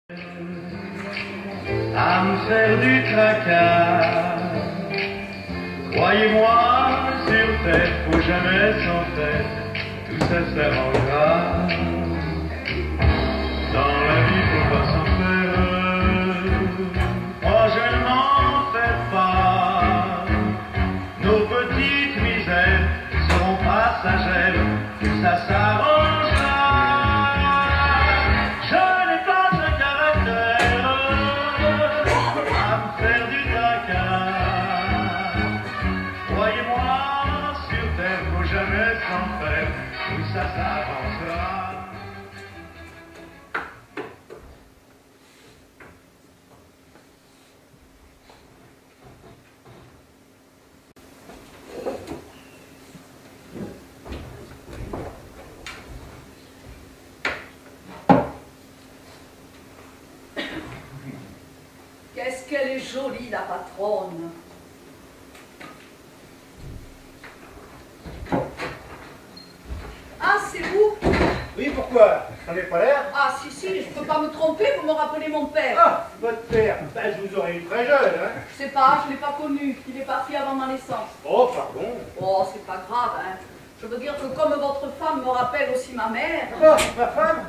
À me faire du tracas, croyez-moi, sur terre, faut jamais s'en faire, tout ça s'arrangera. Dans la vie, faut pas s'en faire, moi je ne m'en fais pas. Nos petites misères seront passagères, tout ça s'arrangera. Je n'ai pas ce caractère à me faire du tracas. Croyez-moi, sur terre, faut jamais s'en faire, tout ça s'avancera. Qu'est-ce qu'elle est jolie, la patronne. Ah, c'est vous? Oui, pourquoi? J'en ai pas l'air? Ah, si, je peux pas me tromper, vous me rappelez mon père. Ah, votre père. Ben, je vous aurais eu très jeune, hein? Je sais pas, je l'ai pas connu. Il est parti avant ma naissance. Oh, pardon. Oh, c'est pas grave, hein. Je veux dire que comme votre femme me rappelle aussi ma mère... Ah, ma femme?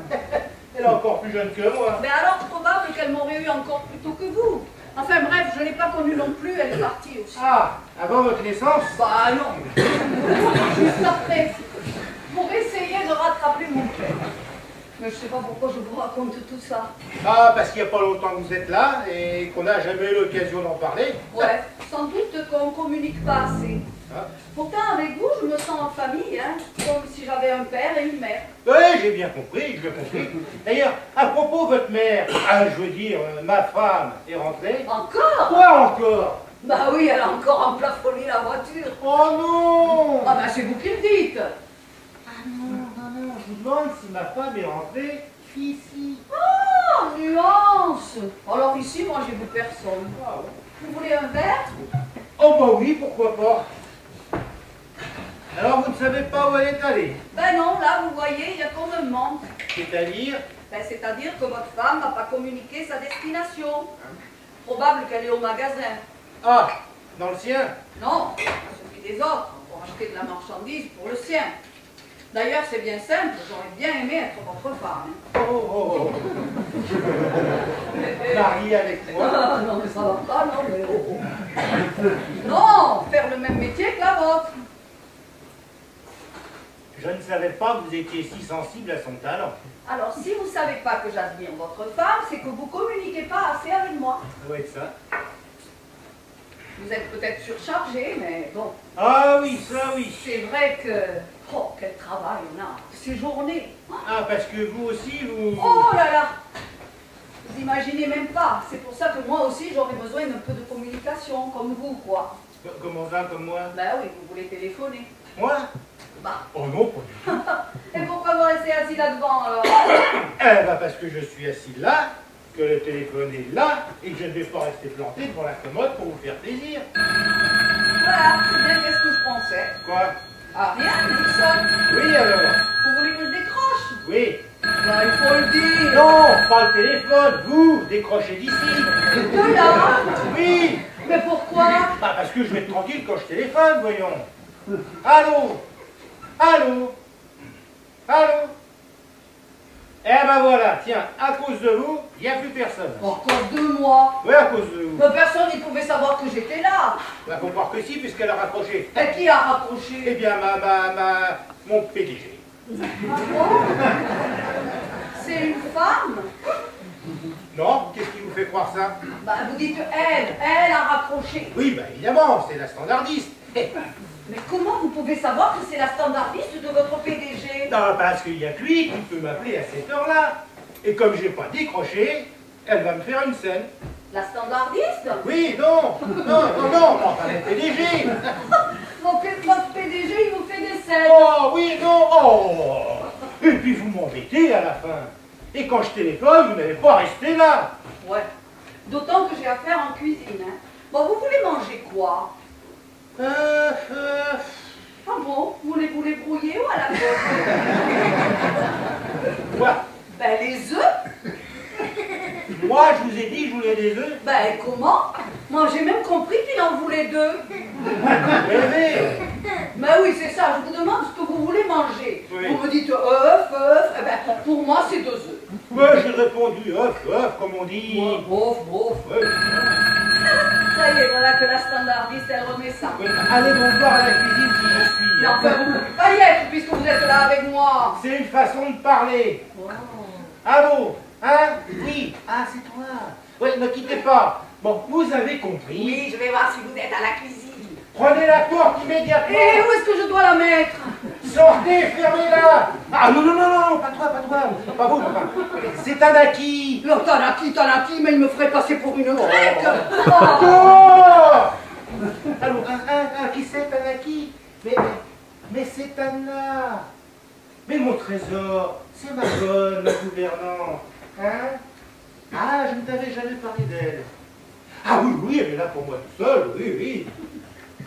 Elle est encore plus jeune que moi. Mais alors, probable qu'elle m'aurait eu encore plus tôt que vous. Enfin bref, je l'ai pas connue non plus, elle est partie aussi. Ah, avant votre naissance? Bah non. Juste après, pour essayer de rattraper mon père. Mais je sais pas pourquoi je vous raconte tout ça. Ah, parce qu'il n'y a pas longtemps que vous êtes là et qu'on n'a jamais eu l'occasion d'en parler. Ouais, sans doute qu'on communique pas assez. Ah. Pourtant, avec vous, je me sens en famille, hein, comme si j'avais un père et une mère. Oui, j'ai bien compris, je l'ai compris. D'ailleurs, à propos de votre mère, je veux dire, ma femme est rentrée. Encore? Quoi encore? Bah oui, elle a encore emplafonné la voiture. Oh non! Ah bah c'est vous qui le dites. Ah non, je vous demande si ma femme est rentrée ici. Oh, nuance. Alors ici, moi, j'ai vu personne. Ah, ouais. Vous voulez un verre? Oh bah oui, pourquoi pas. Alors vous ne savez pas où elle est allée? Ben non, là, vous voyez, il y a qu'on me manque. C'est-à-dire? Ben, c'est-à-dire que votre femme n'a pas communiqué sa destination. Probable qu'elle est au magasin. Ah, dans le sien? Non, à celui des autres, pour acheter de la marchandise pour le sien. D'ailleurs, c'est bien simple, j'aurais bien aimé être votre femme. Oh. Mariée avec moi? Ah, non, mais ça va pas, non, mais oh. Non, faire le même métier que la vôtre. Je ne savais pas que vous étiez si sensible à son talent. Alors, si vous ne savez pas que j'admire votre femme, c'est que vous ne communiquez pas assez avec moi. Ça doit être ça. Vous êtes peut-être surchargé, mais bon. Ah oui, ça oui. C'est vrai que... Oh, quel travail on a, ces journées. Ah, parce que vous aussi, vous... Oh là là. Vous imaginez même pas. C'est pour ça que moi aussi, j'aurais besoin d'un peu de communication, comme vous, quoi. Comment ça, comme moi? Ben oui, vous voulez téléphoner. Moi? Bah. Oh non, pas du tout. Et pourquoi vous restez assis là-devant, alors? Eh ben parce que je suis assis là, que le téléphone est là, et que je ne vais pas rester planté devant la commode pour vous faire plaisir. Voilà, c'est bien qu'est-ce que je pensais. Quoi? Ah, rien, Nixon. Oui, alors? Vous voulez que je décroche? Oui. Ben, il faut le dire. Non, pas le téléphone, vous, décrochez d'ici. De là? Oui. Mais pourquoi? Bah parce que je vais être tranquille quand je téléphone, voyons. Allô? Allô? Allô? Eh ben voilà, tiens, à cause de vous, il n'y a plus personne. Encore 2 mois. Oui, à cause de vous. Mais personne n'y pouvait savoir que j'étais là. Bah faut croire que si, puisqu'elle a raccroché. Et qui a Eh raccroché? bien, mon PDG. Ah bon? C'est une femme? Non, qu'est-ce qui vous fait croire ça? Bah, vous dites elle a raccroché. Oui, bah évidemment, c'est la standardiste. Mais comment vous pouvez savoir que c'est la standardiste de votre PDG? Non, parce qu'il n'y a que lui qui peut m'appeler à cette heure-là. Et comme j'ai pas décroché, elle va me faire une scène. La standardiste? Oui, non, pas le PDG. Votre PDG, il vous fait des scènes. Oh, oui, non, oh. Et puis vous m'embêtez à la fin. Et quand je téléphone, vous n'allez pas rester là. Ouais. D'autant que j'ai affaire en cuisine. Hein. Bon, vous voulez manger quoi? Ah bon? Vous voulez vous les brouiller ou à la poche? Quoi? Ben les œufs. Moi, je vous ai dit que je voulais des œufs. Ben comment? Moi j'ai même compris qu'il en voulait 2. Bébé. Ben oui, c'est ça, je vous demande ce que vous voulez manger. Oui. Vous me dites œuf, eh ben pour moi c'est 2 œufs. Moi, j'ai répondu œuf, comme on dit. Bof. Ouais. Ça y est, voilà que la standardiste, elle remet ça. Oui, allez donc voir à la cuisine si je suis. Non, enfin, vous pouvez pas y être puisque vous êtes là avec moi. C'est une façon de parler. Oh. Allô? Hein? Oui. Ah, c'est toi. Oui, ne quittez pas. Bon, vous avez compris. Oui, je vais voir si vous êtes à la cuisine. Prenez la porte immédiatement. Et où est-ce que je dois la mettre? Sortez, fermez-la. Ah non, pas toi, pas vous, papa. C'est un acquis. Non, Tanaki, mais il me ferait passer pour une grecque. Oh. Allô, qui c'est Tanaki? Mais c'est Anna. Mais mon trésor, c'est ma bonne, ma gouvernante. Hein? Ah, je ne t'avais jamais parlé d'elle. Ah oui, elle est là pour moi tout seul, oui.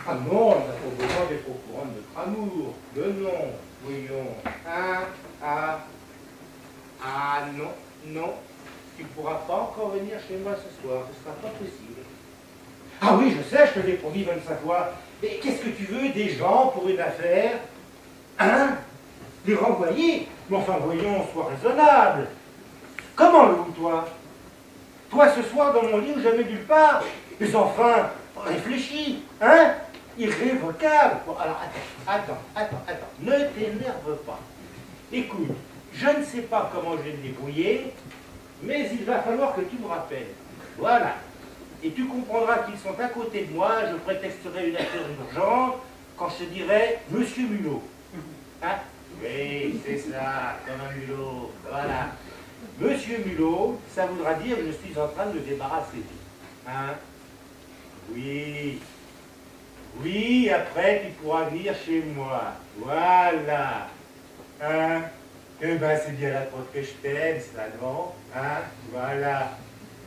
Ah non, on n'a pas besoin d'être au courant de notre amour. Non, voyons. Non. Tu ne pourras pas encore venir chez moi ce soir, ce ne sera pas possible. Ah oui, je sais, je te l'ai promis 25 fois. Mais qu'est-ce que tu veux des gens pour une affaire? Hein? Les renvoyer? Mais enfin, voyons, sois raisonnable. Comment, Lou, toi? Toi, ce soir, dans mon lit, ou jamais nulle part? Mais enfin, réfléchis, hein? Irrévocable. Bon, alors, attends. Ne t'énerve pas. Écoute, je ne sais pas comment je vais me débrouiller, mais il va falloir que tu me rappelles. Voilà. Et tu comprendras qu'ils sont à côté de moi, je prétexterai une affaire urgente quand je te dirai Monsieur Mulot. Hein? Oui, c'est ça, comme un mulot. Voilà. Monsieur Mulot, ça voudra dire que je suis en train de me débarrasser. Hein? Oui, après tu pourras venir chez moi. Voilà. Hein? Eh ben, c'est bien la preuve que je t'aime, ça, non? Hein? Voilà.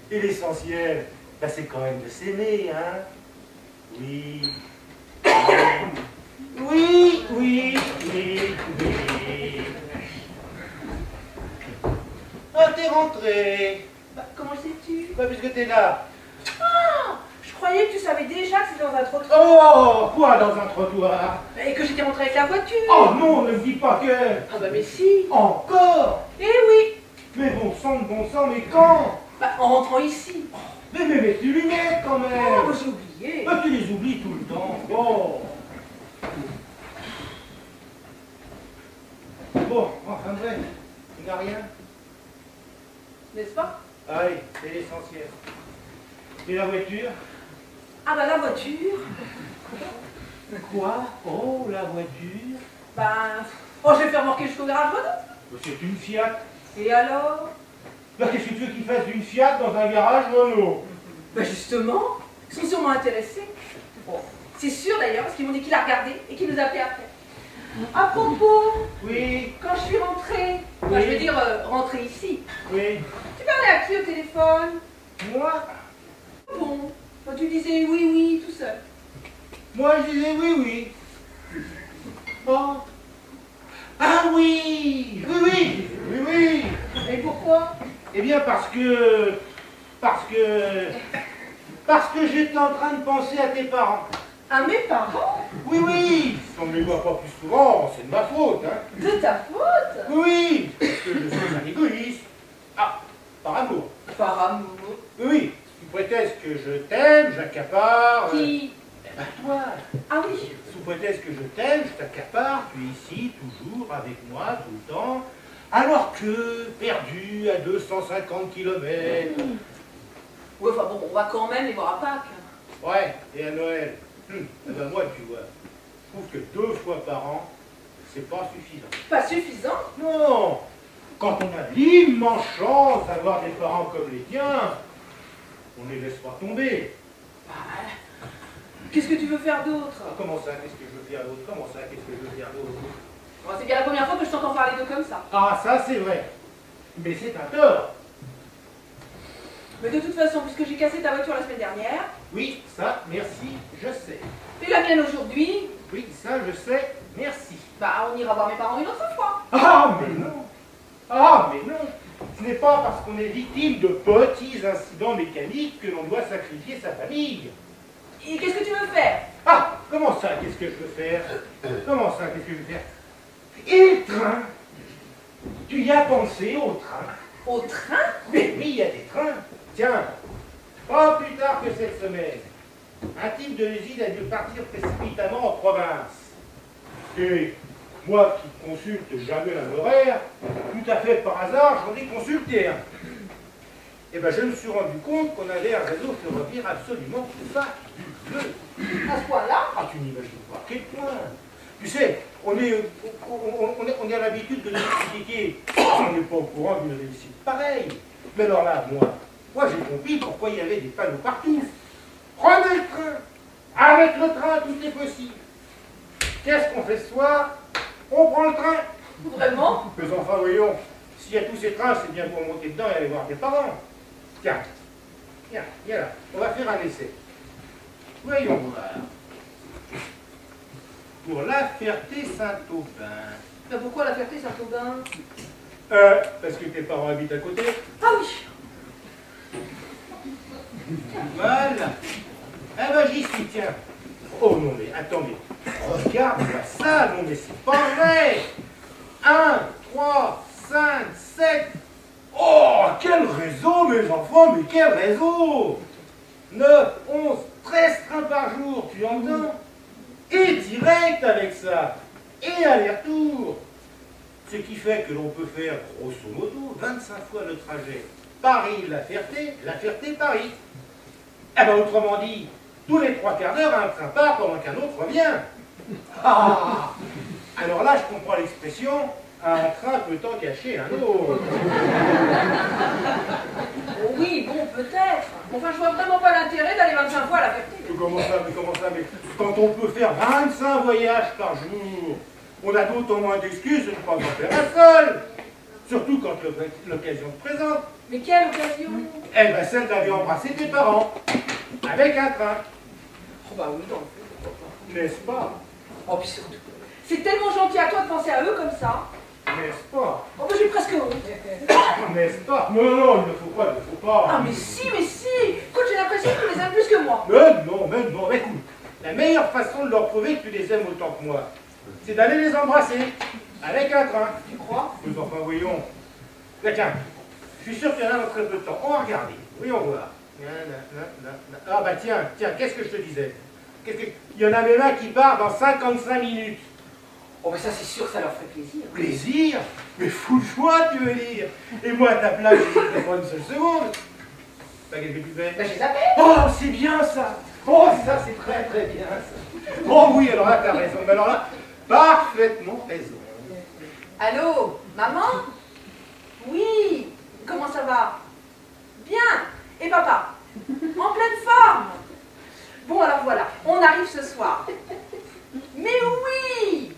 Et l'essentiel, ben, c'est quand même de s'aimer, hein? Oui. Ah, t'es rentré. Bah, comment le sais-tu? Bah, puisque t'es là. Ah, je croyais que tu savais déjà que c'était dans un trottoir. Oh, quoi dans un trottoir? Et que j'étais rentrée avec la voiture. Oh non, ne me dis pas que... Ah bah mais si. Encore? Eh oui. Mais bon sang, mais quand? Bah en rentrant ici. Mais tes lunettes quand même. Oh, bah, j'ai oublié. Bah, tu les oublies tout le temps. Oh. Bon, enfin bref, il n'y a rien. N'est-ce pas? Allez, c'est l'essentiel. Et la voiture? Ah bah la voiture. Quoi? Oh, la voiture? Oh, je vais faire remorquer jusqu'au garage Renault. C'est une Fiat. Et alors? Bah, qu'est-ce que tu veux qu'ils fassent d'une Fiat dans un garage Renault? Bah justement, ils sont sûrement intéressés. Bon, c'est sûr d'ailleurs, parce qu'ils m'ont dit qu'il a regardé et qu'il nous appelait après. À propos, Oui. quand je suis rentrée, Oui. enfin, je veux dire rentrée ici, Oui. tu parlais à qui au téléphone? Moi? Bon, quand tu disais oui, tout seul. Moi, je disais oui. Oh. Ah oui. Et pourquoi? Eh bien, parce que j'étais en train de penser à tes parents. À mes parents? Oui. On ne les voit pas plus souvent, c'est de ma faute, hein. De ta faute? Oui, parce que je suis un égoïste. Ah, par amour. Par amour. Oui, sous prétexte que je t'aime, j'accapare... Qui? Eh ben toi. Ah oui. Sous prétexte que je t'aime, je t'accapare, tu es ici, toujours, avec moi, tout le temps, alors que, perdu à 250 km. Ouais, enfin bon, on va quand même les voir à Pâques. Ouais, et à Noël. Eh ben moi, tu vois, je trouve que 2 fois par an, c'est pas suffisant. Pas suffisant? Non, quand on a l'immense chance d'avoir des parents comme les tiens, on ne les laisse pas tomber. Qu'est-ce que tu veux faire d'autre? Comment ça, qu'est-ce que je veux faire d'autre? Bon, c'est bien la première fois que je t'entends parler d'eux comme ça. Ah, ça c'est vrai. Mais c'est un tort. Mais de toute façon, puisque j'ai cassé ta voiture la semaine dernière, Oui, ça, merci, je sais. et la mienne aujourd'hui, Oui, ça, je sais, merci. bah on ira voir mes parents une autre fois. Ah, mais non. Ce n'est pas parce qu'on est victime de petits incidents mécaniques que l'on doit sacrifier sa famille. Et qu'est-ce que tu veux faire? Ah, comment ça, qu'est-ce que je veux faire? Comment ça, qu'est-ce que je veux faire? Et le train? Tu y as pensé au train? Au train? Mais oui, il y a des trains. Tiens, pas plus tard que cette semaine, un type de l'usine a dû partir précipitamment en province. Et moi qui consulte jamais l'horaire, tout à fait par hasard, j'en ai consulté un. Et bien je me suis rendu compte qu'on avait un réseau ferroviaire absolument fabuleux. À ce point-là? Ah, tu n'imagines pas à quel point. Tu sais, on a l'habitude de nous critiquer. On n'est pas au courant d'une réussite pareille. Mais alors là, moi j'ai compris pourquoi il y avait des panneaux partout. Prenez le train. Avec le train, tout est possible. Qu'est-ce qu'on fait ce soir? On prend le train. Vraiment? Mais enfin, voyons, s'il y a tous ces trains, c'est bien pour monter dedans et aller voir tes parents. Tiens, viens là, on va faire un essai. Voyons voir. Pour la Ferté-Saint-Aubin. Mais pourquoi la Ferté-Saint-Aubin? Parce que tes parents habitent à côté. Ah oui! Voilà. Ah ben j'y suis, tiens. Oh non mais attendez. Regarde-moi ça, non mais c'est pas vrai. 1, 3, 5, 7. Oh, quel réseau mes enfants, mais quel réseau! 9, 11, 13 trains par jour, tu entends? Et direct avec ça. Et aller-retour. Ce qui fait que l'on peut faire, grosso modo, 25 fois le trajet Paris-La Ferté-Paris. Eh ben autrement dit, tous les 3 quarts d'heure, un train part pendant qu'un autre revient. Ah, alors là, je comprends l'expression, un train peut en cacher un autre. Oui, bon, peut-être. Enfin, je vois vraiment pas l'intérêt d'aller 25 fois à la Ferté. Mais comment ça, mais quand on peut faire 25 voyages par jour, on a d'autant moins d'excuses de ne pas en faire un seul. Surtout quand l'occasion se présente. Mais quelle occasion? Eh ben celle d'aller embrasser tes parents. Avec un train. Oh bah oui, dans le fait, pourquoi pas. N'est-ce pas? Oh, puis surtout, c'est tellement gentil à toi de penser à eux comme ça. N'est-ce pas? Oh, bah j'ai presque honte. N'est-ce pas? Non, il ne faut pas. Ah, mais si, mais si. Écoute, j'ai l'impression que tu les aimes plus que moi. Mais non, écoute. La meilleure façon de leur prouver que tu les aimes autant que moi, c'est d'aller les embrasser. Avec un train. Tu crois? Mais enfin, voyons. Là, tiens, je suis sûr qu'il y en a dans très peu de temps. On va regarder. Voyons voir. Ah bah tiens, qu'est-ce que je te disais? Il y en a même un qui part dans 55 minutes. Oh, mais ça, c'est sûr que ça leur ferait plaisir. Plaisir? Mais fou de joie, tu veux dire? Et moi, à ta place, je ne pas une seule seconde. Bah, qu'est-ce que tu fais? Bah, j'ai zappé. Oh, c'est bien ça! Oh, ça, c'est très très bien ça! Oh oui, alors là, t'as raison. Mais alors là, parfaitement raison. Allô, maman? Oui. Comment ça va? Bien. Et papa? En pleine forme. Bon, alors voilà, on arrive ce soir. Mais oui!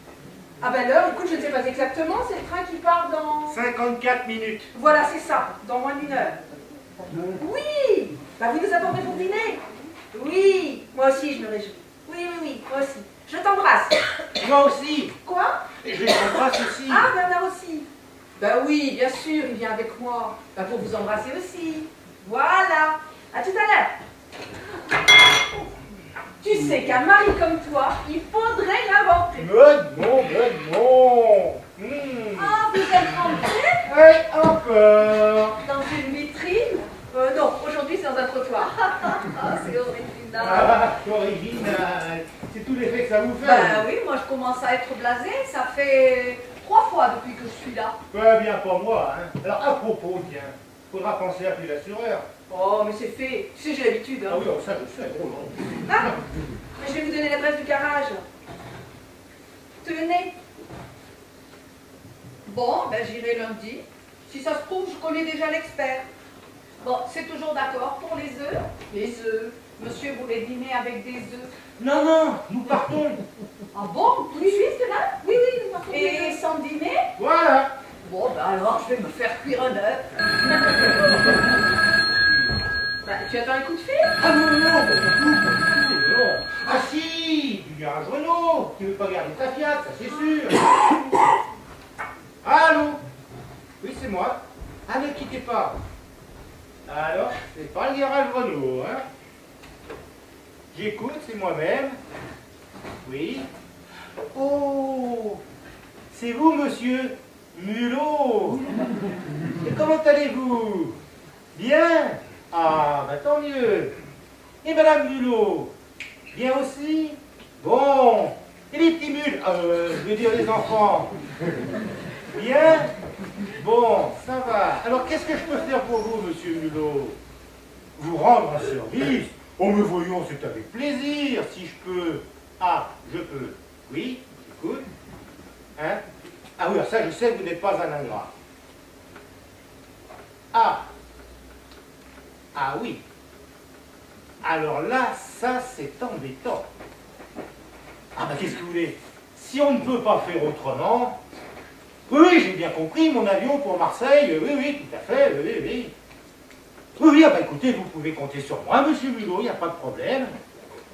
Ah ben l'heure, écoute, je ne sais pas exactement, c'est le train qui part dans... 54 minutes. Voilà, c'est ça, dans moins d'1 heure. Oui! Bah vous nous attendez pour dîner? Oui, moi aussi je me réjouis. Oui, moi aussi. Je t'embrasse. Moi aussi. Quoi? Et je t'embrasse aussi. Ah, Bernard aussi. Bah oui, bien sûr, il vient avec moi. Bah pour vous embrasser aussi. Voilà. À tout à l'heure. Tu sais qu'un mari comme toi, il faudrait l'inventer. Mais non. Ah, vous êtes rentré Et encore. dans une vitrine? Non, aujourd'hui c'est dans un trottoir. C'est original. Ah, original. C'est tout l'effet que ça vous fait. Bah oui, moi je commence à être blasée. Ça fait 3 fois depuis que je suis là. Ouais, bien pas moi. Hein. Alors à propos, tiens, faudra penser à appeler l'assureur. Oh, mais c'est fait. Tu sais, j'ai l'habitude. Hein. Ah oui, ça je sais, gros non. Ah, mais je vais vous donner l'adresse du garage. Tenez. Bon, ben j'irai lundi. Si ça se trouve, je connais déjà l'expert. Bon, c'est toujours d'accord pour les œufs? Les œufs. Monsieur voulait dîner avec des œufs. Non, nous partons. Ah bon? Tout de suite, là? Oui, nous partons. Et sans dîner? Voilà. Bon, ben alors, je vais me faire cuire un œuf. Bah, tu attends un coup de fil? Ah non. Ah si, du garage Renault. Tu veux pas garder ta Fiat, ça c'est sûr. Allô? Oui, c'est moi. Ah, ne quittez pas. Alors, c'est pas le garage Renault, hein? J'écoute, c'est moi-même. Oui. Oh, c'est vous, monsieur Mulot. Et comment allez-vous? Bien? Ah, bah tant mieux. Et madame Mulot? Bien aussi? Bon. Et les petits mules? Je veux dire les enfants. Bien? Bon, ça va. Alors, qu'est-ce que je peux faire pour vous, monsieur Mulot? Vous rendre un service? Oh, me voyons, c'est avec plaisir, si je peux. Ah, je peux. Oui, j'écoute. Hein? Ah oui, ça, je sais, vous n'êtes pas un ingrat. Ah. Ah oui. Alors là, ça, c'est embêtant. Ah ben, qu'est-ce que vous voulez? Si on ne peut pas faire autrement... Oui, oui, j'ai bien compris, mon avion pour Marseille, oui, oui, tout à fait, oui, oui, oui. Oui, oui, ah ben, écoutez, vous pouvez compter sur moi, monsieur Mulot, il n'y a pas de problème.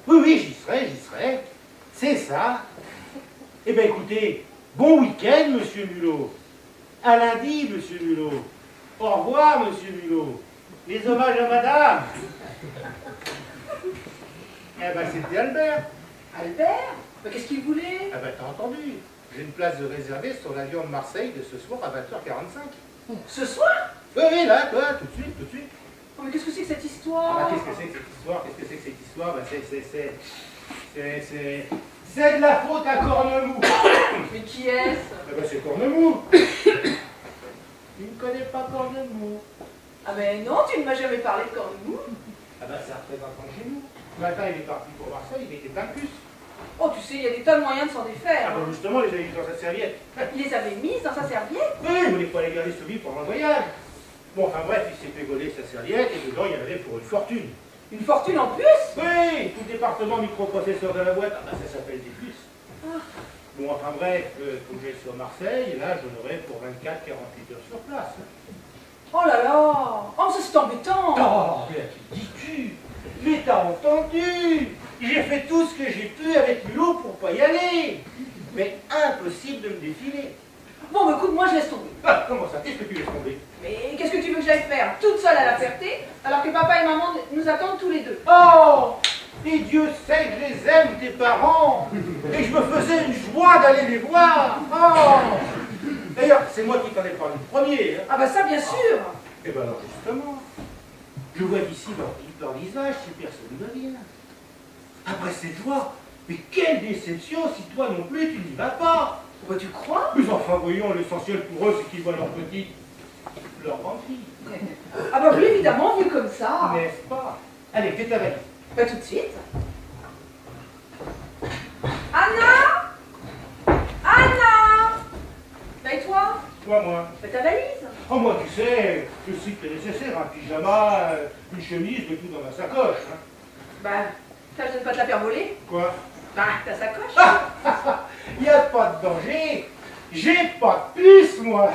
Oui, oui, j'y serai, j'y serai. C'est ça. Eh bien, écoutez, bon week-end, monsieur Mulot. À lundi, monsieur Mulot. Au revoir, monsieur Mulot. Les hommages à madame. Eh ben, c'était Albert. Albert? Mais qu'est-ce qu'il voulait? Ah ben, t'as entendu. J'ai une place de réservée sur l'avion de Marseille de ce soir à 20h45. Ce soir? Oui, oui, là, toi, tout de suite, tout de suite. Oh, mais qu'est-ce que c'est que cette histoire? Ah ben, qu'est-ce que c'est que cette histoire? Qu'est-ce que c'est que cette histoire? Ben, c'est de la faute à Cornemou. Mais qui est-ce? Eh ben, c'est Cornemou. Tu ne connais pas Cornemou? Ah mais non, tu ne m'as jamais parlé de Cornemou. Ah ben, c'est un représentant chez nous. Ce matin, il est parti pour Marseille, il était plein de puces. Oh, tu sais, il y a des tas de moyens de s'en défaire. Ah ben, justement, il les avait mis dans sa serviette. Il les avait mises dans sa serviette? Oui, il voulait pas les garder sous lui pendant le voyage. Bon, enfin bref, il s'est fait voler sa serviette et dedans, il y en avait pour une fortune. Une fortune en plus? Oui, tout département microprocesseur de la boîte, ah ben, ça s'appelle des puces. Ah. Bon, enfin bref, faut que j'aille sur Marseille, et là, je l'aurai pour 24-48 heures sur place. Oh là là! Oh, ça c'est embêtant! Oh, mais qui dis-tu? Mais t'as entendu? J'ai fait tout ce que j'ai pu avec Mulot pour pas y aller. Mais impossible de me défiler. Bon, bah écoute, moi je laisse tomber. Ah, comment ça? Qu'est-ce que tu laisses tomber? Mais qu'est-ce que tu veux que j'aille faire? Toute seule à la Ferté, alors que papa et maman nous attendent tous les deux. Oh! Et Dieu sait que je les aime, tes parents. Et je me faisais une joie d'aller les voir. Oh! D'ailleurs, c'est moi qui t'en ai parlé le premier. Hein. Ah bah ça, bien sûr! Eh ben alors, justement, je vois d'ici leur visage si personne ne va bien. Après cette joie, mais quelle déception si toi non plus tu n'y vas pas. Bah tu crois? Mais enfin, voyons, l'essentiel pour eux, c'est qu'ils voient leur petite, leur grande fille. Ah bah oui, évidemment, vu comme ça. N'est-ce pas? Allez, fais ta valise. Bah tout de suite. Anna! Anna! Bah et toi? Moi. Bah ta valise. Oh, moi, tu sais, le strict nécessaire, un pyjama, une chemise, de tout dans ma sacoche. Hein. Bah, ça je ne pas te la faire voler. Quoi? Bah, ta sacoche. Il n'y a pas de danger. J'ai pas de puce, moi.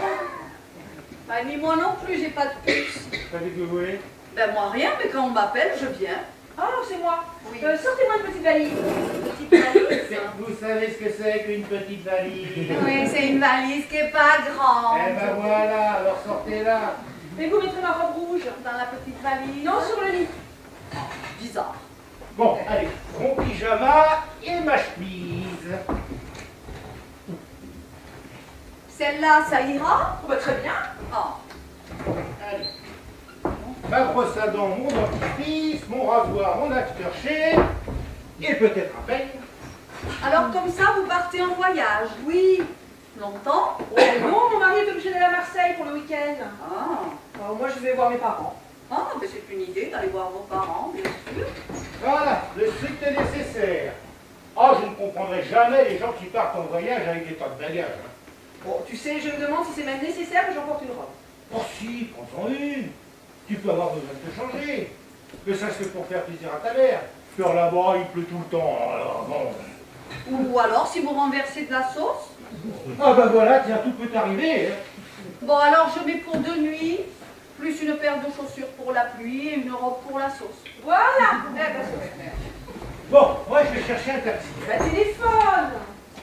Bah, ni moi non plus, j'ai pas de puce. T'as dit que vous voulez? Ben moi rien, mais quand on m'appelle, je viens. Ah, c'est moi. Oui. Sortez-moi une petite valise. Petite valise. Vous savez ce que c'est qu'une petite valise? Oui, c'est une valise qui est pas grande. Eh ben voilà, alors sortez-la. Et vous mettrez ma robe rouge. Dans la petite valise. Non, sur le lit. Bizarre. Bon, allez, mon pyjama et ma chemise. Celle-là, ça ira? Oh, bah très bien. Oh. Allez. Ma brosse à dents, mon dentifrice, mon rasoir, mon aftershave et peut-être un peigne. Alors comme ça, vous partez en voyage? Oui. Longtemps? Oh, mais non, mon mari est obligé d'aller à Marseille pour le week-end. Ah. Alors, moi, je vais voir mes parents. Ah, mais c'est une idée d'aller voir vos parents, bien sûr. Voilà, le strict est nécessaire. Oh, je ne comprendrai jamais les gens qui partent en voyage avec des tas de bagages. Hein. Bon, tu sais, je me demande si c'est même nécessaire que j'emporte une robe. Oh si, prends-en une. Tu peux avoir besoin de te changer. Que ça c'est pour faire plaisir à ta mère. Faire là-bas, il pleut tout le temps. Alors bon. Ou alors, si vous renversez de la sauce? Ah ben voilà, tiens, tout peut arriver. Hein. Bon, alors je mets pour 2 nuits, plus une paire de chaussures pour la pluie et une robe pour la sauce. Voilà. Eh ben, super. Bon, moi je vais chercher un taxi. Bah, téléphone.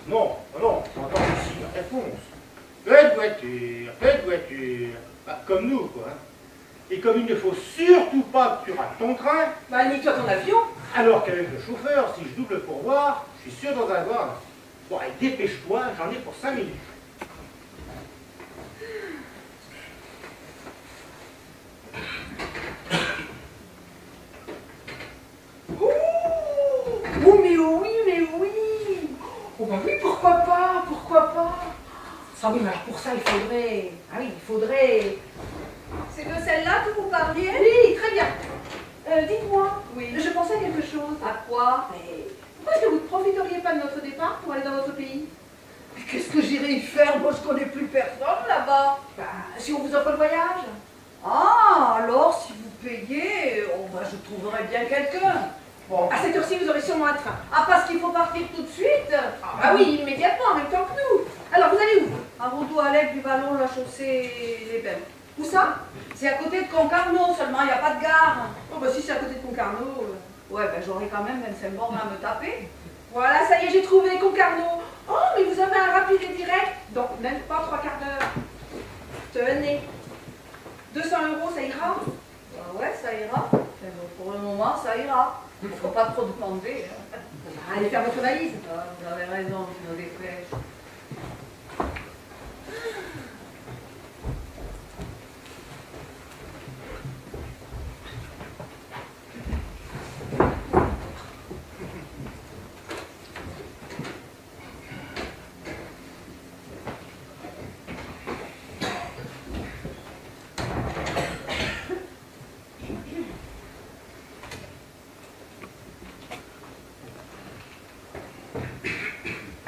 Non, non, attends ici, la réponse. Faites voiture, faites voiture. Bah, comme nous, quoi. Hein. Et comme il ne faut surtout pas que tu rates ton train, Bah, nique-toi ton avion. alors qu'avec le chauffeur, si je double le pourboire, je suis sûr d'en avoir. Bon, allez, dépêche-toi, j'en ai pour 5 minutes. Oh, mais oui, mais oui. Oh, bah oui, pourquoi pas, pourquoi pas. Ah oui, mais alors pour ça, il faudrait... Ah oui, il faudrait... C'est de celle-là que vous parliez? Oui, très bien. Dites-moi, Oui. je pensais à quelque chose. À quoi? Mais pourquoi est-ce que vous ne profiteriez pas de notre départ pour aller dans votre pays? Mais qu'est-ce que j'irai y faire? Moi, je connais plus personne là-bas. Bah, si on vous offre le voyage. Ah, alors, si vous payez, oh, bah, je trouverai bien quelqu'un. Bon, à cette heure-ci, vous aurez sûrement un train. Ah, parce qu'il faut partir tout de suite? Ah bah oui, immédiatement, en même temps que nous. Alors, vous allez où? À Vaudois-Alec du Vallon, la chaussée les Bains. Où ça? C'est à côté de Concarneau, seulement il n'y a pas de gare. Oh bah si c'est à côté de Concarneau. Ouais, ben j'aurai quand même 25 bornes à me taper. Voilà, ça y est, j'ai trouvé Concarneau. Oh, mais vous avez un rapide et direct. Donc, même pas 3 quarts d'heure. Tenez. 200 €, ça ira? Bah ouais, ça ira. Enfin, bon, pour le moment, ça ira. Il ne faut pas trop demander. Hein. Allez faire votre valise. Ah, vous avez raison, je me dépêche.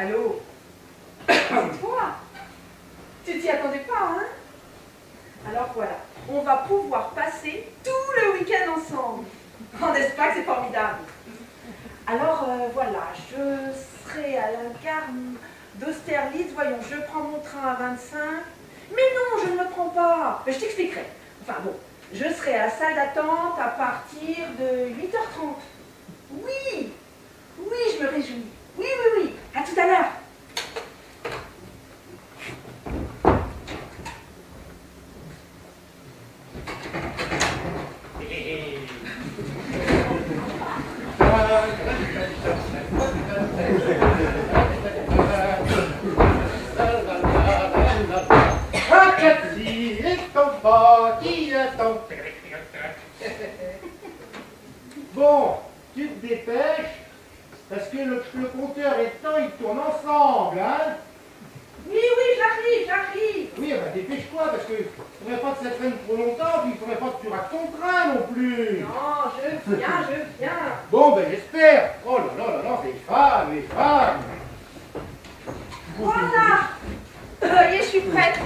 Allô? C'est toi? Tu t'y attendais pas, hein? Alors voilà, on va pouvoir passer tout le week-end ensemble. Oh, n'est-ce pas que c'est formidable? Alors voilà, je serai à la gare d'Austerlitz. Voyons, je prends mon train à 25. Mais non, je ne le prends pas. Je t'expliquerai. Enfin bon, je serai à la salle d'attente à partir de 8h30. Oui, oui, je me réjouis. Oui, oui, oui. À tout à l'heure. Bon, tu te dépêches, parce que le compteur et le temps, ils tournent ensemble, hein? Oui, oui, j'arrive. Oui, bah dépêche-toi, parce que il ne faudrait pas que ça traîne trop longtemps, puis il ne faudrait pas que tu rates ton train non plus. Non, je viens. Bon, ben j'espère. Oh là là là là, les femmes, les femmes. Voilà. Ça y est, je suis prête.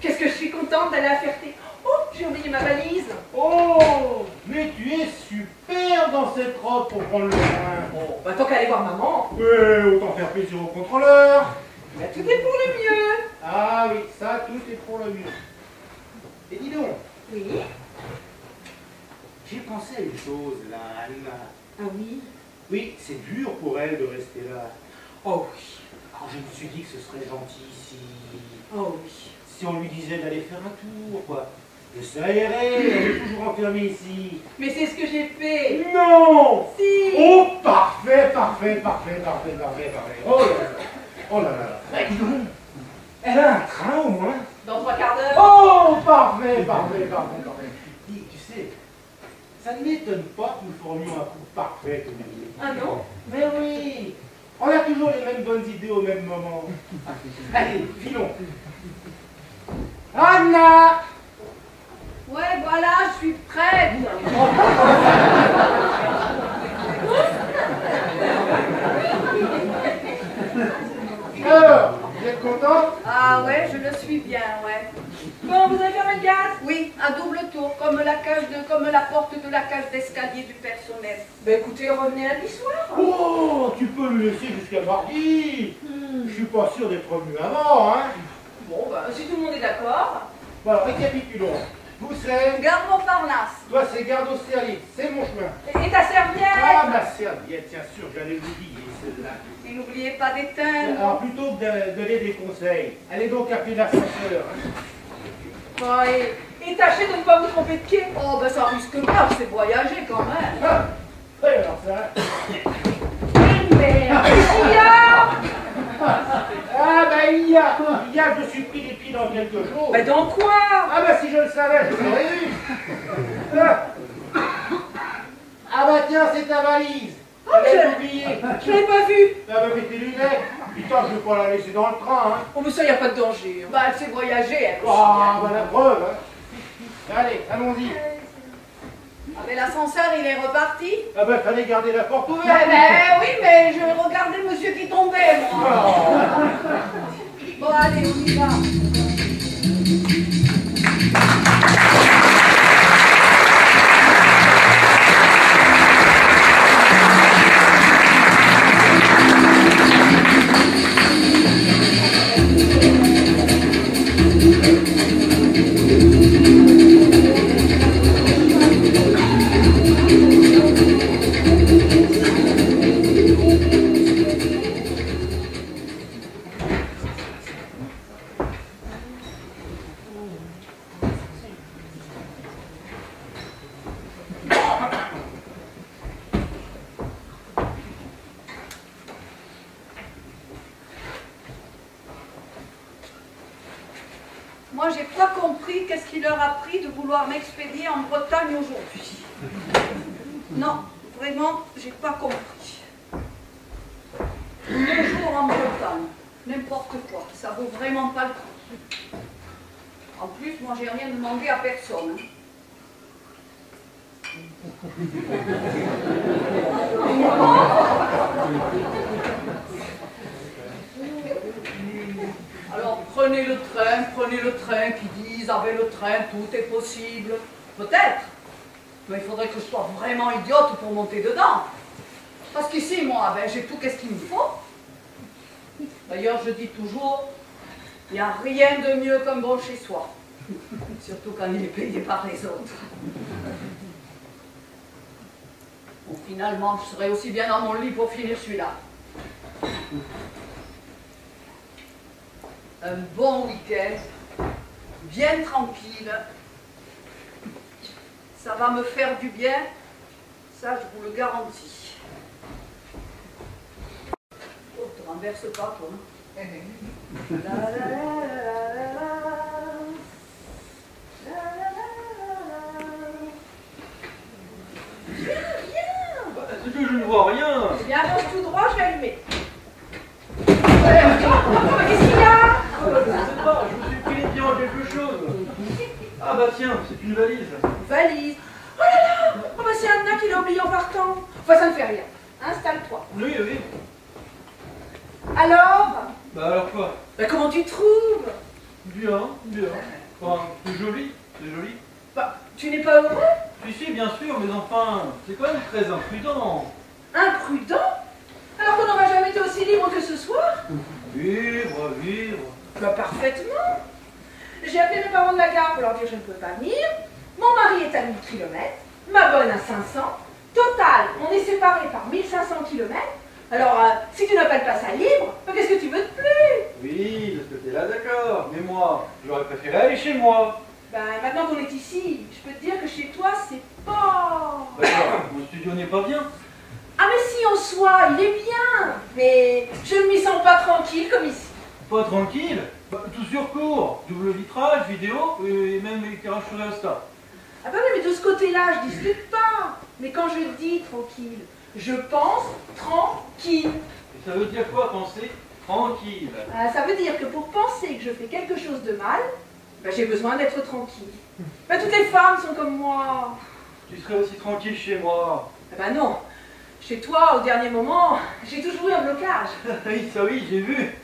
Qu'est-ce que je suis contente d'aller à Ferté. Oh, j'ai oublié ma valise. Oh, mais tu es super dans cette robe pour prendre le train. Bon, bah tant qu'à aller voir maman. Ouais, autant faire plaisir au contrôleur. Bah, tout est pour le mieux. Ah oui, ça, tout est pour le mieux. Et dis donc, Oui. j'ai pensé à une chose, là, Anna. Ah oui. Oui, c'est dur pour elle de rester là. Oh oui. Alors je me suis dit que ce serait gentil Oh oui. si on lui disait d'aller faire un tour, quoi. De s'aérer, elle est toujours enfermée ici. Mais c'est ce que j'ai fait. Non! Si. Oh, parfait. Oh là là. Oh là là. Bah, dis donc, elle a un train au moins. Dans 3 quarts d'heure. Oh, parfait. Dis, tu sais, ça ne m'étonne pas que nous formions un couple parfait comme lui. Ah non? Mais oui, on a toujours les mêmes bonnes idées au même moment. Allez, filons. Anna! Ouais, voilà, je suis prête. Alors, vous êtes content? Ah ouais, je le suis bien, ouais. Bon, vous avez fermé le gaz? Oui, à double tour, comme la porte de la cage d'escalier du personnel. Bah écoutez, revenez lundi soir. Oh, tu peux me laisser jusqu'à mardi. Je suis pas sûr d'être revenu avant, hein. Bon, bah si tout le monde est d'accord. Bon, alors, récapitulons. Vous, c'est... Garde Montparnasse. Toi, c'est garde Austerlitz, c'est mon chemin. Et ta serviette? Ah, ma serviette, tiens sûr, j'allais l'oublier, celle-là. Et n'oubliez pas d'éteindre. Alors, plutôt que de donner des conseils, allez donc appeler l'ascenseur. Hein. Bon, et tâchez de ne pas vous tromper de quai. Oh, ben ça risque pas, c'est voyager quand même. Ah, oui, alors ça. Merde, qu'est-ce qu'il y a? Ah, ben il y a que je suis pris les pieds dans quelques jours. Ben dans quoi? Ah, ben si je le savais, je l'aurais eu. Ah, ben tiens, c'est ta valise. Oh, Je l'ai oubliée. Je l'avais pas vu. Ah, ben mets tes lunettes. Putain, je vais pas la laisser dans le train, hein. Oh, mais ça, y a pas de danger. Bah, elle sait voyager, elle aussi. Ah, ben la preuve, hein. Allez, allons-y. Ah, mais l'ascenseur, il est reparti. Ah, ben fallait garder la porte Eh ouverte. ben oui, mais je regardais monsieur qui tombait, moi. Bon, allez, on y va. Moi, j'ai pas compris qu'est-ce qui leur a pris de vouloir m'expédier en Bretagne aujourd'hui. Non, vraiment, j'ai pas compris. 2 jours en Bretagne, n'importe quoi, ça vaut vraiment pas le coup. En plus, moi, j'ai rien demandé à personne. Alors prenez le train qui disent avec le train tout est possible. Peut-être, mais il faudrait que je sois vraiment idiote pour monter dedans. Parce qu'ici, moi, ben, j'ai tout qu'est-ce qu'il me faut. D'ailleurs, je dis toujours, il n'y a rien de mieux qu'un bon chez soi. Surtout quand il est payé par les autres. Bon, finalement, je serais aussi bien dans mon lit pour finir celui-là. Un bon week-end, bien tranquille. Ça va me faire du bien, ça je vous le garantis. Oh, te renverse pas, toi. Hein. La, la, la, la, la, la. La, la, la, la, la. Viens. Bah, c'est que je ne vois rien. Viens, avance tout droit, je vais allumer. Qu'est-ce qu'il y a? Je ne sais pas, je me suis pris les pieds en quelque chose. Ah bah tiens, c'est une valise. Valise. Oh là là! Oh bah c'est Anna qui l'a oublié en partant. Enfin, ça ne fait rien. Installe-toi. Oui, oui. Alors? Bah alors quoi? Bah comment tu trouves? Bien, bien. Enfin, c'est joli, c'est joli. Bah, tu n'es pas heureux? Si, bien sûr, mais enfin, c'est quand même très imprudent. Imprudent? Alors qu'on n'aura jamais été aussi libre que ce soir? Vivre, vivre. Bah parfaitement. J'ai appelé mes parents de la gare pour leur dire que je ne pouvais pas venir. Mon mari est à 1000 km, ma bonne à 500. Total, on est séparés par 1500 km. Alors, si tu n'appelles pas ça libre, qu'est-ce que tu veux de plus? Oui, de ce côté-là, d'accord. Mais moi, j'aurais préféré aller chez moi. Ben, maintenant qu'on est ici, je peux te dire que chez toi, c'est pas... D'accord, mon studio n'est pas bien. Ah mais si, en soi, il est bien. Mais je ne m'y sens pas tranquille comme ici. Pas tranquille. Bah, tout sur court. Double vitrage, vidéo et même éclairage sur Insta. Ah ben oui, mais de ce côté-là, je discute pas. Mais quand je dis tranquille, je pense tranquille. Et ça veut dire quoi, penser tranquille? Ça veut dire que pour penser que je fais quelque chose de mal, ben, j'ai besoin d'être tranquille. Ben, toutes les femmes sont comme moi. Tu serais aussi tranquille chez moi. Ah ben non. Chez toi, au dernier moment, j'ai toujours eu un blocage. Oui, ça oui, j'ai vu.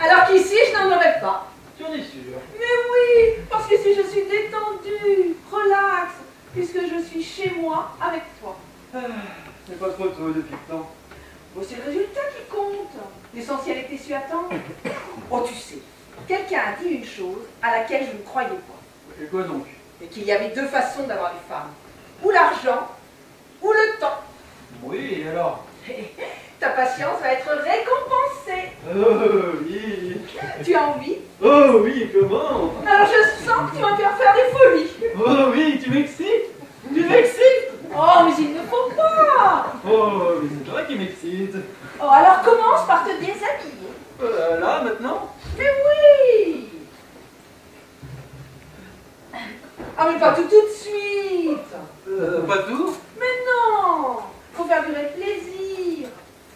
Alors qu'ici, je n'en aurais pas. Tu en es sûr? Mais oui, parce que si je suis détendue, relax, puisque je suis chez moi avec toi. C'est pas trop tôt depuis le temps. Bon, c'est le résultat qui compte. L'essentiel est que tu attends. Oh, tu sais, quelqu'un a dit une chose à laquelle je ne croyais pas. Et quoi donc? Et qu'il y avait 2 façons d'avoir les femmes. Ou l'argent, ou le temps. Oui, et alors? Ta patience va être récompensée. Oui. Tu as envie? Oh oui, comment? Alors je sens que tu vas me faire faire des folies. Oh oui, tu m'excites. Tu m'excites. Oh, mais il ne faut pas. Oh, mais c'est toi qui m'excite. Oh, alors commence par te déshabiller. Là, maintenant? Mais oui. Ah, mais pas tout de suite. Pas tout? Mais non. Faut faire durer le plaisir.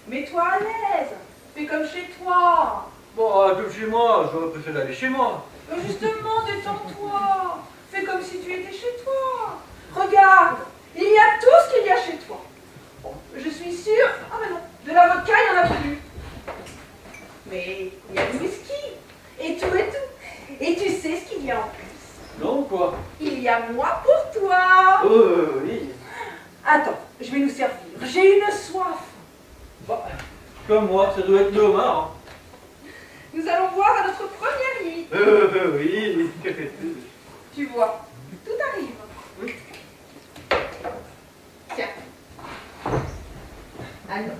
Mets-toi à l'aise. Fais comme chez toi. Bon, comme chez moi, j'aurais préféré aller chez moi. Justement, détends-toi. Fais comme si tu étais chez toi. Regarde, il y a tout ce qu'il y a chez toi. Bon, je suis sûre. Ah, mais non, de la vodka, il n'y en a plus. Mais il y a du whisky. Et tout et tout. Et tu sais ce qu'il y a en plus. Non, quoi? Il y a moi pour toi. Oh oui. Attends, je vais nous servir. J'ai une soif. Bah, comme moi, ça doit être le homard. Hein. Nous allons boire à notre première nuit. Oui. Tu vois, tout arrive. Oui. Tiens. Alors,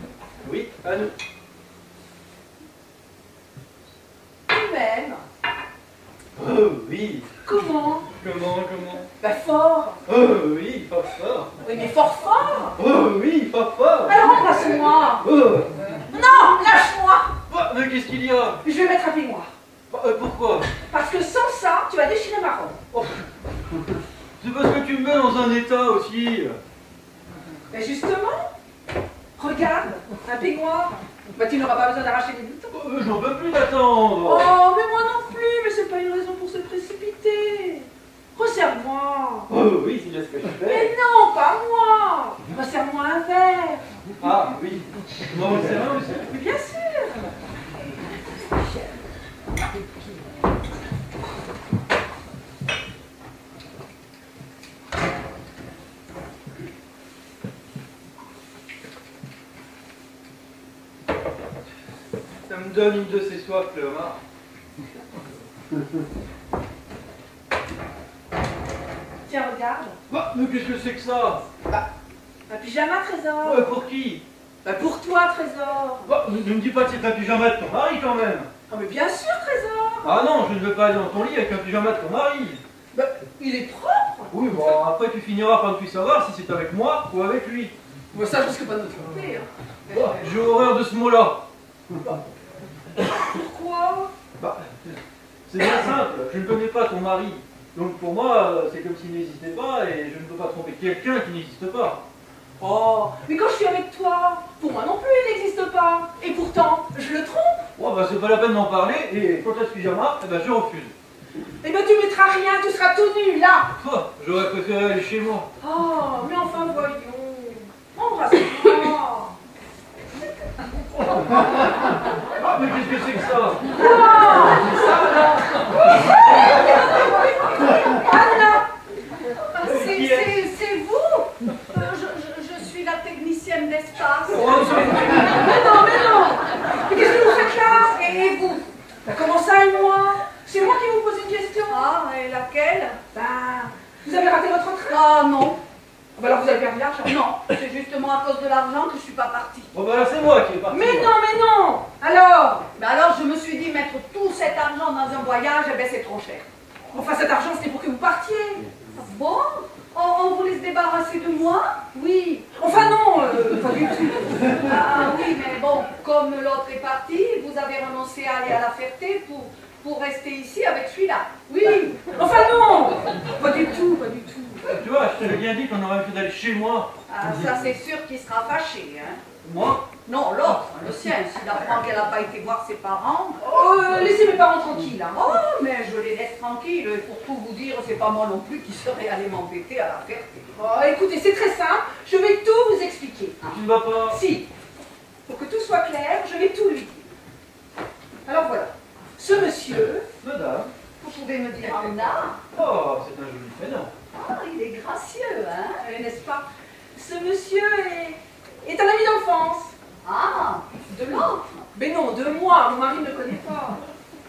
Oui, à nous. tu-même. Oh oui. Comment? Comment? Bah fort. Oh oui, fort fort. Oui, mais fort fort. Oh oui, fort fort. Alors embrasse-moi. Oh. Non, lâche-moi. Bah, mais qu'est-ce qu'il y a? Je vais mettre un peignoir. Bah, pourquoi? Parce que sans ça, tu vas déchirer ma robe. Oh. C'est parce que tu me mets dans un état aussi. Mais justement, regarde, un peignoir. Bah tu n'auras pas besoin d'arracher les boutons. J'en peux plus d'attendre. Oh, mais moi non plus, mais c'est pas une raison pour se précipiter. Resserre-moi. Oh oui, c'est bien ce que je Mais fais. non, pas moi. Resserre-moi un verre. Ah oui. Bon, c'est vrai aussi. Mais bien sûr. Ça me donne une de ces soifs, le homard. Tiens, regarde. Bah, mais qu'est-ce que c'est que ça? Un pyjama, Trésor. Pour qui? Bah pour toi, Trésor. Bah, ne me dis pas que c'est un pyjama de ton mari quand même. Ah mais bien sûr, Trésor. Ah non, je ne veux pas aller dans ton lit avec un pyjama de ton mari. Bah, il est propre. Oui, bon, après tu finiras par ne plus savoir si c'est avec moi ou avec lui. Bon, ça, je risque pas de me tromper. Hein. Bah, j'ai horreur de ce mot-là. Pourquoi? Bah, c'est bien simple, je ne connais pas ton mari. Donc pour moi, c'est comme s'il n'existait pas et je ne peux pas tromper quelqu'un qui n'existe pas. Oh, mais quand je suis avec toi, pour moi non plus, il n'existe pas. Et pourtant, je le trompe. Bon, bah c'est pas la peine d'en parler et quant à ce pyjama, eh ben, je refuse. Eh ben, tu mettras rien, tu seras tout nu, là. Oh, j'aurais préféré aller chez moi. Oh, mais enfin, voyons. Embrasse-moi. Ah, mais qu'est-ce que c'est que ça? Anna, C'est vous je suis la technicienne d'espace. mais non. Mais qu'est-ce que vous faites là? Et vous? Ben, comment ça, et moi? C'est moi qui vous pose une question. Ah, et laquelle? Ben, vous avez raté votre train? Ah non. Ben alors vous avez perdu l'argent. Non, c'est justement à cause de l'argent que je suis pas partie. Bon, bah là, c'est moi qui est parti. Mais non. Alors? Mais alors je me suis dit mettre tout cet argent dans un voyage, eh ben c'est trop cher. Enfin, cet argent, c'était pour que vous partiez. Bon, on voulait se débarrasser de moi? Oui. Enfin non, pas du tout. Ah oui, mais bon, comme l'autre est parti, vous avez renoncé à aller à la Ferté pour rester ici avec celui-là. Oui. Enfin non. Pas du tout. Tu vois, je t'avais bien dit qu'on aurait fait d'aller chez moi. Ah, ça c'est sûr qu'il sera fâché, hein. Moi? Non, l'autre, le sien, s'il apprend qu'elle n'a pas été voir ses parents. Oh, laissez mes parents tranquilles, hein. Oh, mais je les laisse tranquilles. Et pour tout vous dire, c'est pas moi non plus qui serais allé m'embêter à la Ferté. Oh, écoutez, c'est très simple. Je vais tout vous expliquer. Tu ne vas pas? Si. Pour que tout soit clair, je vais tout lui dire. Alors voilà. Ce monsieur... Madame. Vous pouvez me dire Anna? Oh, c'est un joli prénom. Ah, il est gracieux, hein? n'est-ce pas? Ce monsieur est un ami d'enfance. Ah, de l'autre. Mais non, de moi. Mon mari ne le connaît pas.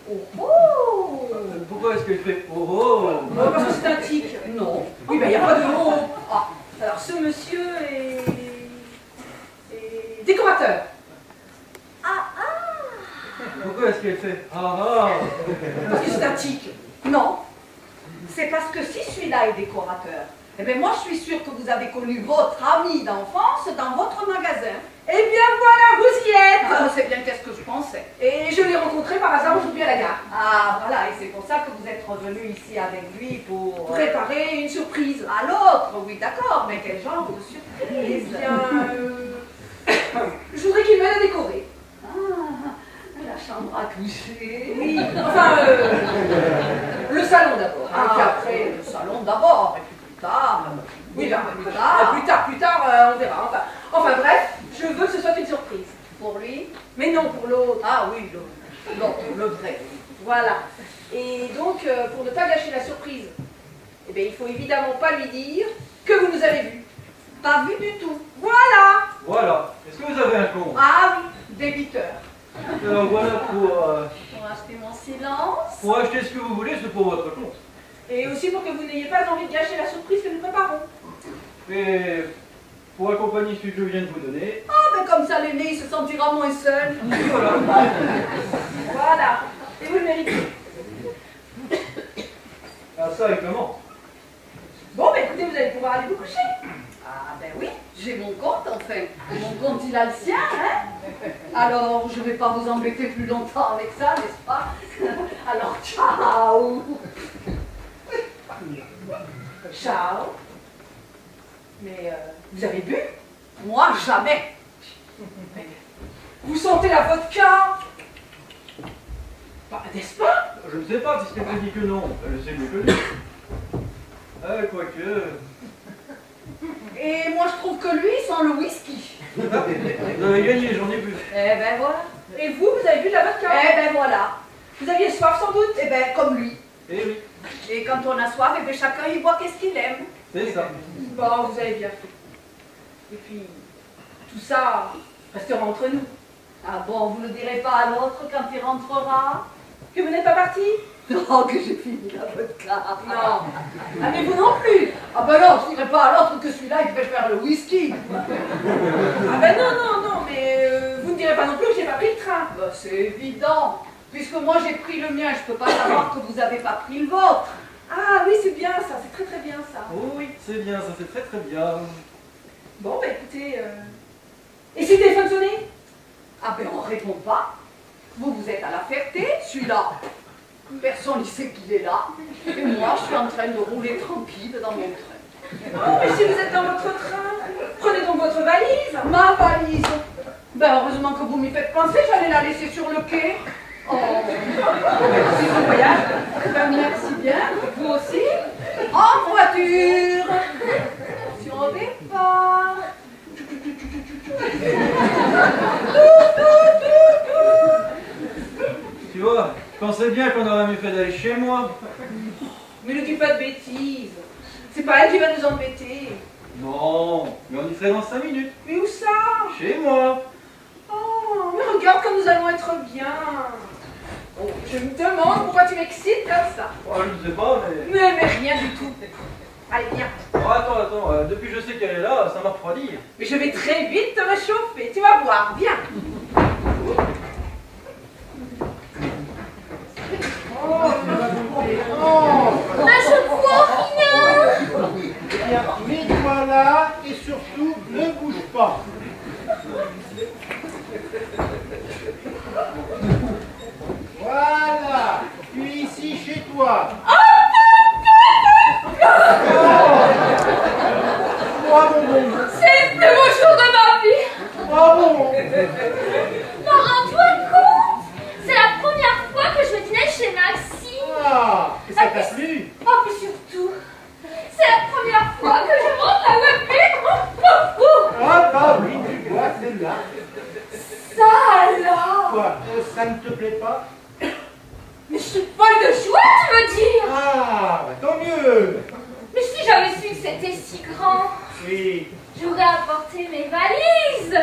Oh, oh. Pourquoi est-ce qu'elle fait oh oh? Oh, parce que c'est un tic. Non. Oui, ben il n'y a pas de oh. Ah, alors ce monsieur est décorateur. Ah, ah. Pourquoi est-ce qu'elle fait ah ah? si celui-là est décorateur. Eh bien, moi, je suis sûre que vous avez connu votre ami d'enfance dans votre magasin. Eh bien voilà, vous y êtes. Ah, c'est bien qu'est-ce que je pensais. Et je l'ai rencontré par hasard aujourd'hui à la gare. Ah, voilà, et c'est pour ça que vous êtes revenu ici avec lui pour... Préparer une surprise. À l'autre, oui, d'accord, mais quel genre de surprise? Eh bien, je voudrais qu'il m'aide à décorer. Ah, la chambre à coucher. Oui, enfin, le salon d'abord. Ah, et puis après, le salon d'abord, et puis plus tard. Oui, ben, plus tard. plus tard, on verra. Enfin bref, je veux que ce soit une surprise. Pour lui? Mais non, pour l'autre. Ah oui, l'autre, le vrai. Voilà. Et donc, pour ne pas gâcher la surprise, eh bien, il faut évidemment pas lui dire que vous nous avez vus. Pas vu du tout. Voilà. Voilà. Est-ce que vous avez un compte? Ah oui, débiteur. Alors voilà Pour acheter mon silence. pour acheter ce que vous voulez, c'est pour votre compte. Et aussi pour que vous n'ayez pas envie de gâcher la surprise que nous préparons. Et pour accompagner celui que je viens de vous donner, Ah, mais comme ça, l'aîné, il se sentira moins seul. voilà. Voilà. Et vous le méritez. Ah ça et comment? Bon, ben écoutez, vous allez pouvoir aller vous coucher. Ah ben oui, j'ai mon compte enfin. Mon compte, il a le sien, hein. Alors, je ne vais pas vous embêter plus longtemps avec ça, n'est-ce pas? Alors, ciao. Ciao. Mais vous avez bu? Moi, jamais. Vous sentez la vodka? Bah, n'est-ce pas? Je ne sais pas, puisqu'elle me dit que non. Elle sait mieux que lui. Ah, quoique... Et moi, je trouve que lui, sans le whisky. Vous avez gagné, j'en ai plus. Eh ben voilà. Et vous avez bu de la vodka? Eh ben voilà. Vous aviez soif sans doute? Eh ben comme lui. Eh oui, Et quand on a soif, eh ben chacun il boit qu'est-ce qu'il aime. c'est ça. Bon, vous avez bien fait. Et puis, tout ça restera entre nous. Ah bon, vous ne le direz pas à l'autre quand il rentrera? Que vous n'êtes pas parti? Non, que j'ai fini la vodka. Non. Ah, mais vous non plus. Ah ben non, je dirais pas à l'autre que celui-là il devait faire le whisky. Ah ben non, mais vous ne direz pas non plus que j'ai pas pris le train. Bah, c'est évident. Puisque moi j'ai pris le mien, je peux pas savoir que vous avez pas pris le vôtre. Ah oui, c'est bien ça, c'est très bien ça. Oh oui, c'est bien, ça c'est très bien. Bon, bah écoutez, et si le téléphone sonnait? Ah ben on répond pas. Vous êtes à la Ferté, celui-là. Personne ne sait qu'il est là. Et moi, je suis en train de rouler tranquille dans mon train. Oh, mais si vous êtes dans votre train, prenez donc votre valise. Ma valise. Ben heureusement que vous m'y faites penser, j'allais la laisser sur le quai. Oh, C'est bon voyage. ben merci bien. Vous aussi. En voiture. Sur au départ. Tu vois, je pensais bien qu'on aurait mieux fait d'aller chez moi. Mais ne dis pas de bêtises. C'est pas elle qui va nous embêter. Non, mais on y serait dans 5 minutes. Mais où ça? Chez moi. Oh, mais regarde comme nous allons être bien. Oh, je me demande pourquoi tu m'excites comme ça. Oh, je ne sais pas, mais... Mais rien du tout. Allez, viens. Oh, attends, depuis que je sais qu'elle est là, ça m'a refroidi. Mais je vais très vite te réchauffer. Tu vas voir, viens. Mais je ne vois rien. Eh bien, mets-toi là et surtout ne bouge pas. Voilà, tu es ici chez toi. Oh, bonbon. C'est le plus beau jour de ma vie. Oh, bon. Non, rends-toi compte. C'est la première fois que je dînais chez Maxime. Ah, et ça t'a plu? Oh, puis surtout, c'est la première fois que je monte la webcam. Ah, bah oui, tu vois, celle-là. Ça alors. Quoi, ça ne te plaît pas? Mais je suis folle de joie, tu veux dire. Ah, bah, tant mieux. Mais si j'avais su que c'était si grand, Oui, j'aurais apporté mes valises.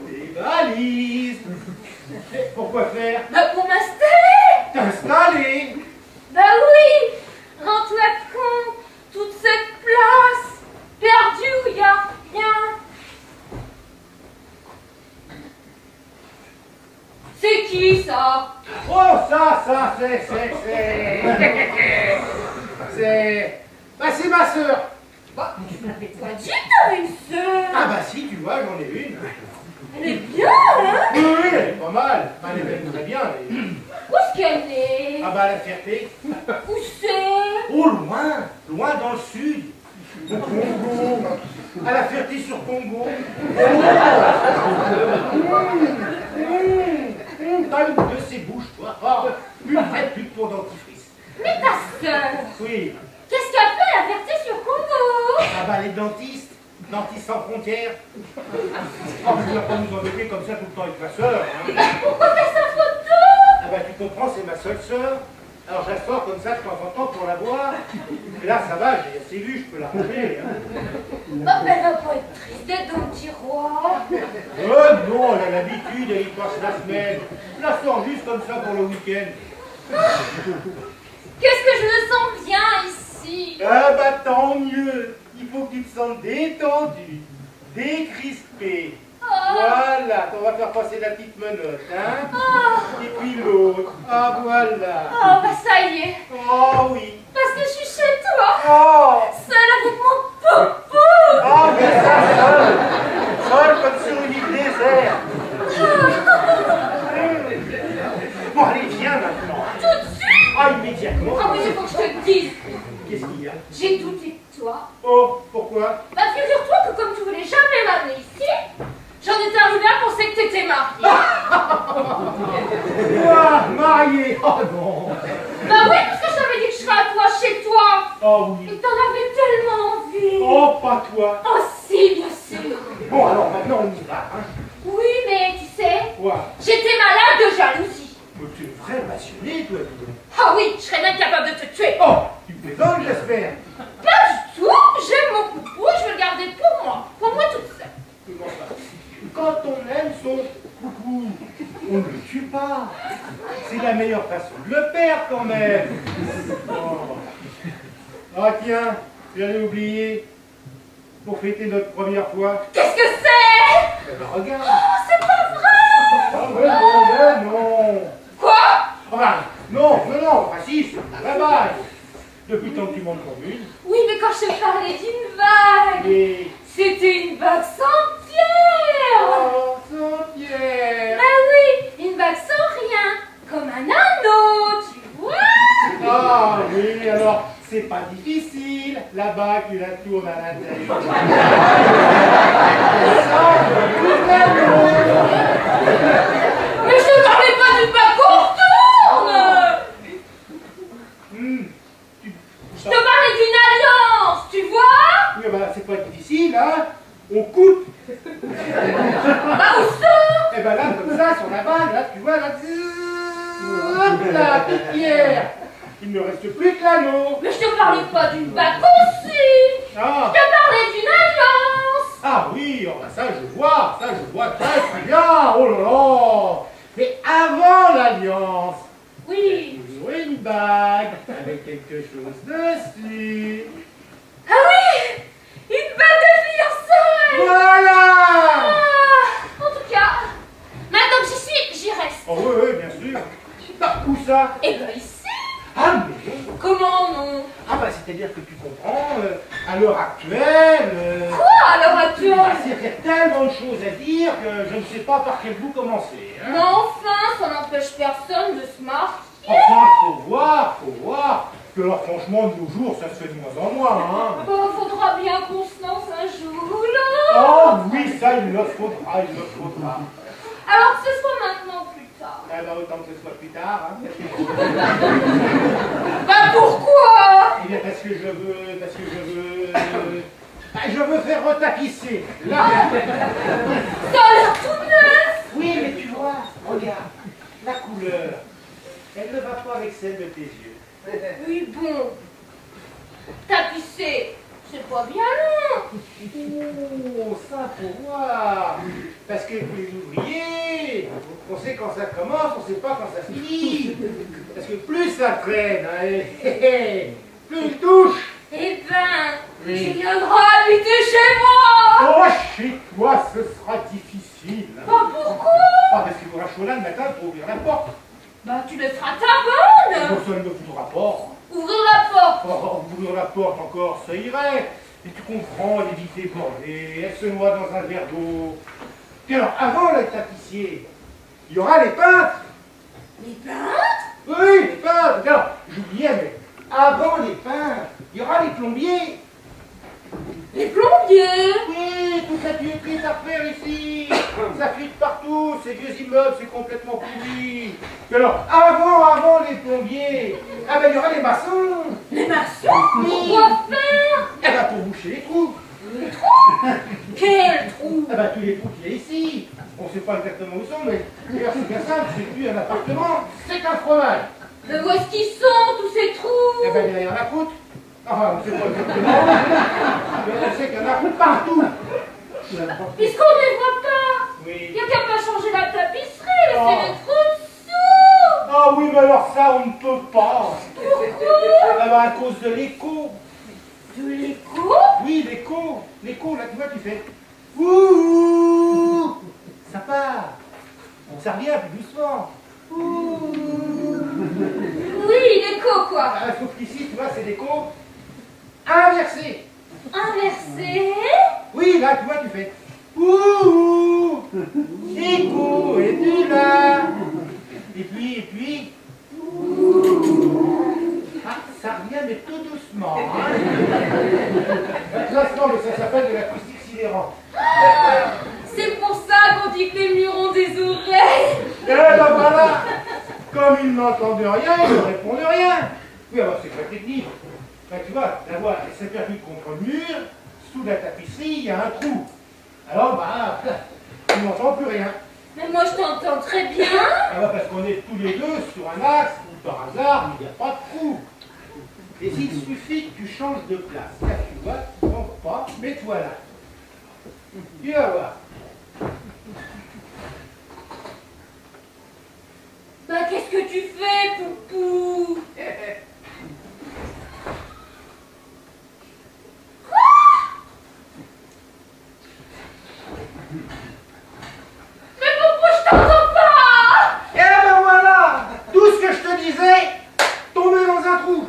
des valises. Et pourquoi faire? Bah, pour m'installer. T'installer. Bah oui. Rends-toi compte, toute cette place perdue où il n'y a rien. C'est qui ça? Oh, ça, c'est... C'est ma sœur. Bah, tu m'avais pas dit que t'avais une sœur. Ah bah si, tu vois, j'en ai une. Elle est bien, hein? Oui, oui, elle est pas mal. Enfin, elle est même très bien. Où est-ce qu'elle est? Ah bah la Ferté. Où c'est? Oh, loin, loin dans le sud. Au Congo. À la Ferté sur Congo. T'as une de ses bouches, toi. Oh, une vraie pute pour dentifrice. Mais ta sœur, Oui. qu'est-ce qu'elle fait à la Ferté sur Congo? Ah bah les dentistes. Dentistes sans frontières. Oh, mais tu vas pas nous embêter comme ça tout le temps avec ma sœur. Hein. Pourquoi t'as sa photo? Ah bah tu comprends, c'est ma seule sœur. Alors je la sors comme ça de temps en temps pour la voir. Et là ça va, j'ai assez vu, je peux la ranger. Hein. Bah, elle va pas être triste d'être dans le tiroir. Oh non, elle a l'habitude, elle y passe la semaine. Je la sors juste comme ça pour le week-end. Qu'est-ce que je me sens bien ici? Ah bah tant mieux. Il faut que tu te sentes détendu, décrispé. Oh. Voilà, on va faire passer la petite menotte, hein. Oh. Et puis l'autre. Ah voilà. Oh, bah ça y est. Oh oui. Parce que je suis chez toi. Oh. Seule avec mon popo. Ah mais ça, seul comme sur une île déserte. Bon allez, viens maintenant. Tout de suite. Ah immédiatement. Ah oui, il faut que je te dise. Qu'est-ce qu'il y a? J'ai douté de toi. Oh, pourquoi? Bah, figure-toi que comme tu voulais jamais m'amener ici, j'en étais arrivée à penser que t'étais mariée. Quoi? Marié? Oh non. Bah oui, parce que je t'avais dit que je serais à toi, chez toi. Oh oui. Et t'en avais tellement envie. Oh, pas toi. Oh si, bien sûr. Bon, alors maintenant on y va, hein. Oui, mais tu sais, Quoi? j'étais malade de jalousie. Mais tu es une vraie passionnée, toi, dis donc. Ah oui, je serais même capable de te tuer. Oh, tu plaisantes, j'espère. Pas du tout. J'aime mon poupou et je veux le garder pour moi toute seule. Comment ça? Quand on aime son coucou, on ne le tue pas. C'est la meilleure façon de le perdre, quand même. Oh. Ah tiens, j'allais oublier. Pour fêter notre première fois. Qu'est-ce que c'est? Eh ben, regarde. Oh, c'est pas vrai. Ah, mais non. Quoi? Enfin, non, enfin si, c'est la bague. Depuis le temps que tu montes comme une. Oui, mais quand je te parlais d'une vague, Et... c'était une vague sans pierre. Oh, Saint-Pierre. Ah oui, une vague sans rien, comme un anneau, tu vois. Ah oui, alors, c'est pas difficile. La bague, tu la tournes à l'intérieur. Mais je te parlais pas d'une vague qu'on retourne. Je te parlais d'une alliance, tu vois. Oui, bah, c'est pas difficile, hein. On coupe. Bah où ça? Et ben là, comme ça, sur la bague, là, tu vois, là, hop là, petite pierre. Il ne reste plus que l'anneau. Mais je te parlais pas d'une vague aussi. Ah. Je te parlais d'une alliance. Ah oui, oh, bah, ça je vois très bien. Oh là là. Mais avant l'alliance, Oui. vous aurez une bague avec quelque chose dessus. Ah oui, une bague de fiançailles. Voilà. Ah, en tout cas, maintenant que j'y suis, j'y reste. Oh oui, bien sûr. Bah, où ça? Et ben ici. Ah mais non. Comment non? Ah bah c'est-à-dire que tu comprends, à l'heure actuelle... Quoi à l'heure bah, actuelle? c'est qu'il y a tellement de choses à dire que je ne sais pas par quel bout commencer. Hein. Mais enfin, ça n'empêche personne de se marier. Enfin, faut voir. Que alors franchement, de nos jours, ça se fait de moins en moins. Hein. Bah, faudra bien qu'on se lance un jour là. Oh oui, ça il le faudra. Alors que ce soit maintenant ou plus tard. Ah bah autant que ce soit plus tard. Hein. Bah pourquoi? Eh bien parce que je veux faire retapisser. Là. Ça a l'air tout neuf. Oui, mais tu vois, regarde, la couleur, elle ne va pas avec celle de tes yeux. Oui, bon. Tapisser, c'est pas bien long. Oh, ça faut voir. Parce que les ouvriers, on sait quand ça commence, on sait pas quand ça finit. Parce que plus ça traîne, hein, plus il touche. Eh ben, Oui. tu viendras habiter chez moi. Oh, chez toi, ce sera difficile. Bah pourquoi? Ah, parce qu'il faudra chaud là le matin pour ouvrir la porte. Bah tu laisseras ta bonne. Bon, ça ne me foutra pas. Ouvrir la porte. Oh, ouvrir la porte encore, ça irait. Et tu comprends, elle est vite débordée, elle se noie dans un verre d'eau. Puis alors, avant le tapissier, il y aura les peintres. Les peintres? Oui, les peintres. Alors, j'oubliais, mais avant les peintres, il y aura les plombiers. Les plombiers? Oui, toute la tuyauterie est à refaire ici. Ça fuit de partout, ces vieux immeubles, c'est complètement pourri. Puis alors, avant les plombiers, ah ben il y aura les maçons. Les maçons? Oui. Pourquoi faire? Eh ben pour boucher les trous. Les trous? Quel trou? Eh ben tous les trous qu'il y a ici. On ne sait pas exactement où ils sont, mais d'ailleurs c'est bien simple, c'est plus un appartement, c'est un fromage. Mais où est-ce qu'ils sont, tous ces trous? Eh ben derrière la croûte. Enfin, on ne sait pas exactement. Mais on sait qu'il y en a partout. Puisqu'on ne les voit pas. Oui. Il n'y a qu'à pas changer la tapisserie, laisser Oh. les trous dessous. Ah oui, mais alors ça, on ne peut pas. Pourquoi? Ah ben à cause de l'écho. De l'écho? Oui, l'écho. L'écho, là, tu vois, tu fais. Ouh. Ça part. Bon, ça revient plus doucement. Ouh. Oui, l'écho, quoi. Ah, sauf qu'ici, tu vois, c'est l'écho inversé. Inversé? Oui, là, tu vois, tu fais. Ouh. Écho, es-tu là? Et puis. Ah, ça revient, mais tout doucement. Hein. Non, mais ça s'appelle de l'acoustique sidérante. C'est pour ça qu'on dit que les murs ont des oreilles. Et ben voilà. Comme ils n'entendent rien, ils ne répondent rien. Oui, alors c'est très technique. Ben, tu vois, la voix s'est perdue contre le mur. Sous la tapisserie, il y a un trou. Alors, bah, tu n'entends plus rien. Mais moi, je t'entends très bien. Ah bah, parce qu'on est tous les deux sur un axe, ou par hasard, il n'y a pas de trou. Et il suffit que tu changes de place. Là, tu vois, tu ne manques pas, mets-toi là. Tu vas voir. Bah, qu'est-ce que tu fais, Poupou? Mais Poupou, je t'entends pas! Et ben voilà, tout ce que je te disais, tombé dans un trou.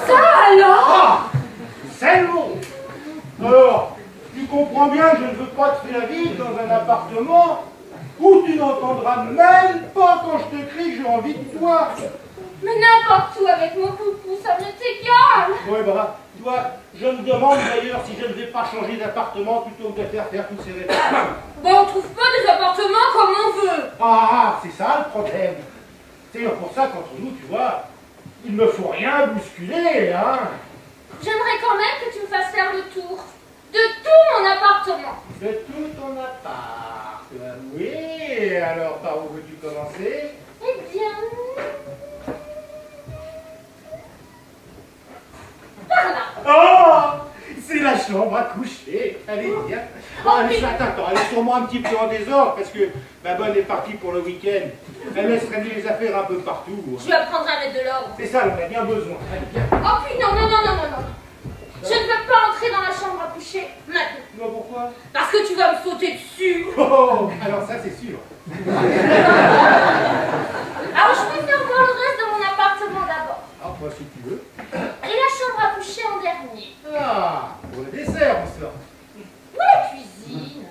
Ça alors? Ah, c'est le mot. Alors, tu comprends bien que je ne veux pas te faire vivre dans un appartement où tu n'entendras même pas quand je te crie que j'ai envie de toi. Mais n'importe où avec mon Poupou, ça m'est égal. Ouais, bah, tu vois, je me demande d'ailleurs si je ne vais pas changer d'appartement plutôt que de faire toutes ces réparations. Bah, on trouve pas des appartements comme on veut. Ah, c'est ça le problème. C'est pour ça qu'entre nous, tu vois, il ne faut rien bousculer, hein. J'aimerais quand même que tu me fasses faire le tour de tout mon appartement. De tout ton appart. Oui, alors par où veux-tu commencer? Eh bien... par là. Oh, c'est la chambre à coucher. Allez, viens. Oh, Allez, mais- attends, elle est sûrement un petit peu en désordre parce que ma bonne est partie pour le week-end. Elle laisse traîner les affaires un peu partout. Je vais apprendre à mettre de l'ordre. C'est ça, on a bien besoin. Allez, viens. Oh puis non. Je ne veux pas entrer dans la chambre à coucher maintenant. Non, pourquoi? Parce que tu vas me sauter dessus. Oh, alors ça, c'est sûr. Alors je préfère voir le reste de mon appartement d'abord. Ah, moi, si tu veux. Et la chambre à coucher en dernier. Ah, pour le dessert, on sort. Ou la cuisine.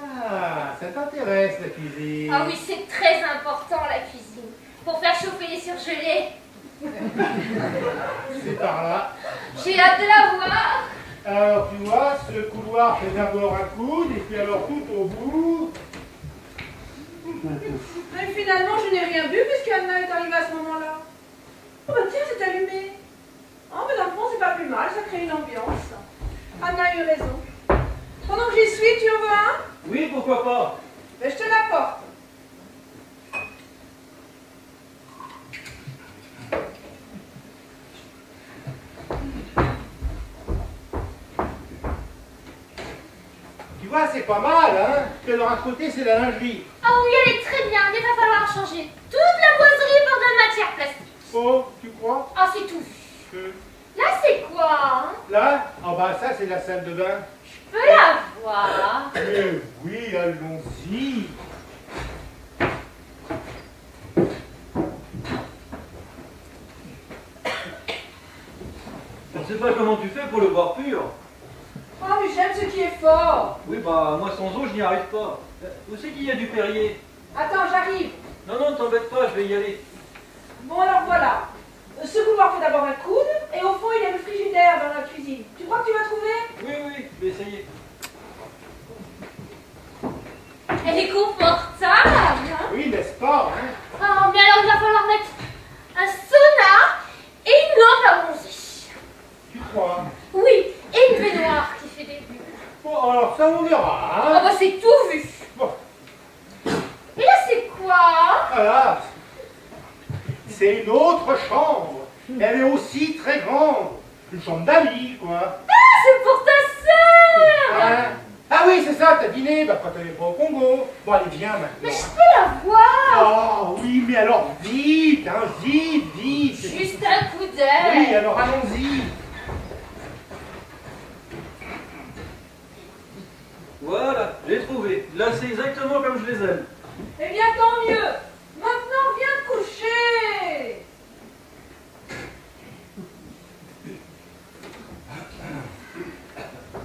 Ah, ça t'intéresse, la cuisine. Ah oui, c'est très important la cuisine. Pour faire chauffer les surgelés. C'est par là. J'ai hâte de la voir. Alors, tu vois, ce couloir fait d'abord un coude, et puis alors tout au bout. Mais finalement, je n'ai rien vu puisqu'Anna est arrivée à ce moment-là. Oh bah tiens, c'est allumé. Oh, mais dans le fond, c'est pas plus mal, ça crée une ambiance. Anna a eu raison. Pendant que j'y suis, tu en veux un? Oui, pourquoi pas? Ben, je te l'apporte. Tu vois, c'est pas mal, hein. Que de l'autre côté, c'est la lingerie. Ah oui, elle est très bien, mais il va falloir changer toute la boiserie par de la matière plastique. Oh, tu crois? Ah, c'est tout. Que... Là, c'est quoi, hein? Là? Ah bah ça, c'est la salle de bain. Je peux la voir. Eh oui, allons-y. Je sais pas comment tu fais pour le boire pur. Ah, mais j'aime ce qui est fort. Oui, bah, moi sans eau, je n'y arrive pas. Où c'est qu'il y a du Perrier? Attends, j'arrive. Non, non, t'embête pas, je vais y aller. Bon, alors voilà. Ce couloir fait d'abord un coude, et au fond, il y a le frigidaire dans la cuisine. Tu crois que tu vas trouver? Oui, oui, je vais essayer. Elle est confortable, hein? Oui, n'est-ce pas, hein? Oh, mais alors il va falloir mettre un sauna et une lampe à bronzer. Tu crois? Oui, et une baignoire qui fait des bulles. Bon, alors ça, on verra, Ah hein? bah c'est tout vu. Bon, Et là c'est quoi? voilà. C'est une autre chambre. Elle est aussi très grande. Une chambre d'amis, quoi. Ah, c'est pour ta sœur. Hein? Ah oui, c'est ça, t'as dîné, bah, quand elle est pas au Congo. Bon, allez, viens Mais maintenant. je peux la voir. Oh, oui, mais alors, vite, hein, vite, vite. Juste un coup Oui, d'œil. alors allons-y. Voilà, j'ai trouvé. Là, c'est exactement comme je les aime. Eh bien, tant mieux. Maintenant, viens te coucher.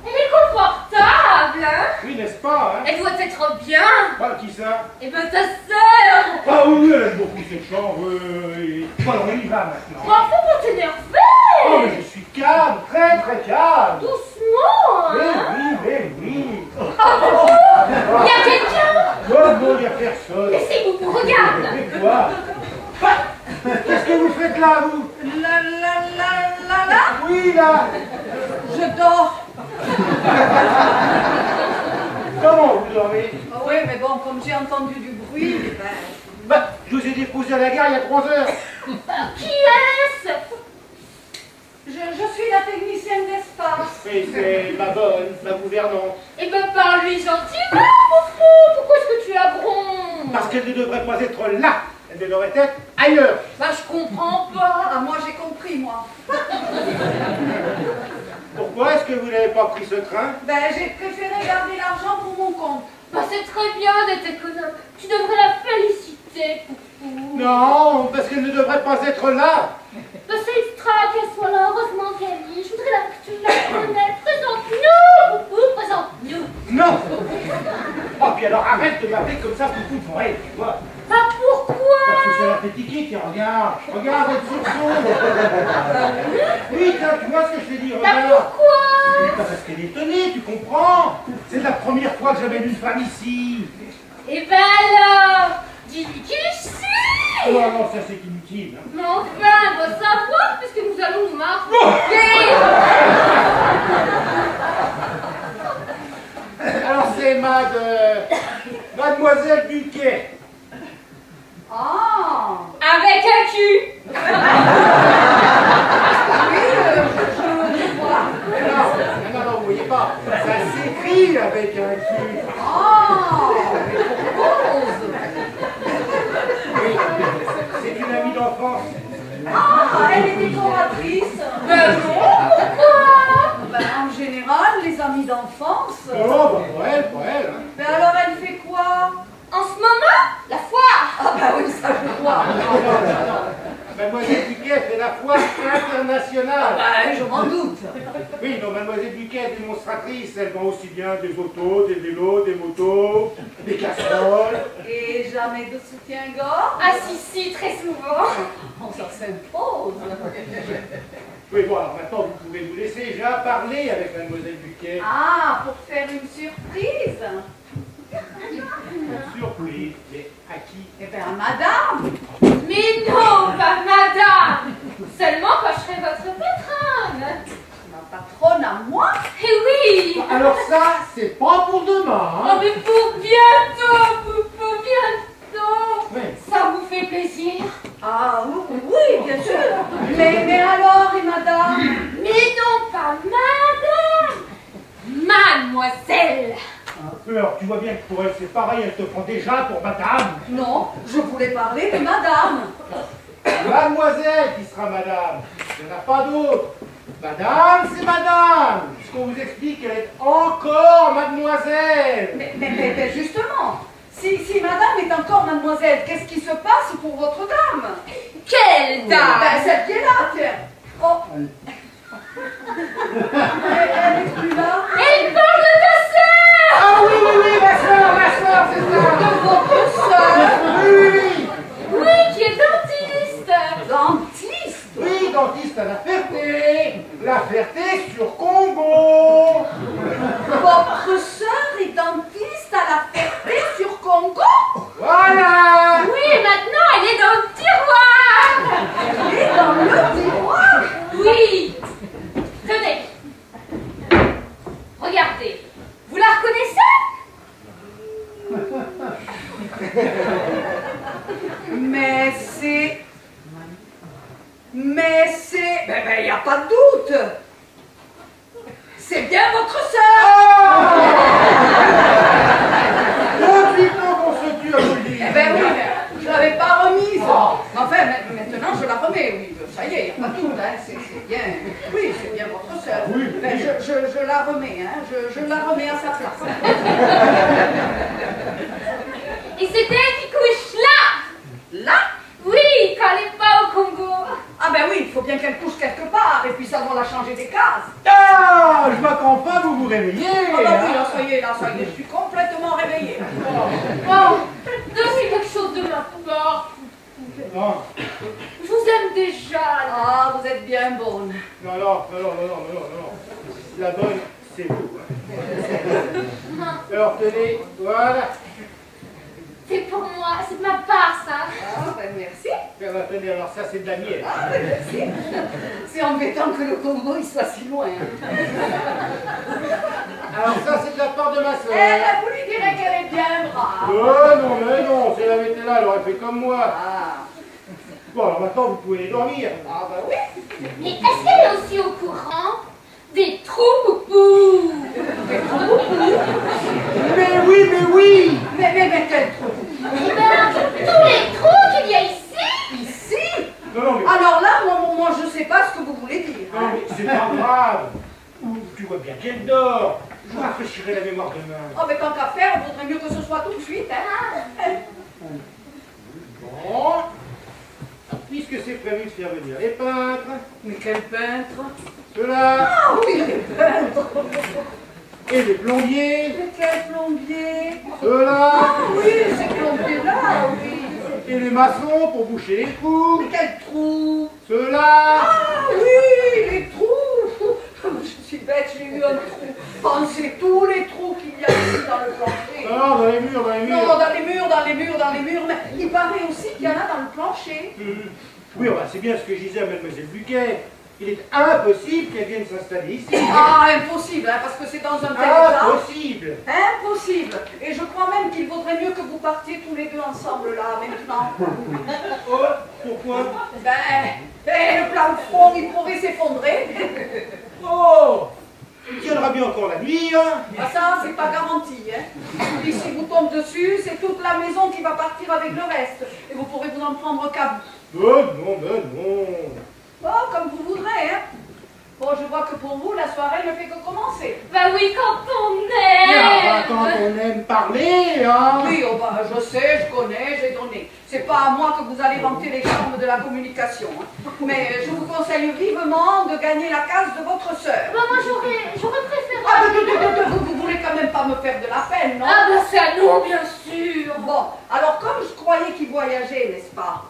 Elle est confortable, hein? Oui, n'est-ce pas, hein? Elle doit être bien. Ah, qui ça? Et ben ta sœur. Ah oui, elle aime beaucoup cette chambre, oui. Bon, alors, on y va maintenant. Bon, faut pas t'énerver. Oh, mais je suis calme, très très calme. Doucement, Mais hein? oui, mais oui. Il y a quelqu'un. Oh, bon, il n'y a personne. Laissez-vous, regarde. Mais quoi? Qu'est-ce que vous faites là, vous? Là. Oui, là. Je dors. Comment vous dormez? Ah oui, mais bon, comme j'ai entendu du bruit, ben... Bah, je vous ai déposé à la gare il y a 3 heures. Qui est-ce? Je suis la technicienne d'espace. Oui, c'est ma bonne, ma gouvernante. Eh ben parle-lui gentiment, Poufou. Pourquoi est-ce que tu la grondes? Parce qu'elle ne devrait pas être là. Elle devrait être ailleurs. Bah, je comprends pas. Ah, moi, j'ai compris, moi. Pourquoi est-ce que vous n'avez pas pris ce train? Ben, j'ai préféré garder l'argent pour mon compte. Bah c'est très bien d'être économe. Tu devrais la féliciter, Poufou. Non, parce qu'elle ne devrait pas être là. Bah c'est extra qu'elle soit là, heureusement qu'elle y. Je voudrais que tu la connaisses. Présente-nous, Poufou, présente-nous. Non. Oh, puis alors arrête de m'appeler comme ça, Poufou, pour elle, tu vois. Bah pourquoi? Parce que c'est la petite qui tiens, regarde, elle sursaute. Oui, tiens, tu vois ce que je t'ai dit, Bah regarde. pourquoi? Parce qu'elle est étonnée, tu comprends? C'est la première fois que j'amène une femme ici. Eh ben alors, dis-lui qui je suis. Oh non, ça c'est inutile. Hein. Mais enfin, elle doit savoir puisque nous allons nous marier. Alors c'est Mademoiselle Buquet. Ah. Avec un cul. Oui, je vois. Non, vous voyez pas. Ça s'écrit avec un cul. Ah. Oui, c'est une amie d'enfance. Ah, elle est décoratrice. Ben non, pourquoi? Ben, en général, les amis d'enfance. Oh, bah pour elle, hein. Mais alors, elle fait quoi? En ce moment, la foire. Ah, bah oui, ça je vois. Non. Mademoiselle Buquet fait la foire internationale. Ben, je m'en doute. Oui, non, Mademoiselle Buquet est démonstratrice. Elle vend aussi bien des autos, des vélos, des motos, des casseroles. Et jamais de soutien-gorge? Ah si, très souvent. Oh, ça s'impose. Oui, bon, alors maintenant, vous pouvez vous laisser déjà parler avec Mademoiselle Buquet. Ah, pour faire une surprise? Surprise. Mais à qui? Eh bien, madame. Mais non, pas madame. Seulement quand je serai votre patronne. Ma patronne à moi? Eh oui. Alors ça, c'est pas pour demain, Oh hein? mais pour bientôt, pour bientôt. Oui. Ça vous fait plaisir? Ah oui, bien sûr. Mais alors, et madame? Mais non, pas madame. Mademoiselle. Alors, tu vois bien que pour elle, c'est pareil, elle te prend déjà pour madame. Non, je voulais parler de madame. Mademoiselle qui sera madame. Il n'y en a pas d'autre. Madame, c'est madame. Puisqu'on vous explique qu'elle est encore mademoiselle. Mais justement, si madame est encore mademoiselle, qu'est-ce qui se passe pour votre dame? Quelle dame? Ben, celle qui est là, tiens. Oh. Elle est plus là. Elle parle de ta sœur! Ah oui, ma soeur, c'est ça. De votre sœur. Oui. Oui, qui est dentiste! Dentiste. Oui, dentiste à La Ferté. La Ferté sur Congo. Votre sœur est dentiste à La Ferté sur Congo. Voilà. Oui, et maintenant elle est dans le tiroir! Elle est dans le tiroir. Oui! Tenez! Regardez! Vous la reconnaissez? Mais il n'y a pas de doute. C'est bien votre sœur. Depuis quand qu'on se tue à vous le dire? Eh ben oui, mais je ne l'avais pas remise. Enfin, maintenant je la remets, oui. Ça y est, il n'y a pas de doute, hein. C'est bien. Oui, c'est bien votre sœur. Oui. Ben, je la remets, hein. Je la remets à sa place. Et c'est elle qui couche là! Là? Oui, quand elle n'est pas au Congo! Ah ben oui, il faut bien qu'elle couche quelque part, et puis ça va la changer des cases. Ah, je m'attends pas, vous vous réveillez. Ah ben oui, hein. là, ça y est, je suis complètement réveillée. Bon, donnez quelque chose de ma part. Non, Je vous aime déjà. Ah, vous êtes bien bonne. non. La bonne, c'est vous. hein. Alors tenez, voilà. C'est pour moi, c'est de ma part ça. Ah ben merci. Tenez, alors ça c'est de la mienne. Ah ben merci. C'est embêtant que le Congo il soit si loin. hein. Alors ça c'est de la part de ma soeur. Eh ben vous lui direz qu'elle est bien brave. Oh non, si elle avait été là, elle aurait fait comme moi. Ah, Bon, alors maintenant vous pouvez dormir. ah ben oui. Mais est-ce qu'elle est aussi au courant des trous poupous? Mais oui. Mais quel trou. Eh ben, tous les trous qu'il y a ici? Ici. Non, mais, Alors là, moi je sais pas ce que vous voulez dire. non, hein. mais c'est pas grave. Tu vois bien qu'elle dort. Je vous rafraîchirai la mémoire demain. Oh mais tant qu'à faire, il vaudrait mieux que ce soit tout de suite. Hein. Bon. Puisque c'est prévu de faire venir les peintres, Mais quel peintre. ceux-là, Ah oui, les peintres. et les plombiers, Mais quel plombier. ceux-là, Ah oui, ces plombiers-là, oui. et les maçons pour boucher les trous, Mais quel trou. ceux-là. Ah oui, les trous. Je suis bête, j'ai eu un trou. Pensez tous les trous qu'il y a ici dans le plancher. Non, dans les murs. Non, dans les murs, mais il paraît aussi qu'il y en a dans le plancher. Oui, enfin, c'est bien ce que je disais à Mademoiselle Buquet. Il est impossible qu'elle vienne s'installer ici. Ah, impossible, hein, parce que c'est dans un tel état. Impossible. Impossible. Et je crois même qu'il vaudrait mieux que vous partiez tous les deux ensemble, là, maintenant. Oh, pourquoi? Le plafond, il pourrait s'effondrer. Oh, il tiendra bien encore la nuit, hein. Ah, ça, c'est pas garanti, hein. Et si vous tombez dessus, c'est toute la maison qui va partir avec le reste. Et vous pourrez vous en prendre qu'à vous. Oh, non. Oh, comme vous voudrez, hein. Bon, je vois que pour vous, la soirée ne fait que commencer. Bah oui, quand on Ah, aime. quand on aime parler, hein. Oui, oh, bah, je sais, je connais, j'ai donné. C'est pas à moi que vous allez vanter les charmes de la communication. Hein. Mais je vous conseille vivement de gagner la case de votre sœur. Bah moi j'aurais préféré. Ah, mais vous voulez quand même pas me faire de la peine, non? Ah bah c'est à nous, bien sûr. Bon, alors comme je croyais qu'il voyageait, n'est-ce pas?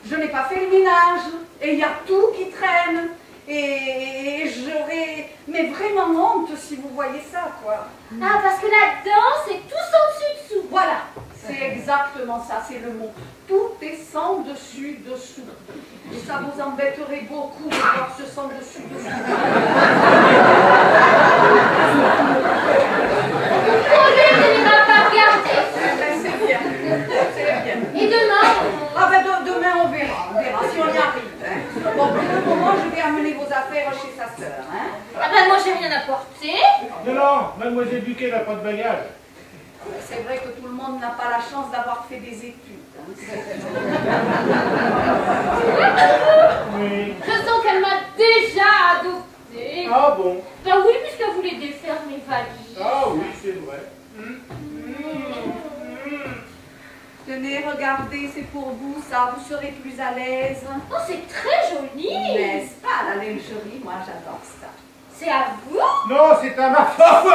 Je n'ai pas fait le ménage, et il y a tout qui traîne. Et j'aurais, mais vraiment honte si vous voyez ça, quoi. Ah parce que là-dedans c'est tout sans dessus dessous. Voilà, c'est exactement ça, c'est le mot. Tout est sans dessus dessous. Et ça vous embêterait beaucoup de voir ce sans dessus dessous. Promis, tu ne vas pas regarder. C'est bien, c'est bien. Et demain, Ah ben demain on verra si on y arrive. Hein. Bon, pour le moment je vais amener vos affaires chez sa sœur. Hein. ah bah moi j'ai rien à porter. Non, Mademoiselle Buquet n'a pas de bagage. C'est vrai que tout le monde n'a pas la chance d'avoir fait des études. Hein. Oui. Je sens qu'elle m'a déjà adoptée. Ah bon? Bah oui, puisqu'elle voulait défaire mes valises. Ah oui, c'est vrai. Tenez, regardez, c'est pour vous, ça, vous serez plus à l'aise. Oh, c'est très joli. N'est-ce pas, la lingerie? Moi, j'adore ça. C'est à vous? Non, c'est à ma femme.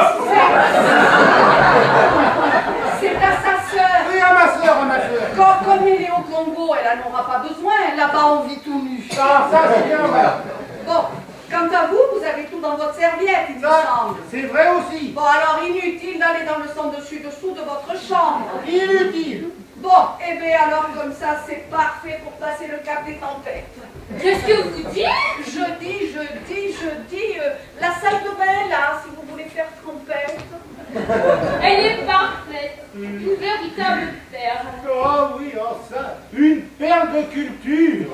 C'est à sa sœur. Oui, à ma soeur, à ma soeur. Comme il est au Congo, elle n'en aura pas besoin. Là-bas, on vit tout nu. Ah, ça, c'est bien, voilà. Bon, quant à vous, vous avez tout dans votre serviette, il me Ça, semble. c'est vrai aussi. Bon, alors inutile d'aller dans le sens dessus-dessous de votre chambre. Inutile. Bon, eh bien alors comme ça, c'est parfait pour passer le cap des tempêtes. Qu'est-ce que vous dites? Je dis, la salle de bain là, si vous voulez faire trompette. Elle est parfaite. Une véritable perle. Oh oui, oh ça, une perle de culture.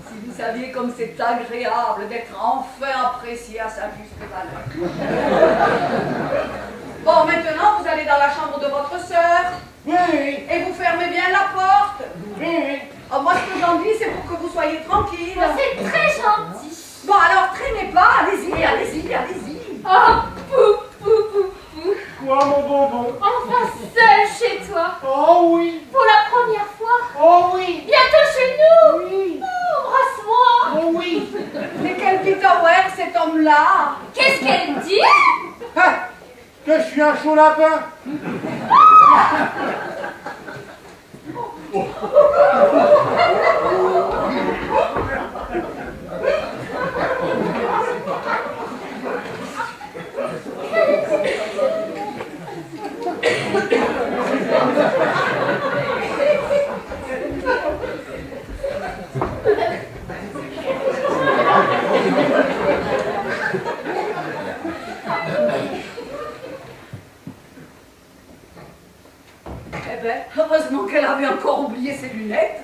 Si vous saviez comme c'est agréable d'être enfin apprécié à sa juste valeur. Bon, maintenant, vous allez dans la chambre de votre sœur. Oui, oui, Et vous fermez bien la porte. oui. Oh, moi, ce que j'en dis, c'est pour que vous soyez tranquille. Oh, c'est très gentil. Bon, alors, traînez pas. Allez-y. Oh, pou, pou, pou, pou. Quoi, mon bonbon? Enfin seul chez toi. Oh oui, Pour la première fois. oh oui, Bientôt chez nous. oui, Oh, embrasse-moi. oh oui. Mais quel Peter cet homme-là. Qu'est-ce qu'elle dit? Ah, que je suis un chaud lapin. Eh ben, heureusement qu'elle avait encore oublié ses lunettes.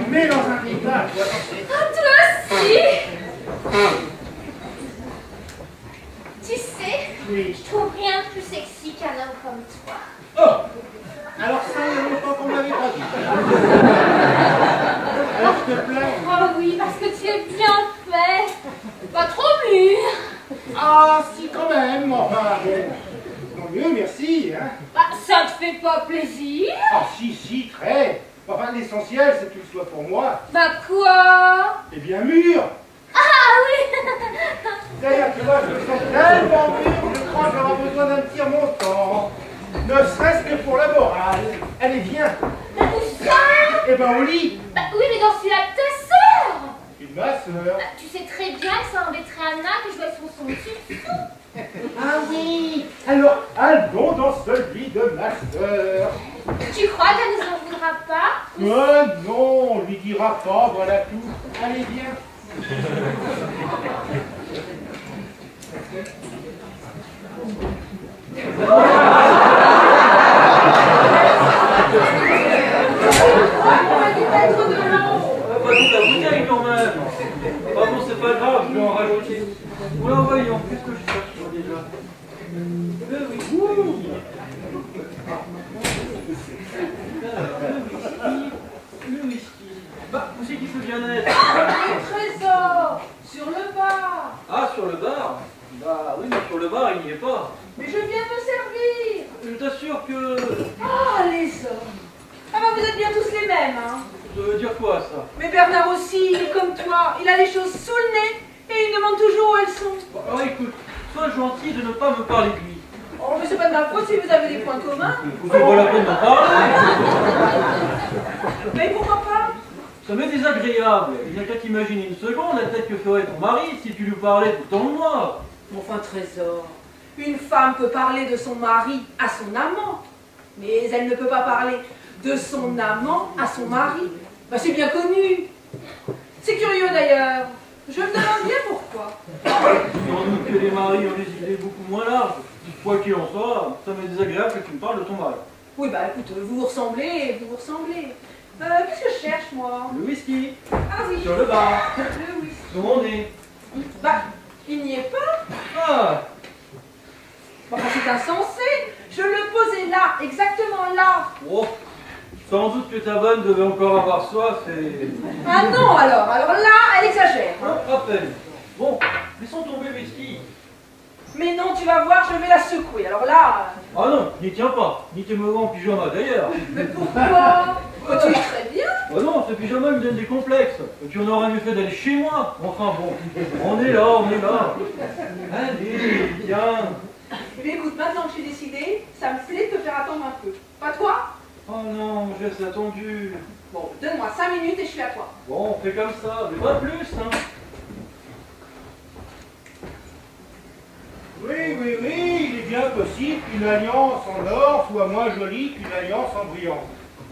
On est dans un village. Ah, toi aussi. Tu sais, Oui. je trouve rien de plus sexy qu'un homme comme toi. Oh, alors ça, il y a longtemps qu'on m'avait pas dit. Alors, s'il te plaît. Oh oui, parce que tu es bien fait. Pas trop mûr. Ah, si, quand même, enfin, bon. Tant mieux, merci, hein. Bah, ça te fait pas plaisir? Ah, si, très. Enfin, l'essentiel, c'est que tu le sois pour moi. Bah quoi? Eh bien, mûr. Ah oui. D'ailleurs, tu vois, je me sens tellement mûr que je crois que j'aurai besoin d'un petit remontant. Ne serait-ce que pour la morale. Allez, viens. Bah où ça? Eh ben, au lit. Bah oui, mais dans celui-là de ta sœur. Et de ma sœur. Bah, tu sais très bien que ça embêterait Anna que je vois son dessus. Ah oui. Alors, allons dans celui de ma sœur. Tu crois qu'elle nous en voudra pas? Non, on lui dira pas, voilà tout. Allez, viens. Pas toute la bouteille quand même. Pardon, c'est pas grave, je vais en rajouter. Voilà, voyons, qu'est-ce que je cherche déjà? Le whisky. Le whisky. Bah, où c'est qu'il peut bien être? Le trésor, sur le bar. Ah, sur le bar? Bah oui, mais sur le bar, il n'y est pas. Mais je viens me servir. Je t'assure que... Ah, les hommes. Ah bah vous êtes bien tous les mêmes, hein. Ça veut dire quoi, ça? Mais Bernard aussi, il est comme toi. Il a les choses sous le nez et il demande toujours où elles sont. Alors écoute, sois gentil de ne pas me parler de lui. Oh, mais c'est pas de ma faute si vous avez des points communs. Vous n'avez pas la peine d'en parler. Mais pourquoi pas? Ça m'est désagréable. Il n'y a qu'à t'imaginer une seconde la tête que ferait ton mari si tu lui parlais tout le temps de moi. Mon fin trésor, une femme peut parler de son mari à son amant, mais elle ne peut pas parler de son amant à son mari. Bah, c'est bien connu. C'est curieux d'ailleurs. Je me demande bien pourquoi. Sans doute que les maris ont des idées beaucoup moins larges. Quoi qu'il en soit, ça m'est désagréable que tu me parles de ton mari. Oui, bah écoute, vous vous ressemblez, vous vous ressemblez. Qu'est-ce que je cherche, moi? Le whisky, Ah oui. sur le bar, Le whisky. sur mon nez. Bah, il n'y est pas. Ah, Enfin, c'est insensé. Je le posais là, exactement là. oh, sans doute que ta bonne devait encore avoir soif et... Ah non, alors là, elle exagère. Hein. À peine. Bon, laissons tomber le whisky. Mais non, tu vas voir, je vais la secouer. Alors là, Ah non, n'y tiens pas, ni tes mauvais en pyjama d'ailleurs. mais pourquoi? Oh, tu es très bien. Ah non, ce pyjama me donne des complexes. Et puis on aurait mieux fait d'aller chez moi. Enfin bon, on est là, on est là. Allez, viens. Mais écoute, maintenant que je suis décidée, ça me plaît de te faire attendre un peu. Pas toi? Oh non, j'ai attendu. Bon, donne-moi 5 minutes et je suis à toi. Bon, on fait comme ça, mais pas plus, hein. Oui, oui, oui, il est bien possible qu'une alliance en or soit moins jolie qu'une alliance en brillant.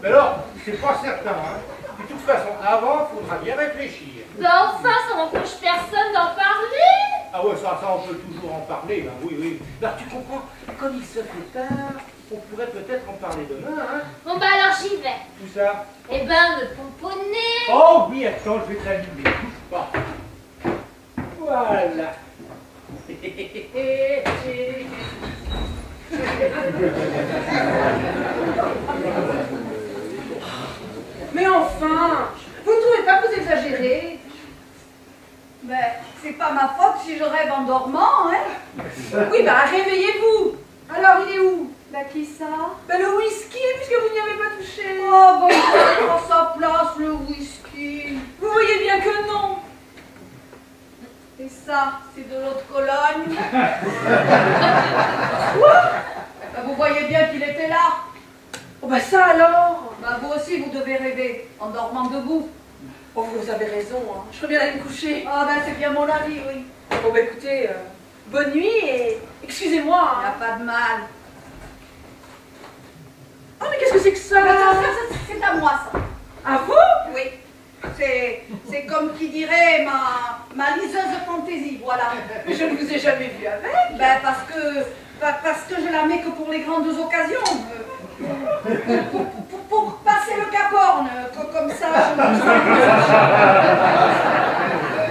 Mais alors, c'est pas certain, hein. De toute façon, avant, il faudra bien réfléchir. Bah enfin, ça n'empêche personne d'en parler. Ah ouais, ça on peut toujours en parler, hein. Oui, oui. Alors tu comprends, comme il se fait tard, on pourrait peut-être en parler demain, hein. Bon bah alors j'y vais. Tout ça. Eh ben, me pomponner. Oh oui, attends, je vais t'allumer, bouge pas. Voilà. Mais enfin, vous ne trouvez pas que vous exagérez? Ben, c'est pas ma faute si je rêve en dormant, hein. Oui, bah réveillez-vous. Alors, il est où? Ben, qui ça? Ben le whisky, puisque vous n'y avez pas touché. Oh, ben, il prend sa place, le whisky. Vous voyez bien que non. Et ça, c'est de l'eau de Cologne. Ben, vous voyez bien qu'il était là. Oh bah ça alors. Ben, vous aussi, vous devez rêver en dormant debout. Oh, vous avez raison, hein. Je ferais bien d'aller me coucher. Ah, ben, c'est bien mon avis, oui. Bon bah écoutez, bonne nuit et excusez-moi. Il n'y Hein. a pas de mal. Oh mais qu'est-ce que c'est que ça? Ben, ça, c'est à moi, ça. À vous? Oui. C'est comme qui dirait ma liseuse de fantaisie, voilà. Mais je ne vous ai jamais vu avec. Ben, parce que je la mets que pour les grandes occasions. Pour passer le Cap Horn, comme ça.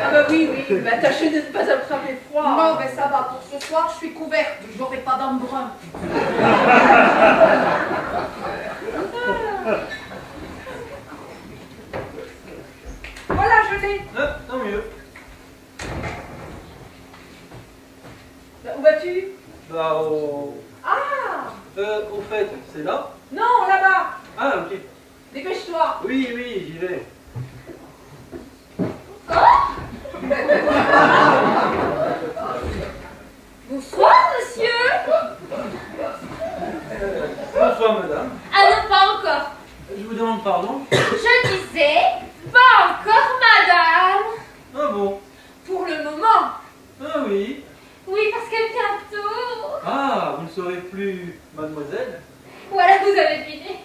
Ah bah oui, oui, mais tâchez de ne pas attraper froid. Non, mais ça va, pour ce soir, je suis couverte, j'aurai pas d'embrun. Voilà, je l'ai. Ah, tant mieux. Bah, où vas-tu? Bah, Ah au fait, c'est là? non, là-bas. Ah, ok. Dépêche-toi. Oui, oui, j'y vais. Bonsoir, monsieur. Bonsoir, madame. Ah non, pas encore. Je vous demande pardon. Je disais, pas encore, madame. Ah bon? Pour le moment. Ah oui. Oui, parce que bientôt... Ah, vous ne serez plus mademoiselle? Voilà, vous avez deviné,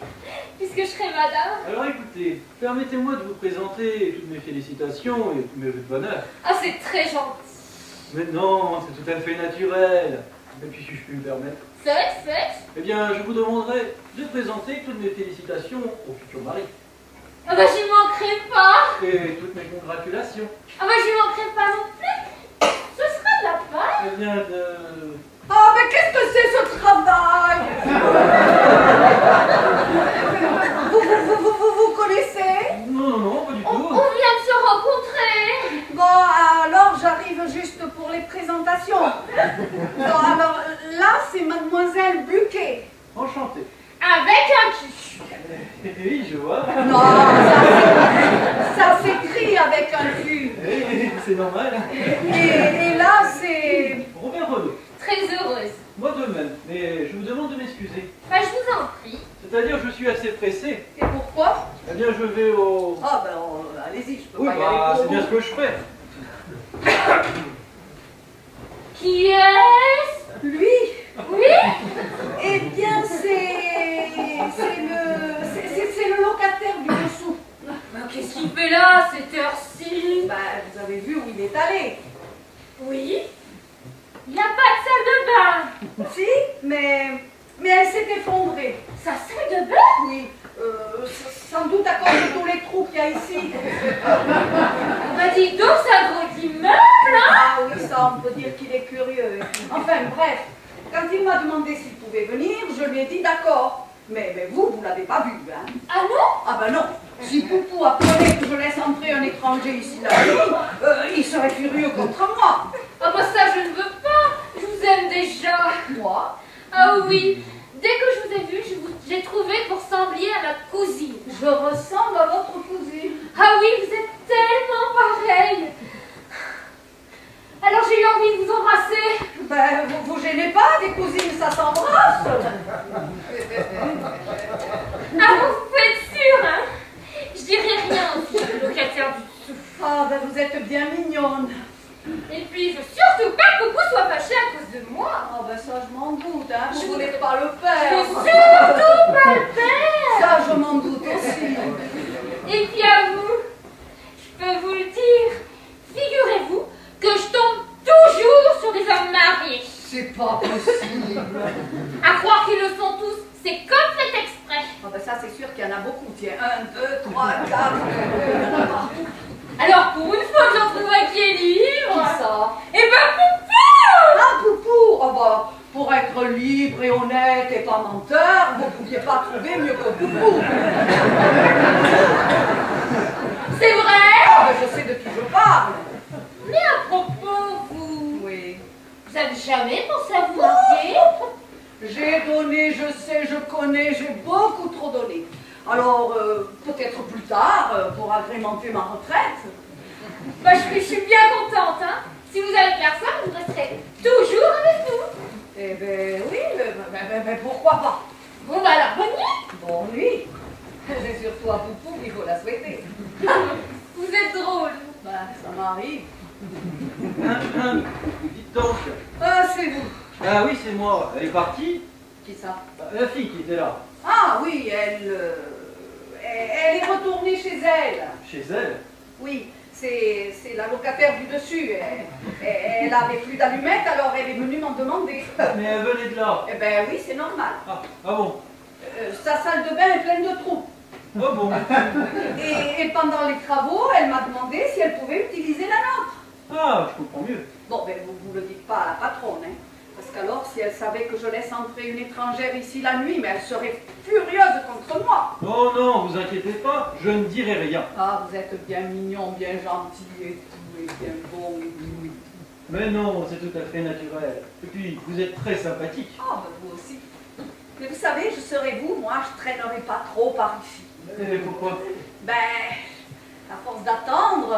puisque je serai madame. Alors écoutez, permettez-moi de vous présenter toutes mes félicitations et tous mes vœux de bonheur. Ah, c'est très gentil. Mais non, c'est tout à fait naturel. Et puis si je puis me permettre. Faites. Eh bien, je vous demanderai de présenter toutes mes félicitations au futur mari. Ah bah, j'y manquerai pas. Et toutes mes congratulations. Ah bah, j'y manquerai pas non plus. Ce sera de la part. Eh bien, Ah, mais qu'est-ce que c'est ce travail? Vous connaissez? Non, pas du On tout. vient de se rencontrer. Bon, alors j'arrive juste pour les présentations. Bon, alors là, c'est Mademoiselle Buquet. Enchanté. Avec un cul. Oui, je vois. Non, ça s'écrit avec un Q. Eh, c'est normal. Et là, c'est... Robert Renaud. Très heureuse. Moi de même, mais je vous demande de m'excuser. Bah, je vous en prie. C'est-à-dire, je suis assez pressé. Et pourquoi? Eh bien, je vais au... Ah ben, allez-y, je peux Oui, pas y bah, aller c'est pour bien vous. ce que je fais. Qui est-ce? Lui? Oui. Eh bien, c'est le locataire du dessous. Mais qu'est-ce qu'il fait là, à cette heure-ci? Bah, vous avez vu où il est allé. Oui. Il n'y a pas de salle de bain. Si, mais elle s'est effondrée. Sa salle de bain? Oui, sans doute à cause de tous les trous qu'il y a ici. Bah, dis donc, c'est un gros immeuble, hein? Ah oui, ça, on peut dire qu'il est curieux. Enfin, bref, quand il m'a demandé s'il pouvait venir, je lui ai dit d'accord. Mais vous l'avez pas vu, hein? Ah non? Ah ben non. Si Poupou apprenait que je laisse entrer un étranger ici la nuit, il serait furieux contre moi. Ah bah ça, je ne veux pas. Je vous aime déjà. Moi? Ah oui. Dès que je vous ai vu, j'ai trouvé que vous ressembliez à ma cousine. Je ressemble à votre cousine. Ah oui, vous êtes tellement pareils. Alors j'ai eu envie de vous embrasser. Ben, vous gênez pas, des cousines, ça s'embrasse. Ah, vous pouvez être sûr, hein? Je dirai rien aussi, locataire du dessous. Ah, ben vous êtes bien mignonne. Et puis, il faut surtout pas que Coucou soit fâché à cause de moi. Ah, ben ça, je m'en doute, hein. Vous voulez pas le Je faire. veux surtout pas le faire. Ça, je m'en doute aussi. Et puis à vous, je peux vous le dire, figurez-vous que je tombe toujours sur des hommes mariés. C'est pas possible. À croire qu'ils le sont tous, c'est comme fait exprès. Ah, ben ça, c'est sûr qu'il y en a beaucoup. Tiens, 1, 2, 3, 4. Il y en a partout. Alors pour une fois que j'en trouve un qui est libre, Qui ça? eh ben Poupou! Ah, Poupou! Oh, bah, pour être libre et honnête et pas menteur, vous ne pouviez pas trouver mieux que Poupou. C'est vrai? Ah, ben, je sais de qui je parle. Mais à propos, vous Oui. avez jamais pensé à vous marier? J'ai donné, je sais, je connais, j'ai beaucoup trop donné. Alors, peut-être plus tard, pour agrémenter ma retraite. Bah, je suis bien contente, hein. Si vous allez faire ça, vous resterez toujours avec nous. Eh ben oui, mais pourquoi pas? Bon, bah alors, bonne nuit. Bonne nuit. C'est surtout à Poupou qu'il faut la souhaiter. Vous êtes drôle. Ben, ça m'arrive. Dites donc. Ah, c'est vous. Ah oui, c'est moi. Elle est partie? Qui ça? La fille qui était là. Ah oui, elle est retournée chez elle. Chez elle? Oui, c'est la locataire du dessus. Elle avait plus d'allumettes, alors elle est venue m'en demander. Mais elle venait de là. Eh ben oui, c'est normal. Ah bon? Sa salle de bain est pleine de trous. Oh bon. Et pendant les travaux, elle m'a demandé si elle pouvait utiliser la nôtre. Ah, je comprends mieux. Bon, ben vous le dites pas à la patronne, hein. Parce qu'alors, si elle savait que je laisse entrer une étrangère ici la nuit, mais elle serait furieuse contre moi. Oh non, vous inquiétez pas, je ne dirai rien. Ah, vous êtes bien mignon, bien gentil et tout, et bien bon. Mais non, c'est tout à fait naturel. Et puis, vous êtes très sympathique. Ah, ben vous aussi. Mais vous savez, je serais vous, moi, je traînerais pas trop par ici. Et pourquoi? Ben, à force d'attendre,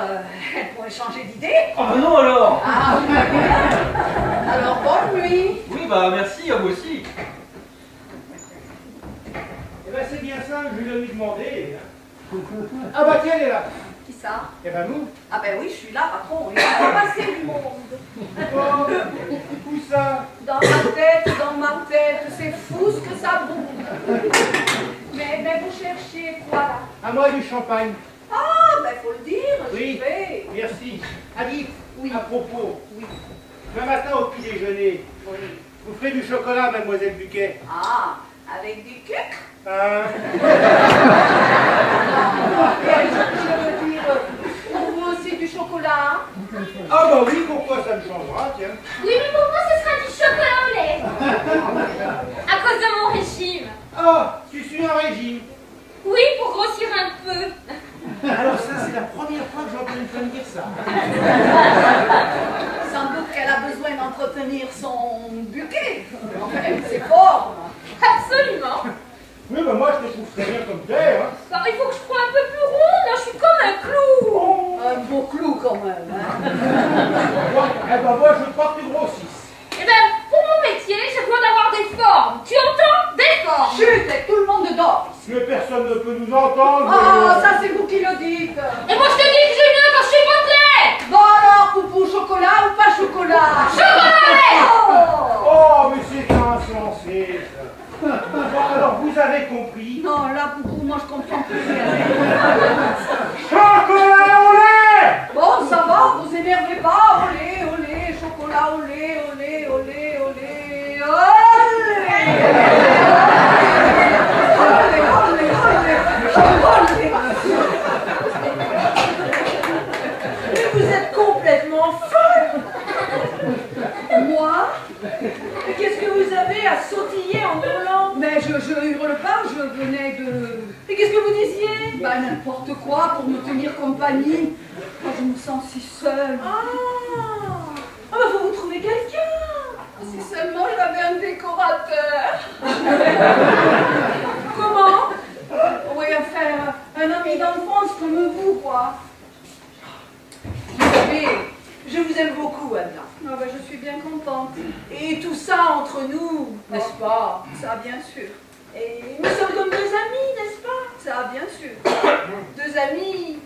elle pourrait changer d'idée. Ah non alors! Ah, alors bonne nuit. Oui, bah merci, à vous aussi. Eh ben c'est bien ça, je vais lui demander. Ah bah tiens, elle est là. Qui ça? Eh ben nous. Ah ben oui, je suis là, patron. Il va passer du monde. Oh, où ça? Dans ma tête, c'est fou ce que ça bouge. Mais vous cherchez quoi là? À moi du champagne. Ah, ben faut le dire, Oui. j'y vais. Merci. Alice, Oui. à propos, Oui. demain matin au petit déjeuner, vous ferez du chocolat, mademoiselle Buquet. Ah, avec du cake? Hein? Je veux dire, pour vous aussi du chocolat? Ah bah oui, pourquoi ça me changera, tiens. Oui, mais pour moi, ce sera du chocolat au lait. À cause de mon régime. Ah, tu suis un régime. Oui, pour grossir un peu. Alors ça, c'est la première fois que j'entends une femme dire ça. Sans doute qu'elle a besoin d'entretenir son buquet. Enfin, c'est fort. Absolument. Oui, bah moi, je te trouve très bien comme t'es, hein. Alors, il faut que je sois un peu plus ronde, hein, je suis comme un clou. Un beau clou quand même. Hein. Eh ben moi, je veux pas que tu grossisses. Eh ben, pour mon métier, j'ai besoin d'avoir des formes. Tu entends? Des formes. Chut, et tout le monde dort. Mais personne ne peut nous entendre. Ah, ça c'est vous qui le dites. Et moi, je te dis que j'ai mieux quand je suis complet. Bon alors, Poupou, chocolat ou pas chocolat? Chocolat! Oh, Oh, mais c'est insensé, ça. Bon, alors, vous avez compris. non, là, Poupou, moi je comprends plus rien. Chocolat au lait! Bon, ça va, vous énervez pas. Olé, olé, chocolat, olé, olé, olé, olé, olé. Mais vous êtes complètement folle! Moi? Mais qu'est-ce que vous avez à sautiller en hurlant? Mais je hurle pas, je venais de... Et qu'est-ce que vous disiez? Bah n'importe quoi pour me tenir compagnie. Oh, je me sens si seule. Ah bah faut vous trouver quelqu'un! Si seulement j'avais un décorateur. Comment? Oui, enfin, Un ami d'enfance comme vous, quoi. Vous savez, je vous aime beaucoup, Anna. Ah bah, je suis bien contente. Et tout ça entre nous, n'est-ce pas? Ça, bien sûr. Et nous sommes comme deux amis, n'est-ce pas? Ça, bien sûr. Deux amis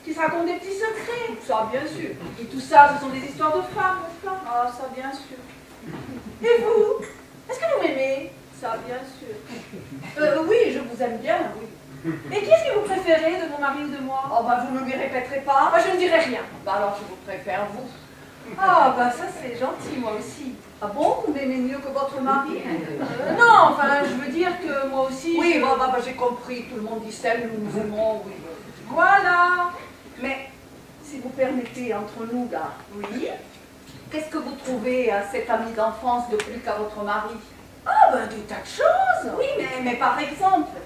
qui se racontent des petits secrets. Ça, bien sûr. Et tout ça, ce sont des histoires de femmes, n'est-ce pas? Ah, ça, bien sûr. Et vous? Est-ce que vous m'aimez? Ça, bien sûr. Oui, je vous aime bien, oui. Et qui est-ce que vous préférez, de mon mari ou de moi? Oh, bah, vous ne lui répéterez pas? Moi, je ne dirai rien. Bah, alors, je vous préfère vous. Ah, bah ça, c'est gentil, moi aussi. Ah bon? Vous m'aimez mieux que votre mari? Non, enfin, je veux dire que moi aussi... Oui, je- bah, j'ai compris. Tout le monde dit ça, nous nous aimons, oui. Voilà. Mais, si vous permettez, entre nous, là, Oui. qu'est-ce que vous trouvez à cet ami d'enfance de plus qu'à votre mari? Ah, ben, des tas de choses. Oui, mais par exemple.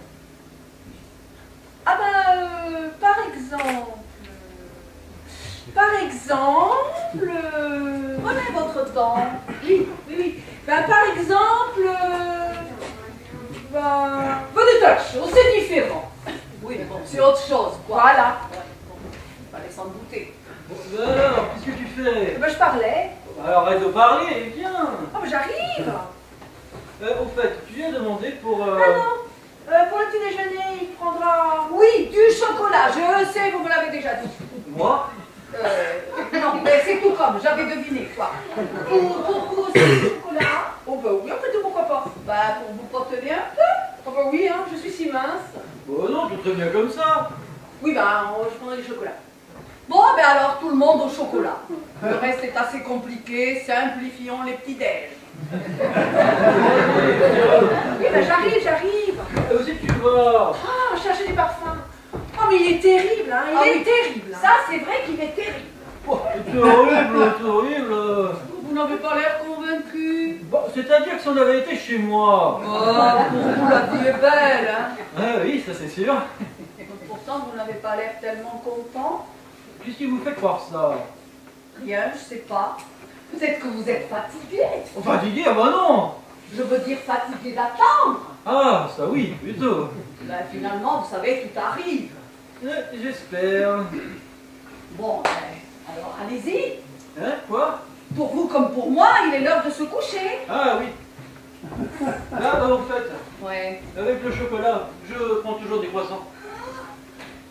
Ah, ben, par exemple... Prenez votre temps. Oui, oui, oui. Ben, par exemple... Des tas de choses, c'est différent. Oui, bon, c'est autre chose, quoi. Voilà. Ouais, bon, il fallait s'en douter. Bon, ben alors, qu'est-ce que tu fais? Ben, je parlais. Alors arrête de parler, et viens. Oh, ben, j'arrive. Au fait, tu viens demander pour... Ah non. Pour le petit déjeuner, il prendra... Oui, du chocolat, je sais, vous me l'avez déjà dit. Moi? Non, mais c'est tout comme, j'avais deviné, quoi. Pour vous aussi, du chocolat? Oh, ben oui, après tout, pourquoi pas? Bah, pour vous porter un peu. Oh, ben oui, hein, je suis si mince. Oh non, tout très bien comme ça. Oui, ben, je prendrai du chocolat. Bon, ben alors, tout le monde au chocolat. Le reste est assez compliqué, simplifions les petits-déj. Oui, ben, j'arrive. Où c'est que tu vas? Ah, chercher du parfum. Oh, mais il est terrible, hein, il Ah est oui. terrible. Hein. Ça, c'est vrai qu'il est terrible. Oh, c'est horrible, c'est horrible. Vous n'avez pas l'air convaincu. Bon, c'est-à-dire que si on avait été chez moi... Oh, pour vous, la vie est belle, hein. Ah oui, ça c'est sûr. Pourtant, vous n'avez pas l'air tellement content. Qu'est-ce qui vous fait croire ça? Rien, je sais pas. Peut-être que vous êtes fatigué. Oh, fatigué? Ah bah non. Je veux dire fatigué d'attendre. Ah, ça oui, plutôt. Ben, finalement, vous savez, tout arrive. J'espère. Bon, ben, alors allez-y. Hein, quoi? Pour vous comme pour moi, il est l'heure de se coucher. Ah oui. Là, bah, au fait, Ouais. avec le chocolat, je prends toujours des croissants.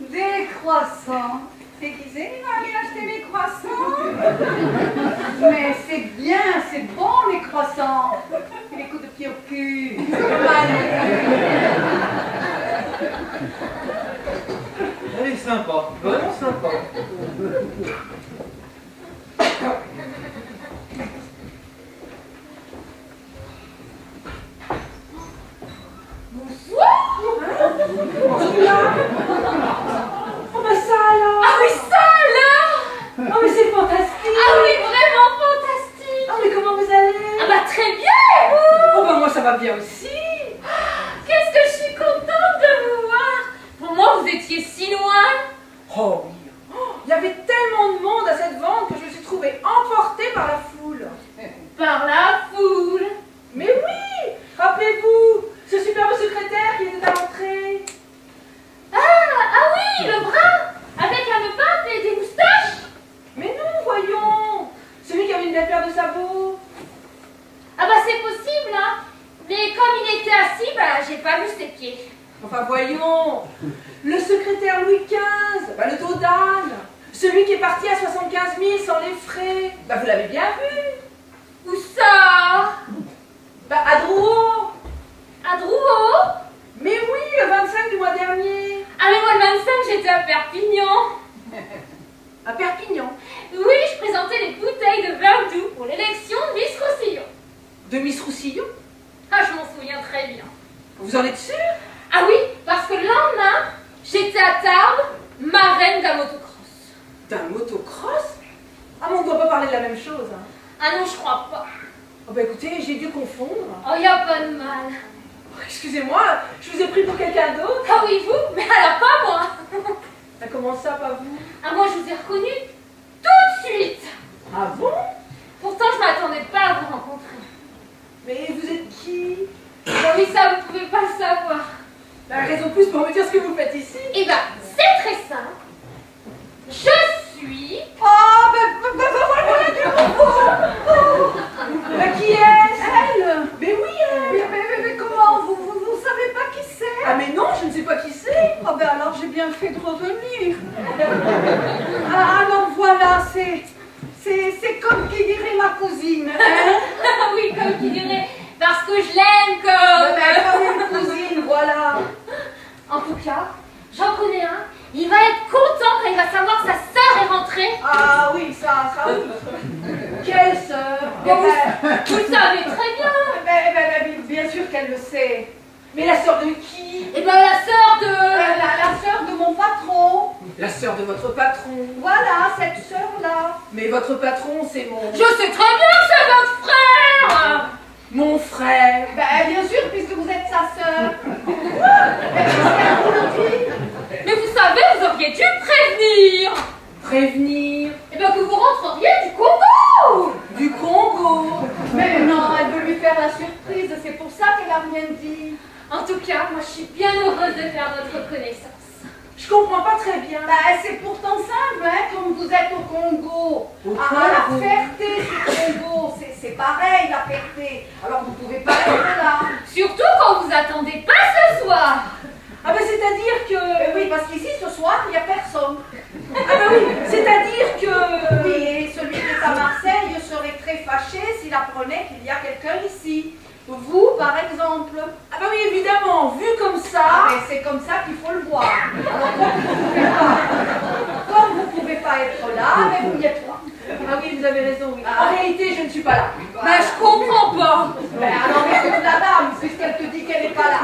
Des croissants. C'est qui c'est qui m'a bien acheté les croissants? Mais c'est bien, c'est bon les croissants. Et les coups de pied au cul. Elle est sympa, vraiment sympa. Oh, ben ça alors. Ah oui, ça alors! Oh, mais c'est fantastique. Ah oui, vraiment fantastique! Oh, mais comment vous allez? Ah bah très bien, et vous! Oh, ben moi ça va bien aussi. Qu'est-ce que je suis contente de vous voir! Pour moi, vous étiez si loin! Oh oui. Oh, il y avait tellement de monde à cette vente que je me suis trouvée emportée par la foule. Par la foule! Mais oui, rappelez-vous, ce superbe secrétaire qui était à l'entrée. Ah oui, le brun! Avec un pape et des moustaches! Mais non, voyons, celui qui avait une belle paire de sabots. Ah bah c'est possible, hein! Mais comme il était assis, bah j'ai pas vu ses pieds. Enfin voyons, le secrétaire Louis XV, bah, le dos d'âne, celui qui est parti à 75 000 sans les frais. Bah vous l'avez bien vu. Où ça? Bah à Drouot. À Drouot? Mais oui, le 25 du mois dernier. Ah mais moi le 25 j'étais à Perpignan. À Perpignan. Oui, je présentais les bouteilles de vin doux pour l'élection de Miss Roussillon. De Miss Roussillon. Ah, je m'en souviens très bien. Vous en êtes sûr? Ah oui, parce que le lendemain, j'étais à Tarbes, marraine d'un motocross. D'un motocross? Ah mais on ne doit pas parler de la même chose. Hein. Ah non, je crois pas. Oh bah écoutez, j'ai dû confondre. Oh, y a pas de mal. Oh, excusez-moi, je vous ai pris pour quelqu'un d'autre. Ah oui, vous? Mais alors pas moi. Ah, comment ça, pas vous? Ah, moi je vous ai reconnu tout de suite. Ah bon? Pourtant, je m'attendais pas à vous rencontrer. Mais vous êtes qui? Ah oui, ça, vous pouvez pas le savoir. Bah, raison de plus pour me dire ce que vous faites ici. Eh ben, bien fait de revenir. Ah, alors voilà, c'est comme qui dirait ma cousine. Hein? Oui, comme qui dirait, parce que je l'aime comme... Comme une cousine, voilà. En tout cas, j'en connais un. Il va être content quand il va savoir que sa sœur est rentrée. Ah oui, ça oui. Quelle sœur? Bon, vous le savez très bien. Bien sûr qu'elle le sait. Mais la sœur de qui? Eh ben la sœur de... La sœur de mon patron. La sœur de votre patron. Voilà, cette sœur-là. Mais votre patron, c'est mon... Je sais très bien que c'est votre frère. Mon frère. Bien sûr, puisque vous êtes sa sœur. Mais vous savez, vous auriez dû prévenir. Prévenir. Eh ben que vous rentreriez du Congo. Du Congo. Mais non, elle veut lui faire la surprise, c'est pour ça qu'elle a rien dit. En tout cas, moi je suis bien heureuse de faire votre connaissance. Je comprends pas très bien. C'est pourtant simple, hein, comme vous êtes au Congo. Au À la Congo. Ferté du Congo, c'est pareil la Ferté. Alors vous pouvez pas être là. Surtout quand vous attendez pas ce soir. Ah ben c'est-à-dire que... Oui, parce qu'ici ce soir, il n'y a personne. Ah ben oui, c'est-à-dire que... Oui, et celui qui est à Marseille serait très fâché s'il apprenait qu'il y a quelqu'un ici. Vous, par exemple. Ah ben oui, évidemment, vu comme Ah, ça... mais c'est comme ça qu'il faut le voir. Alors, comme vous pouvez pas être là, mais vous y êtes pas. Ah oui, vous avez raison, oui. Ah. En réalité, je ne suis pas là. Ben je comprends pas. Alors écoute la dame, puisqu'elle te dit qu'elle n'est pas là.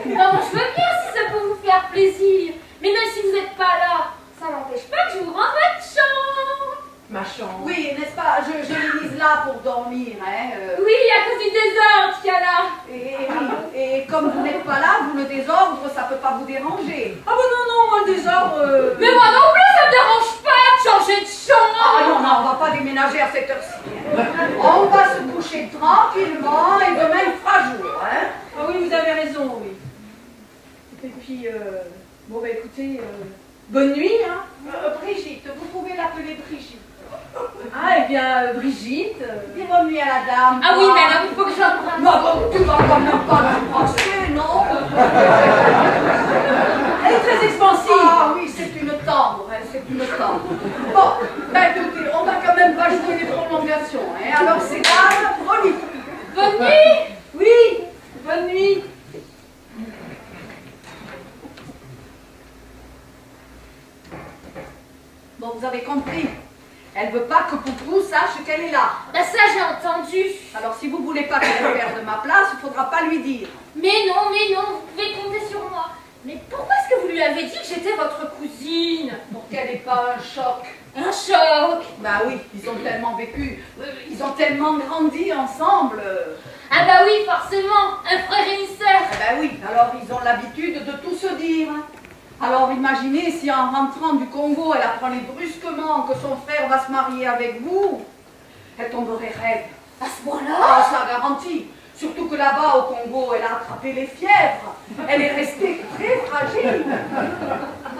Non, je veux bien si ça peut vous faire plaisir. Mais même si vous n'êtes pas là, ça n'empêche pas que je vous rends votre chambre. Ma chambre. Oui, n'est-ce pas? Je l'ai mise là pour dormir. Hein, Oui, à cause du désordre qu'il y a là. et comme vous n'êtes pas là, vous le désordre, ça peut pas vous déranger. Ah ben non, non, moi le désordre... Mais moi non plus, ça me dérange pas de changer de chambre. Ah non, non, on va pas déménager à cette heure-ci. On va se coucher tranquillement et demain il fera jour. Hein. Ah oui, vous avez raison, oui. Et puis, bon bah écoutez, bonne nuit, hein. Brigitte, vous pouvez l'appeler Brigitte. Ah, eh bien, Brigitte... Dis bonne nuit à la dame. Ah oui, mais alors il faut que je l'embrasse. Non, bon, tu vas quand même pas l'embrasser, non? Elle est très expansive. Ah oui, c'est une tendre, hein, c'est une tendre. Bon, ben écoutez, on va quand même pas jouer les prolongations, hein. Alors c'est là, au lit. Bonne nuit. Oui, bonne nuit. Bon, vous avez compris. Elle veut pas que Poucou sache qu'elle est là. Ben ça j'ai entendu. Alors si vous voulez pas qu'elle perde ma place, il faudra pas lui dire. Mais non, vous pouvez compter sur moi. Mais pourquoi est-ce que vous lui avez dit que j'étais votre cousine? Pour qu'elle n'ait pas un choc. Un choc. Bah oui, ils ont tellement vécu, ils ont tellement grandi ensemble. Ah bah oui, forcément, un frère et une sœur. Ah bah oui, alors ils ont l'habitude de tout se dire. Alors imaginez si en rentrant du Congo, elle apprenait brusquement que son frère va se marier avec vous, elle tomberait raide. À ce point-là? Ah, ça garantit. Surtout que là-bas au Congo, elle a attrapé les fièvres. Elle est restée très fragile.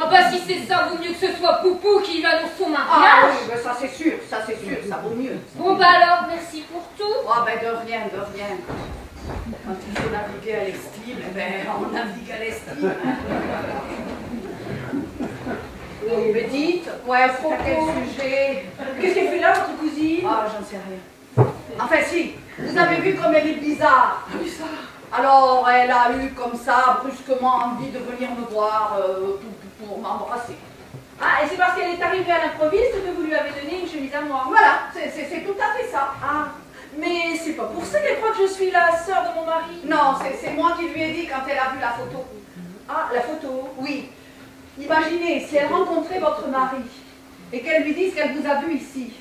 Ah bah si c'est ça, vaut mieux que ce soit Poupou qui annonce son Ah mariage. oui, ben ça c'est sûr, ça vaut mieux. Bon bah alors, merci pour tout. Ah ben de rien, de rien. Quand il faut naviguer à l'estime, eh ben on navigue à l'estime. Oui, mais dites, ouais, à quel sujet? Qu'est-ce qu'elle fait là, votre cousine? Ah, j'en sais rien. Enfin si, vous avez vu comme elle est bizarre. Alors elle a eu comme ça brusquement envie de venir me voir pour m'embrasser. Ah, et c'est parce qu'elle est arrivée à l'improviste que vous lui avez donné une chemise à moi. Voilà, c'est tout à fait ça. Ah, mais c'est pas pour ça qu'elle croit que je suis la sœur de mon mari. Non, c'est moi qui lui ai dit quand elle a vu la photo. Ah, la photo. Oui. Imaginez si elle rencontrait votre mari et qu'elle lui dise qu'elle vous a vu ici.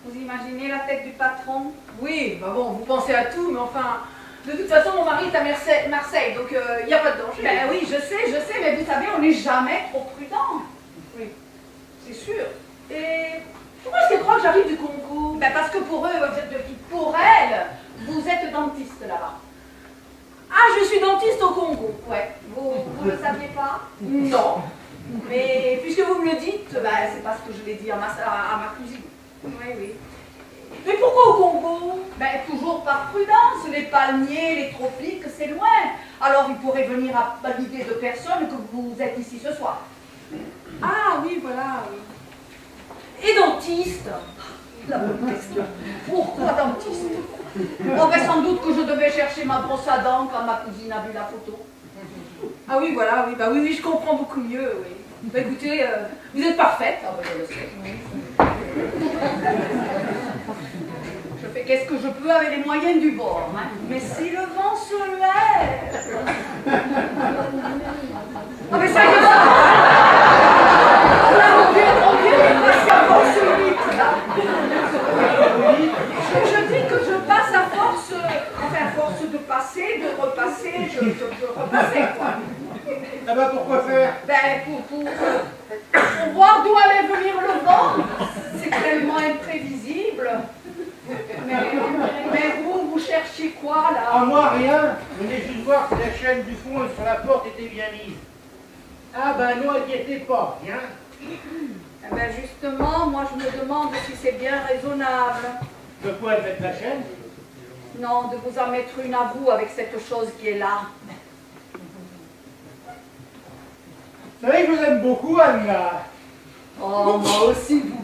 Vous imaginez la tête du patron? Oui, bah bon, vous pensez à tout, mais enfin, de toute façon, mon mari est à Marseille, donc il n'y a pas de danger. Ben oui, je sais, mais vous savez, on n'est jamais trop prudent. Oui, c'est sûr. Et pourquoi est-ce qu'elle croit que j'arrive du Congo? Ben parce que pour elle, vous êtes dentiste là-bas. Ah, je suis dentiste au Congo. Ouais, vous ne le saviez pas? Non. Mais puisque vous me le dites, Ben, c'est parce que je l'ai dit à ma cousine. oui, oui. Mais pourquoi au Congo? Ben, toujours par prudence. Les palmiers, les tropiques, c'est loin. Alors, il pourrait venir à l'idée de personne que vous êtes ici ce soir. Ah oui, voilà, oui. Et dentiste? La bonne question. Pourquoi dentiste? On va sans doute que je devais chercher ma brosse à dents quand ma cousine a vu la photo. Ah oui, voilà, oui, bah oui, oui, je comprends beaucoup mieux, oui. Bah écoutez, vous êtes parfaite. Ah ben, je le sais. Je fais qu'est-ce que je peux avec les moyens du bord. Hein. Mais si le vent se lève... Ah mais ça y est, ça on vient de passer à force vite, là. Je dis que je passe à force, enfin à force de passer, de repasser, je repassais, quoi. Ah bah pourquoi faire? Ben, pour voir d'où allait venir le vent, c'est tellement imprévisible. Mais vous cherchez quoi, là? Ah moi rien. Je venais juste voir si la chaîne du fond sur la porte était bien mise. Ah ben non, inquiétez pas, bien. Eh ben justement, moi je me demande si c'est bien raisonnable. De quoi elle mettre la chaîne? Non, de vous en mettre une à vous avec cette chose qui est là. Vous savez que je vous aime beaucoup, Anna. Oh, moi aussi, vous.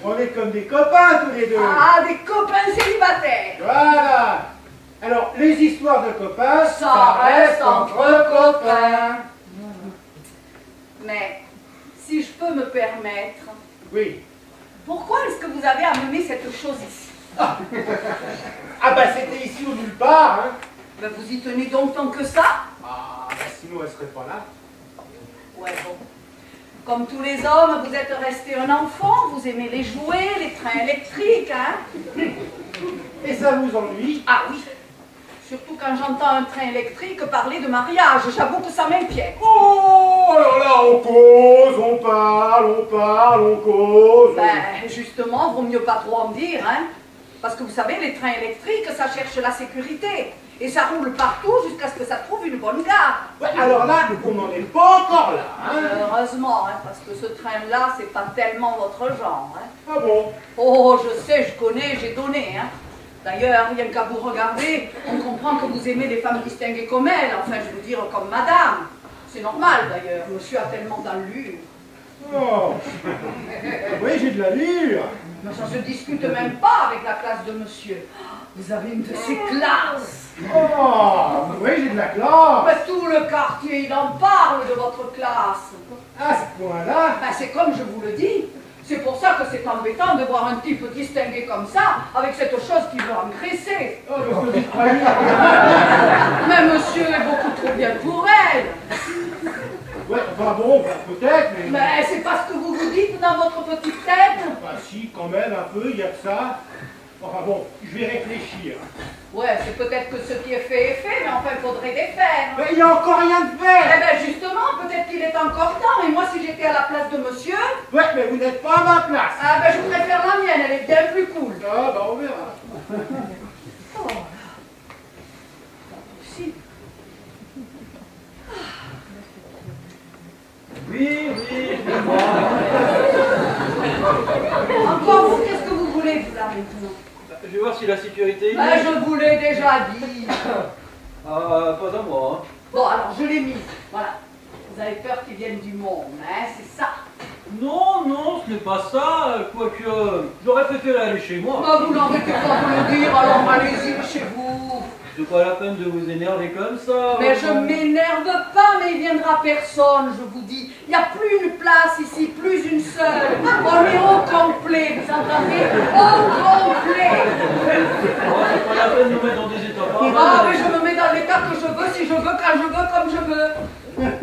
On est comme des copains tous les deux. Ah, des copains célibataires. Voilà. Alors, les histoires de copains, Ça reste entre copains. Mais, si je peux me permettre, Oui. pourquoi est-ce que vous avez amené cette chose ici? Ah bah c'était ici ou nulle part, hein. Ben, vous y tenez donc tant que ça? Ah bah sinon elle serait pas là. Ouais, bon. Comme tous les hommes, vous êtes resté un enfant, vous aimez les jouets, les trains électriques, hein? Et ça vous ennuie? Ah oui. Surtout quand j'entends un train électrique parler de mariage, j'avoue que ça m'inquiète. Oh, alors là on cause, on parle, on cause. Ben, justement, vaut mieux pas trop en dire, hein? Parce que vous savez, les trains électriques, ça cherche la sécurité. Et ça roule partout jusqu'à ce que ça trouve une bonne gare. Ouais, alors là, on n'en est pas encore là, hein. Heureusement, hein, parce que ce train-là, c'est pas tellement votre genre, hein. Ah bon? Oh, je sais, je connais, j'ai donné, hein. D'ailleurs, rien qu'à vous regarder, on comprend que vous aimez les femmes distinguées comme elle, enfin, je veux dire, comme madame. C'est normal, d'ailleurs, monsieur a tellement d'allure. Oh. Oui, j'ai de l'allure. Mais ça se discute même pas avec la classe de monsieur. Vous avez une de ces classes. Oh, oui, j'ai de la classe. Mais tout le quartier, il en parle de votre classe. À ce point-là. Ben, c'est comme je vous le dis. C'est pour ça que c'est embêtant de voir un type distingué comme ça, avec cette chose qui veut engraisser. Oh, je me suis croyé. Mais monsieur est beaucoup trop bien pour elle. Ouais, enfin bon, peut-être, mais... Mais c'est pas ce que vous vous dites dans votre petite tête. Bah si, quand même, un peu, il y a que ça. Enfin bon, je vais réfléchir. Ouais, c'est peut-être que ce qui est fait, mais enfin, il faudrait défaire. Mais il n'y a encore rien de Eh fait. bien, justement, peut-être qu'il est encore temps. Et moi, si j'étais à la place de monsieur... Ouais, mais vous n'êtes pas à ma place. Ah ben, je préfère la mienne, elle est bien plus cool. Ah, bah on verra. Oh. Si. Oui, je vois. Encore vous, qu'est-ce que vous voulez, vous, là, maintenant? Je vais voir si la sécurité... Ben, je vous l'ai déjà dit. Ah, pas à moi, hein. Bon, alors, je l'ai mis. Voilà. Vous avez peur qu'il vienne du monde, hein, c'est ça. Non, non, ce n'est pas ça, quoique j'aurais préféré aller chez moi. Ben, vous n'arrêtez pas de le dire, alors allez-y chez vous. C'est pas la peine de vous énerver comme ça. Mais je m'énerve pas, mais il viendra personne, je vous dis. Il n'y a plus une place ici, plus une seule. On est au complet, vous entendez? Au complet. Oh, c'est pas la peine de nous mettre dans des états pareils. Ah, mais je me mets dans l'état que je veux, si je veux, quand je veux, comme je veux.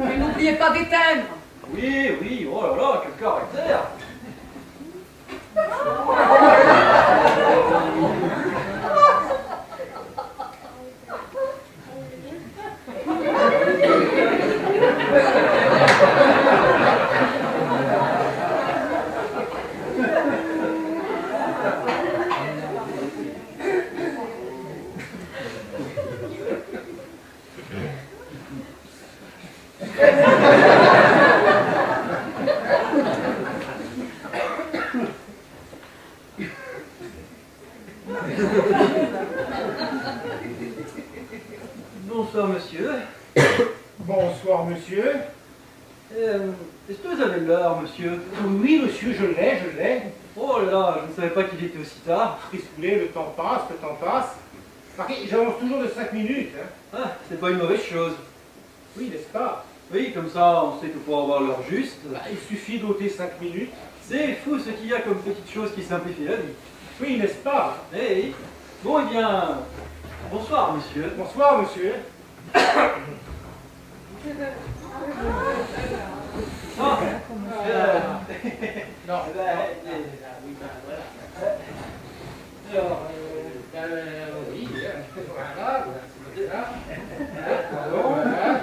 Mais n'oubliez pas d'éteindre. Oui, oui, oh là là, quel caractère. monsieur. Est-ce que vous avez l'heure, monsieur? Oui, monsieur, je l'ai. Oh là là, je ne savais pas qu'il était aussi tard. Priscoulet, le temps passe. Remarquez, j'avance toujours de 5 minutes. Hein. Ah, c'est pas une mauvaise chose. Oui, n'est-ce pas? Oui, comme ça, on sait que pour avoir l'heure juste, Bah, il suffit d'ôter 5 minutes. c'est fou ce qu'il y a comme petite chose qui simplifie la vie. Oui, n'est-ce pas? Eh oui. Bon, eh bien, bonsoir, monsieur. Bonsoir, monsieur. Ah, Non, oui, voilà, c'est ça. Pardon, voilà.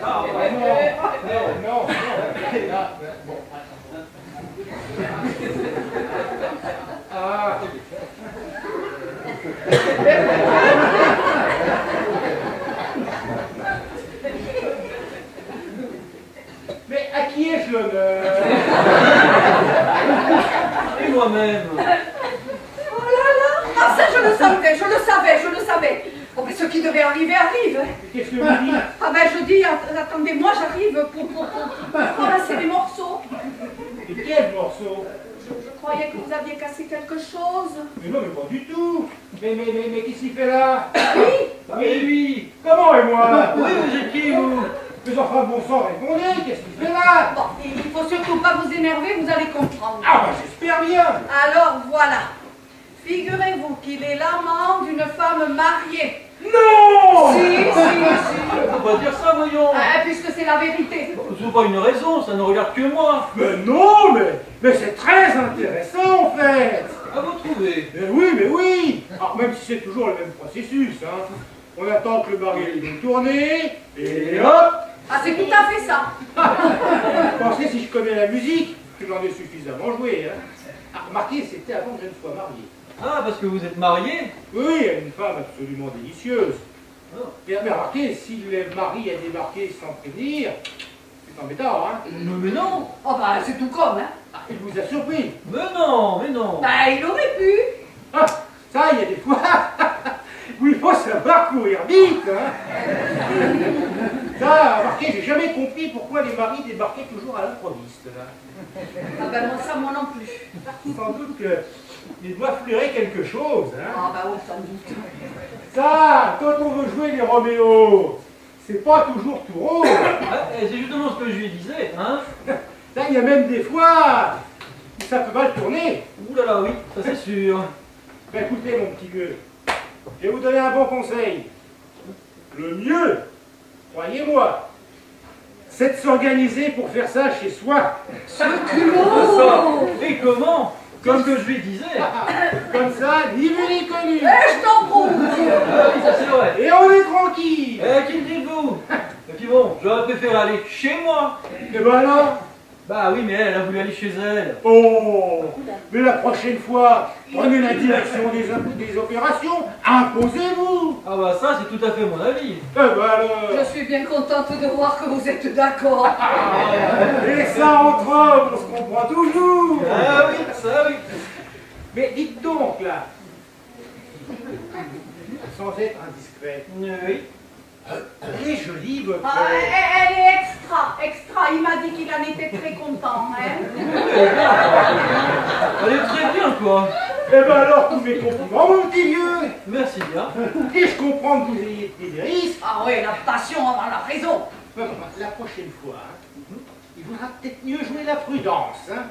Ah, Non. Là, bon. Ah. Mais à qui ai-je l'honneur? et moi-même. Oh là là! Ah ça je le savais. Oh mais ce qui devait arriver arrive. Qu'est-ce que vous dites? Ah ben je dis, attendez, moi j'arrive pour ramasser les morceaux. Et quel morceau? Je croyais que vous aviez cassé quelque chose. Mais non, mais pas du tout. Mais qu'est-ce qu'il fait là? Oui. Et lui? Comment et moi? Oui, vous êtes qui, vous? Mais enfin, bon sang, répondez, qu'est-ce qu'il fait là? Bon, il faut surtout pas vous énerver, vous allez comprendre. Ah bah j'espère bien. Alors voilà. Figurez-vous qu'il est l'amant d'une femme mariée. Non! Si. Faut pas dire ça, voyons. Puisque c'est la vérité. C'est pas une raison, ça ne regarde que moi. Mais non, mais c'est très intéressant en fait. À vous trouver. Mais oui. Alors même si c'est toujours le même processus, hein. On attend que le baril ait tourné, et hop. Ah c'est tout à fait ça. Pensez si je connais la musique, que j'en ai suffisamment joué, hein. Ah, remarquez, c'était avant que je ne sois marié. Ah, parce que vous êtes marié? Oui, elle est une femme absolument délicieuse. Oh. Mais remarquez, si le mari a débarqué sans prévenir, c'est embêtant, hein. Mais non. Oh bah c'est tout comme, hein. Ah, il vous a surpris. Mais non. Bah il aurait pu. Ah, ça, il y a des fois où il faut savoir courir vite, hein. Ça, remarquez, j'ai jamais compris pourquoi les maris débarquaient toujours à l'improviste, là. Ah ben moi non plus. Sans doute qu'il doit flairer quelque chose, hein. Ah bah oui, sans doute. Ça, quand on veut jouer les Roméo, c'est pas toujours tout rose. Ah, c'est justement ce que je lui disais, hein. Ça, il y a même des fois où ça peut mal tourner. Ouh là là, oui, ça c'est sûr. Ben écoutez, mon petit vieux, je vais vous donner un bon conseil. Le mieux, croyez-moi, c'est de s'organiser pour faire ça chez soi. Ça. Et comment? Comme que je lui disais. Comme ça, ni vu ni connu. Je t'en prouve. Ah oui, ça c'est vrai. Et on est tranquille. Qui me dites-vous? Et puis bon, j'aurais préféré aller chez moi. Et ben alors? Bah oui, mais elle a voulu aller chez elle. Oh, mais la prochaine fois, prenez la direction des opérations, imposez-vous. Ah bah ça, c'est tout à fait mon avis. Eh ben alors. Je suis bien contente de voir que vous êtes d'accord. Et ça entre hommes, on se comprend toujours. Ah oui, ça oui. Mais dites donc là, sans être indiscret, Oui. elle est jolie votre... Ah, elle est extra. Il m'a dit qu'il en était très content. Hein. Elle est très bien, quoi. Eh ben alors, tous mes compliments, mon petit vieux. Merci bien. Et je comprends que vous ayez pris des risques. Ah oui, la passion avant la raison. La prochaine fois, hein, il vaudra peut-être mieux jouer la prudence. Hein.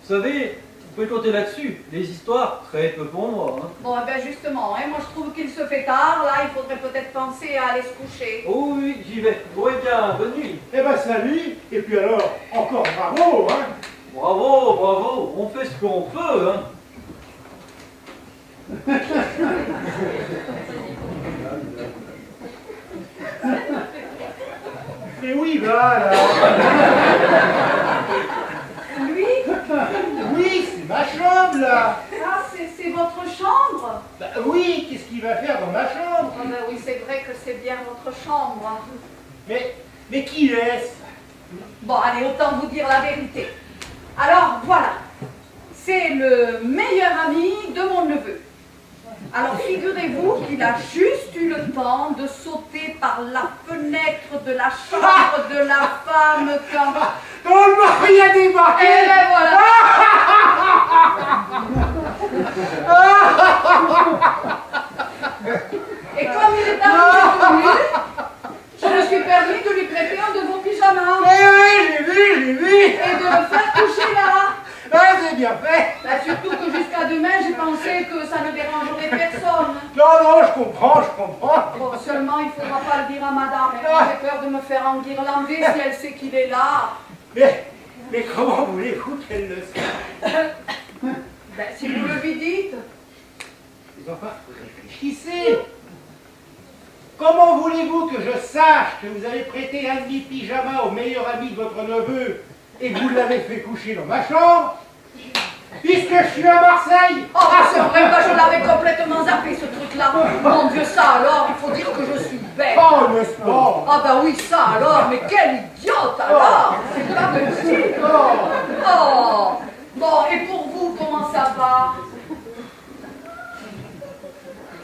Vous savez, vous pouvez compter là-dessus. Les histoires, très peu pour moi. Hein. Bon, eh ben justement, hein, moi je trouve qu'il se fait tard. Là, il faudrait peut-être penser à aller se coucher. Oh oui, j'y vais. Bon, eh bien, bonne nuit. Eh ben salut, et puis alors, encore bravo, hein. Bravo, on fait ce qu'on peut, hein. Mais oui, va là. Lui? Oui, c'est ma chambre là. Ah, c'est votre chambre? Bah oui, qu'est-ce qu'il va faire dans ma chambre? Ah ben oui, c'est vrai que c'est bien votre chambre. Mais qui est-ce? Bon, allez, autant vous dire la vérité. Alors, voilà. C'est le meilleur ami de mon neveu. Alors figurez-vous qu'il a juste eu le temps de sauter par la fenêtre de la chambre de la femme quand... Oh, le mari a débarqué! Et ben voilà. Et comme il est arrivé tout nu, je me suis permis de lui prêter un de vos pyjamas. Eh oui, j'ai vu! Et de le faire coucher là. Ah, c'est bien fait! Bah, surtout que jusqu'à demain, j'ai pensé que ça ne dérangerait personne. Non, non, je comprends. Bon, seulement, il ne faudra pas le dire à madame. J'ai peur de me faire enguirlander si elle sait qu'il est là. Mais comment voulez-vous qu'elle le sache? Ben, si vous le lui dites. Mais enfin, réfléchissez! Comment voulez-vous que je sache que vous avez prêté un demi-pyjama au meilleur ami de votre neveu et que vous l'avez fait coucher dans ma chambre, puisque je suis à Marseille? Oh, c'est vrai, bah, je l'avais complètement zappé ce truc-là. Mon Dieu, ça alors, il faut dire que je suis bête. Oh, n'est-ce pas? Ah bah oui, ça alors, mais quelle idiote alors. C'est pas possible. Oh. Bon, et pour vous, comment ça va?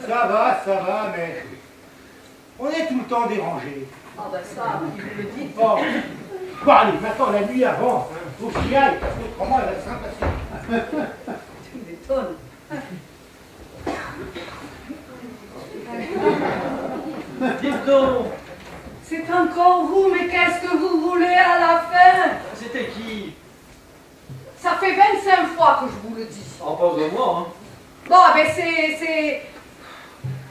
Ça va, mais on est tout le temps dérangé. Ah bah ça, il vous le dit. Bon, allez, maintenant la nuit avance, hein. Faut que j'y aille, parce qu'autrement elle va s'impatienter. Tu m'étonnes. Dites donc, C'est encore vous, mais qu'est-ce que vous voulez à la fin? c'était qui? Ça fait 25 fois que je vous le dis. Ah, pas de moi, hein. Bon, ben c'est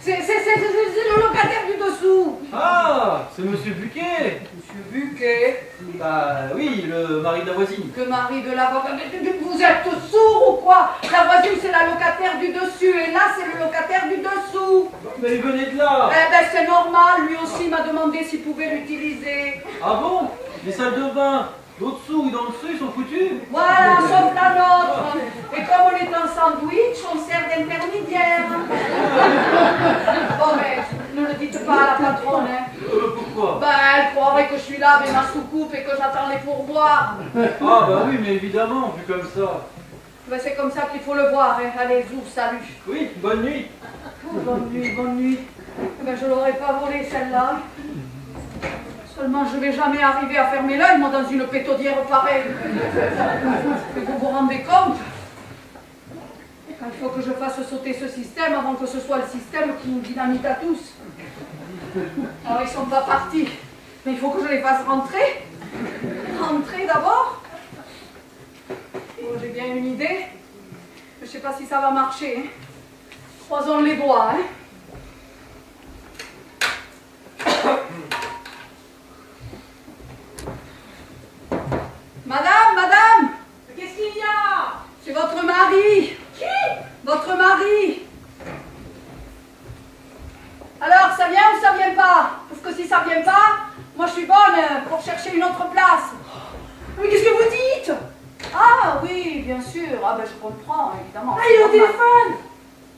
le locataire du dessous. Ah, c'est Monsieur Buquet. Monsieur Buquet. Bah oui, le mari de la voisine. Que mari de la voisine. Vous êtes sourd ou quoi? La voisine, c'est la locataire du dessus, et là, c'est le locataire du dessous. Mais il venait de là. Eh ben, c'est normal, lui aussi m'a demandé s'il pouvait l'utiliser. Ah bon? Les salles de bain, l'au-dessous et dans le dessous, ils sont foutus. Voilà, sauf la nôtre. Et comme on est un sandwich, on sert d'intermédiaire. Bon, mais ne le dites pas à la patronne, hein. Pourquoi? Ben, elle croirait que je suis là avec ma soucoupe et que j'attends les pourboires. Ah bah oui, mais évidemment, vu comme ça. Ben, c'est comme ça qu'il faut le voir, hein. Allez, zouf, salut. Oui, bonne nuit. Bonne nuit, bonne nuit. Ben, je l'aurais pas volé celle-là. Seulement, je vais jamais arriver à fermer l'œil, moi, dans une pétaudière pareille. Vous vous rendez compte? Il faut que je fasse sauter ce système avant que ce soit le système qui nous dynamite à tous. Alors, ils sont pas partis. Mais il faut que je les fasse rentrer. Rentrer d'abord. Oh, j'ai bien une idée. Je sais pas si ça va marcher. Hein. Croisons les doigts. Hein. Madame! Qu'est-ce qu'il y a? C'est votre mari! Qui? Votre mari! Alors, ça vient ou ça vient pas? Parce que si ça vient pas, moi je suis bonne pour chercher une autre place. Mais qu'est-ce que vous dites? Ah oui, bien sûr. Ah ben je comprends, évidemment. Ah, il est au téléphone!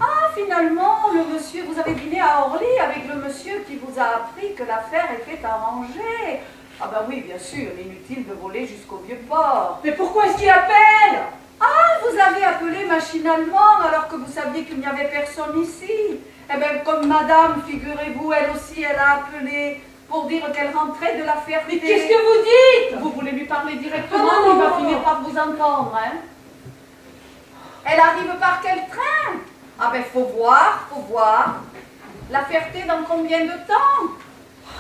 Ah, finalement, le monsieur, vous avez dîné à Orly avec le monsieur qui vous a appris que l'affaire était arrangée. Ah ben oui, bien sûr, inutile de voler jusqu'au Vieux-Port. Mais pourquoi est-ce qu'il appelle? Ah, vous avez appelé machinalement alors que vous saviez qu'il n'y avait personne ici. Eh bien, comme madame, figurez-vous, elle aussi, elle a appelé pour dire qu'elle rentrait de la Ferté. Mais qu'est-ce que vous dites? Vous voulez lui parler directement, Non, il va non. finir par vous entendre, hein. Elle arrive par quel train? Ah ben, faut voir. La Ferté dans combien de temps?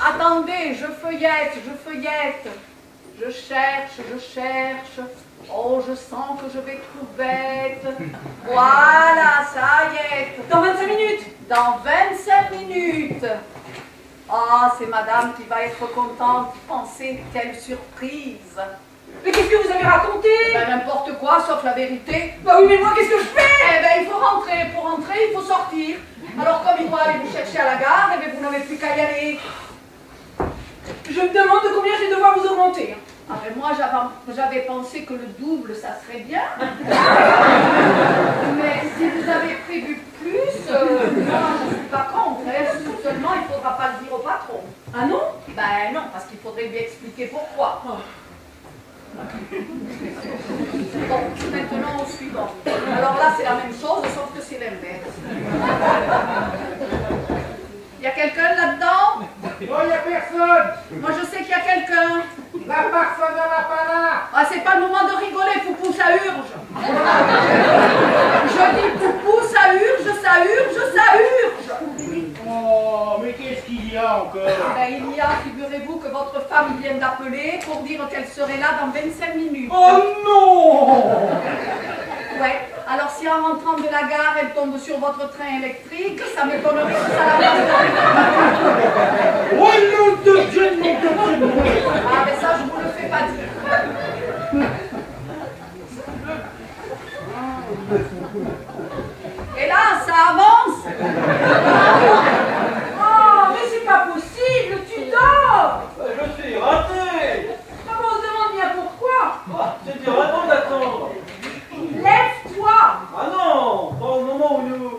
Attendez, je feuillette. Je cherche. Oh, je sens que je vais trop bête. Voilà, ça y est. Dans 25 minutes. Dans 25 minutes. Ah, c'est madame qui va être contente. Pensez, quelle surprise. Mais qu'est-ce que vous avez raconté? Ben, n'importe quoi, sauf la vérité. Bah oui, mais moi, qu'est-ce que je fais? Eh ben, il faut rentrer. Pour rentrer, il faut sortir. Alors, comme il doit aller vous chercher à la gare, eh bien, vous n'avez plus qu'à y aller. Je me demande de combien je vais devoir vous augmenter. Ah ben moi j'avais pensé que le double ça serait bien. Mais si vous avez prévu plus, moi je ne suis pas contre. Hein. Seulement il ne faudra pas le dire au patron. Ah non? Ben non, parce qu'il faudrait lui expliquer pourquoi. Bon, maintenant au suivant. Alors là, c'est la même chose, sauf que c'est l'inverse. Il y a quelqu'un là-dedans? Oh, il n'y a personne. Moi, je sais qu'il y a quelqu'un. La personne ne va pas là. Ah, c'est pas le moment de rigoler, Poupou, ça urge. Je dis Poupou, ça urge, ça urge, ça urge. Oh, mais qu'est-ce qu'il y a encore? Ben, il y a, figurez-vous, que votre femme vient d'appeler pour dire qu'elle serait là dans 25 minutes. Oh non! Ouais, alors si en rentrant de la gare, elle tombe sur votre train électrique, ça m'étonnerait que ça la fasse. Oh nom de Dieu, nom de Dieu! Ah, mais ça, je vous le fais pas dire. Et là, ça avance. Oh, mais c'est pas possible, tu dors. Je suis raté. Ah, bon, on se demande bien pourquoi. C'est du raton d'attendre. Lève-toi. Ah non, pas au moment où nous...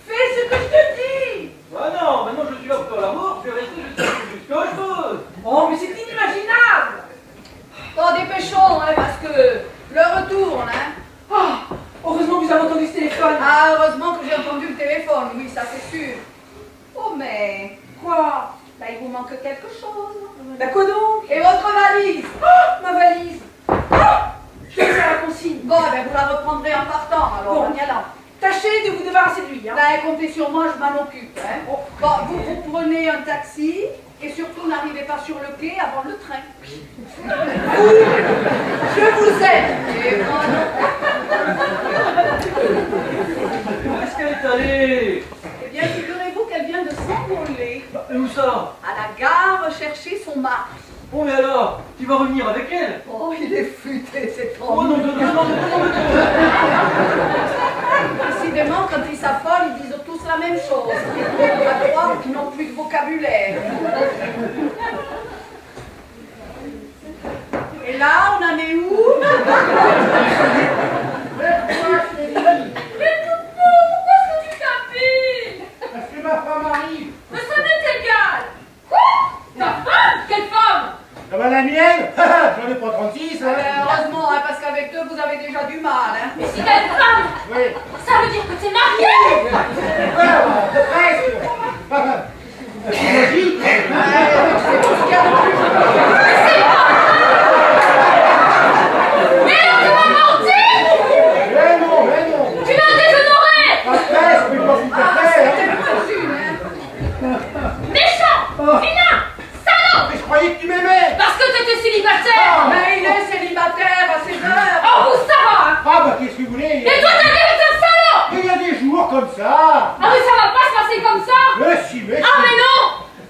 Fais ce que je te dis. Ah non, maintenant je suis là pour faire l'amour, je vais rester jusqu'à ce que je peux. Oh, mais c'est inimaginable. Bon, dépêchons, hein, parce que l'heure tourne, hein. Ah, heureusement que vous avez entendu ce téléphone. Ah, heureusement que j'ai entendu le téléphone, oui, ça c'est sûr. Oh, mais Quoi? là, il vous manque quelque chose. Bah quoi donc? Et votre valise? Oh, ma valise. Oh, je vais faire la consigne. Bon, ben, vous la reprendrez en partant, alors, Bon. en y allant. Tâchez de vous débarrasser de lui, hein. Ben, comptez sur moi, je m'en occupe, hein. Bon, vous prenez un taxi, et surtout, n'arrivez pas sur le quai avant le train. Je vous aime. Et moi, non. Où est-ce qu'elle est allée? Eh bien, figurez-vous qu'elle vient de s'envoler Et où ça? à la gare chercher son mari. Bon, mais alors, tu vas revenir avec elle? Oh, il est futé, c'est Oh trop. non, non, non, non, non, non, non. Décidément, quand ils s'affolent, ils disent tous la même chose. À croire qu'ils n'ont plus de vocabulaire. Et là, on en est où? Mais Poupou, pourquoi est-ce que tu t'habilles? Parce que ma femme arrive. Mais ça m'est égal. Quoi? Ta femme? Quelle femme? Ah bah la mienne? J'en ai pas 36, Eh ben, hein. heureusement, hein, parce qu'avec deux, vous avez déjà du mal. Hein. Mais si t'as une femme, Oui. ça veut dire que t'es marié. Presque. Logique. C'est tout ce qu'il y a de plus. Mais alors tu m'as menti. Mais non, mais non. Tu m'as déshonoré. Pas presque, mais pas tout à Ah, fait, c'était hein. moins une, hein. Méchant, vilain, salaud. Mais je croyais que tu m'aimais. Parce que t'étais célibataire. Mais il est célibataire à ses heures. Oh, vous ça va, hein. Ah bah qu'est-ce que vous voulez? Et toi t'as dit que t'es un salaud. Il y a des jours comme ça. Ah mais ça va pas se passer comme ça. Mais si, mais si. Ah mais non.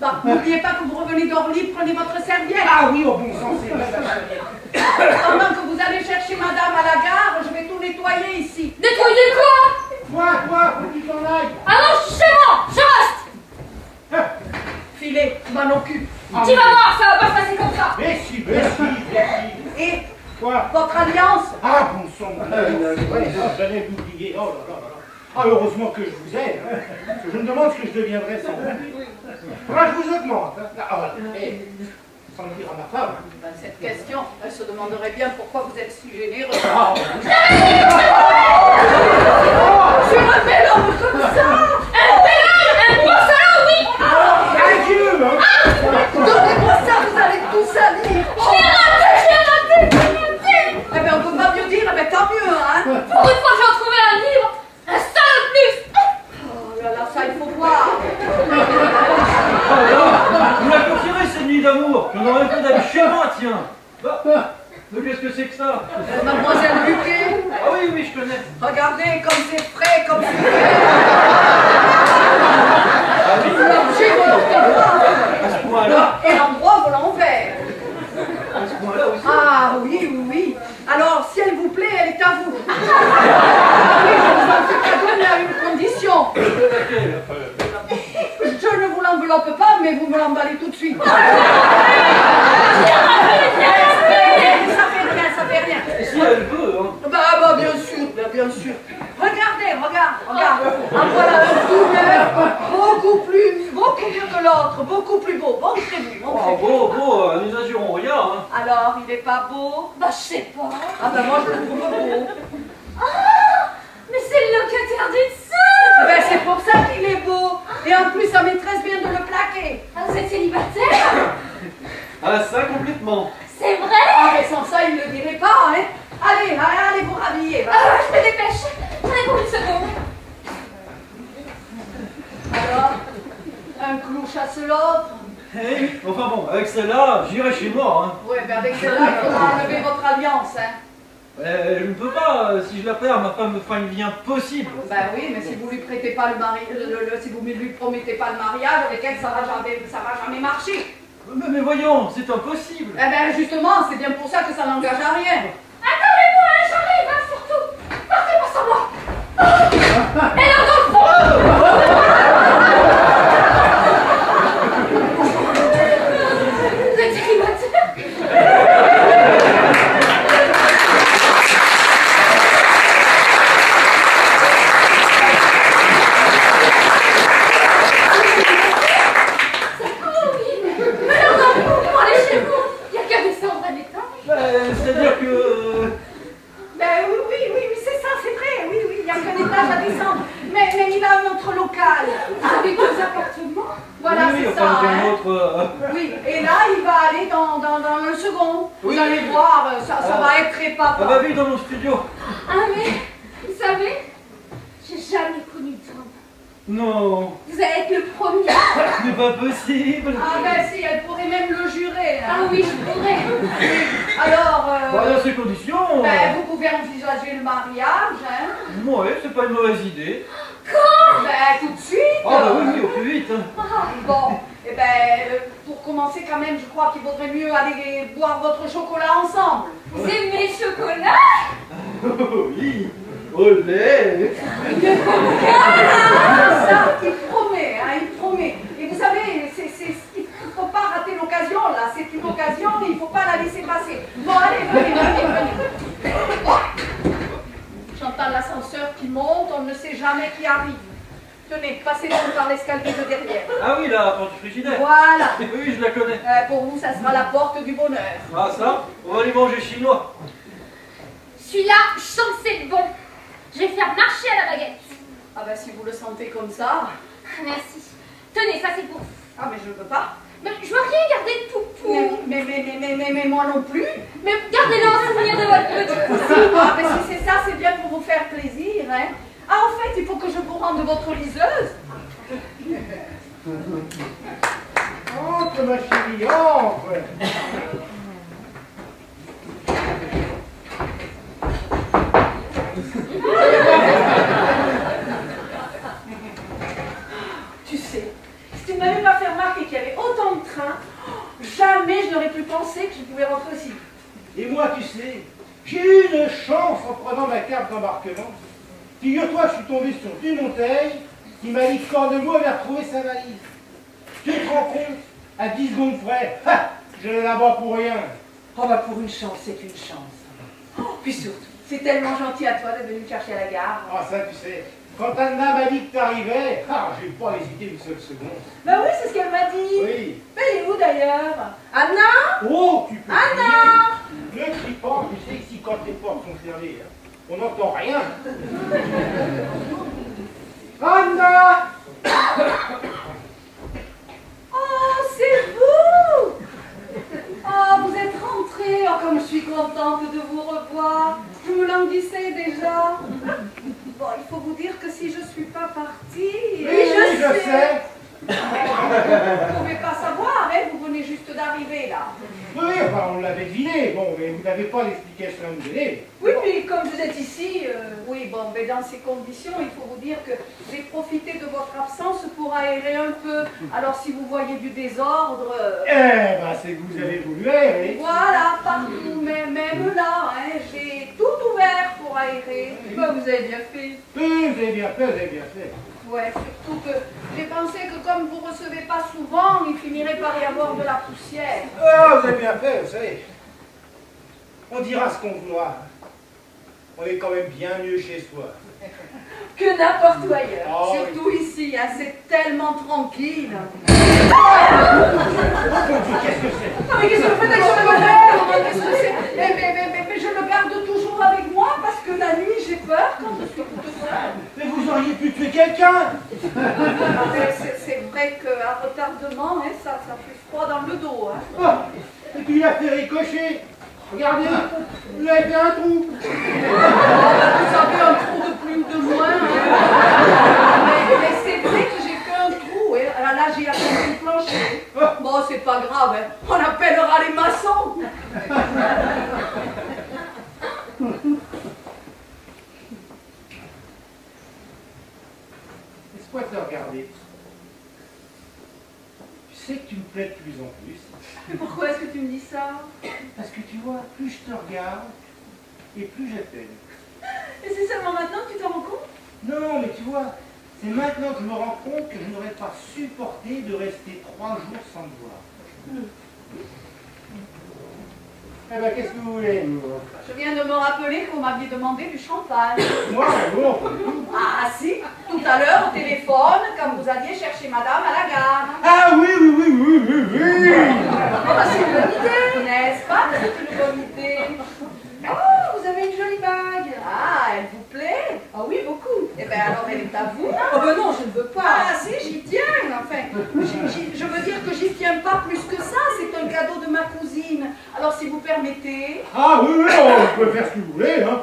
Bah, n'oubliez pas que vous revenez d'Orly, prenez votre serviette. Ah oui, au bon sens, c'est vrai. Pendant que vous allez chercher madame à la gare, je vais tout nettoyer ici. Nettoyer quoi? Toi, faut que tu t'en ailles. Ah non, je suis chez moi, je reste. Filez, je m'en occupe. Tu vas voir, ça va pas se passer comme ça. Mais si, mais si, mais si. Et Quoi? votre alliance? Ah, bon sang, ouais, j'allais l'oublier. Oh là là là là. Ah, heureusement que je vous aide. Hein. Je me demande ce que je deviendrai sans vous. Moi, je vous augmente. Hein. Ah, voilà. Et, sans le dire à ma femme. Ben, cette question, elle se demanderait bien pourquoi vous êtes si généreux. Ah, Je remets l'homme comme ça. Un pénal, un bon salaud, oui. adieu, hein. Donnez-moi ça, vous allez tout salir. J'ai raté. Eh bien, on peut pas mieux dire, eh bien, tant mieux, hein. Pour une fois que j'ai retrouvé un livre, un salaud de plus. Oh là là, ça, il faut voir. Alors, vous la confierez cette nuit d'amour. J'en aurais fait d'aller chez moi, tiens. Bah, mais qu'est-ce que c'est que ça? Mademoiselle Buquet, Ah oui, oui, je connais. regardez comme c'est frais, comme c'est frais. Ah oui, L'objet de l'orthographe à ce point-là. et l'endroit volant vert. À ce point-là aussi. Ah oui, oui, oui. Alors, si elle vous plaît, elle est à vous. Oui, je vous en fais cadeau, mais à une condition. Laquelle? Je ne vous l'enveloppe pas, mais vous me l'emballez tout de suite. Ça fait rien. Et si elle veut, hein. Bah, bien sûr, bien sûr. Regardez, regarde. En voilà un tout neuf, beaucoup mieux que l'autre, beaucoup plus beau. Montrez-vous, Oh, beau, hein. Alors, il est pas beau? Bah, je sais pas. Ah ben moi, je le trouve beau. Ah, mais c'est le locataire du dessous. Eh ben, c'est pour ça qu'il est beau. Et en plus, sa maîtresse vient de le plaquer. Ah, vous êtes célibataire? Ah, ça, complètement. C'est vrai? Ah, mais sans ça, il ne le dirait pas, hein. Allez, allez vous rhabiller. va. Ah, je me dépêche. Prenez-vous une seconde. Alors, un clou chasse l'autre. Eh oui, enfin bon, avec celle-là, j'irai chez moi, hein. Ouais, ben avec celle-là, il faudra enlever votre alliance, hein. Je ne peux pas, si je la perds, ma femme me fera une vie impossible. Ben oui, mais si vous lui prêtez pas le mari, si vous ne lui promettez pas le mariage, avec elle, ça va jamais marcher. Mais voyons, c'est impossible. Eh ben justement, c'est bien pour ça que ça n'engage à rien. Attendez-moi, hein, j'arrive, hein, surtout. Partez pas sans moi. Oh, et là, dans le fond. Vous êtes célibataire? Oh oui, mais alors, dans le fond, comment aller chez vous? Il n'y a qu'à descendre à l'étage. C'est-à-dire que... Ben oui, c'est ça, c'est vrai, oui, il n'y a qu'un étage à descendre. Mais il a un autre local. Avec 2 appartements. Voilà, oui, c'est enfin, ça. j'ai un Hein. autre... Oui, et là, il va aller dans le second. Oui. Vous allez voir, ça va être très Ah papa. bah oui, dans mon studio. Ah mais, vous savez, j'ai jamais connu de femme. Non, Vous allez être le premier. ce n'est pas possible. Ah ben si, elle pourrait même le jurer. Hein. Ah oui, je pourrais. Alors, Bah, dans ces conditions... ben, vous pouvez envisager le mariage, hein. Ouais, c'est pas une mauvaise idée. Ben, tout de suite. Ah bah oui, au plus vite. Hein. Bon, eh ben, pour commencer quand même, je crois qu'il vaudrait mieux aller boire votre chocolat ensemble. Vous aimez le chocolat? Oh oui, au lait. Ça, il promet, hein, il promet. Et vous savez, il ne faut pas rater l'occasion, là. C'est une occasion, il ne faut pas la laisser passer. Bon, allez, venez. J'entends l'ascenseur qui monte, on ne sait jamais qui arrive. Tenez, passez donc par l'escalier de derrière. Ah oui, la porte du frigidaire. Voilà. Oui, je la connais. Pour vous, ça sera la porte du bonheur. Ah ça, on va aller manger chinois. Celui-là, je sens que c'est le bon. Je vais faire marcher à la baguette. Ah ben, si vous le sentez comme ça. Merci. Tenez, ça c'est pour vous. Ah, mais je ne peux pas. Mais je veux rien garder de poupou. Mais moi non plus. Mais gardez-le en souvenir de votre petit poussin. Ah, mais si c'est ça, c'est bien pour vous faire plaisir, hein. Ah, en fait, il faut que je vous rende votre liseuse. Entre, ma chérie, entre. Tu sais, si tu ne m'avais pas fait remarquer qu'il y avait autant de trains, jamais je n'aurais pu penser que je pouvais rentrer aussi vite. Et moi, tu sais, j'ai eu une chance en prenant ma carte d'embarquement. Figure-toi, je suis tombé sur Dumonteil qui m'a dit que Cornemaux avait retrouvé sa valise. Tu te rends compte? À 10 secondes près, ha, je l'ai là-bas pour rien. Oh bah pour une chance, c'est une chance. Oh, puis surtout, c'est tellement gentil à toi de venir me chercher à la gare. Ah ça, tu sais, quand Anna m'a dit que t'arrivais, j'ai pas hésité une seule seconde. Bah oui, c'est ce qu'elle m'a dit. Oui. Mais elle est où d'ailleurs? Anna? Oh, tu peux Anna! crier. Ne crie pas, tu sais, ici, quand les portes sont fermées, on n'entend rien. Anna! Oh, c'est vous! Oh, vous êtes rentrée. Oh, comme je suis contente de vous revoir. Je me languissais déjà. Bon, il faut vous dire que si je suis pas partie... Oui, je sais. Vous ne pouvez pas savoir, hein, vous venez juste d'arriver là. Oui, enfin, on l'avait deviné, bon, mais vous n'avez pas d'explication à nous donner. Oui, puis comme vous êtes ici... Oui, bon, mais dans ces conditions, il faut vous dire que j'ai profité de votre absence pour aérer un peu. Alors si vous voyez du désordre... Eh ben, c'est que vous avez voulu aérer. Voilà, partout, même là, hein, j'ai tout ouvert pour aérer. Bah, vous avez bien fait. Oui, vous avez bien fait, vous avez bien fait. Ouais, surtout que j'ai pensé que comme vous ne recevez pas souvent, il finirait par y avoir de la poussière. Ah, vous avez bien fait, vous savez. On dira ce qu'on voudra. On est quand même bien mieux chez soi. Que n'importe où ailleurs. Ah, Surtout ici, hein, c'est tellement tranquille. oui. Qu'est-ce que c'est? Ah, mais qu'est-ce que vous faites avec ce revolver? peur quand je suis toute seule. Mais vous auriez pu tuer quelqu'un. C'est vrai qu'un retardement, hein, ça fait froid dans le dos. Hein. Oh, et puis il a fait ricocher. Regardez, il a fait un trou. Vous avez un trou de plus ou de moins. Hein. Mais c'est vrai que j'ai fait un trou. Hein. Là, j'ai atteint le plancher. Bon, c'est pas grave. Hein. On appellera les maçons. Laisse-moi te regarder. Tu sais que tu me plais de plus en plus. Pourquoi est-ce que tu me dis ça? Parce que tu vois, plus je te regarde, et plus je t'aime. Et c'est seulement maintenant que tu t'en rends compte? Non, mais tu vois, c'est maintenant que je me rends compte que je n'aurais pas supporté de rester 3 jours sans te voir. Eh ben, qu'est-ce que vous voulez? Je viens de me rappeler que vous m'aviez demandé du champagne. Moi, non, pas du tout. Ah si, tout à l'heure au téléphone, quand vous alliez chercher madame à la gare. Ah oui. Ah bah, c'est une bonne idée, n'est-ce pas? C'est une bonne idée. Oh, vous avez une jolie bague. Ah, elle vous plaît? Ah oui, beaucoup. Eh bien, alors elle est à vous. Oh ben non, je ne veux pas. Ah si, j'y tiens, enfin. Je veux dire que j'y tiens pas plus que ça, c'est un cadeau de ma cousine. Alors si vous permettez... Ah oui, on peut faire ce que vous voulez, hein.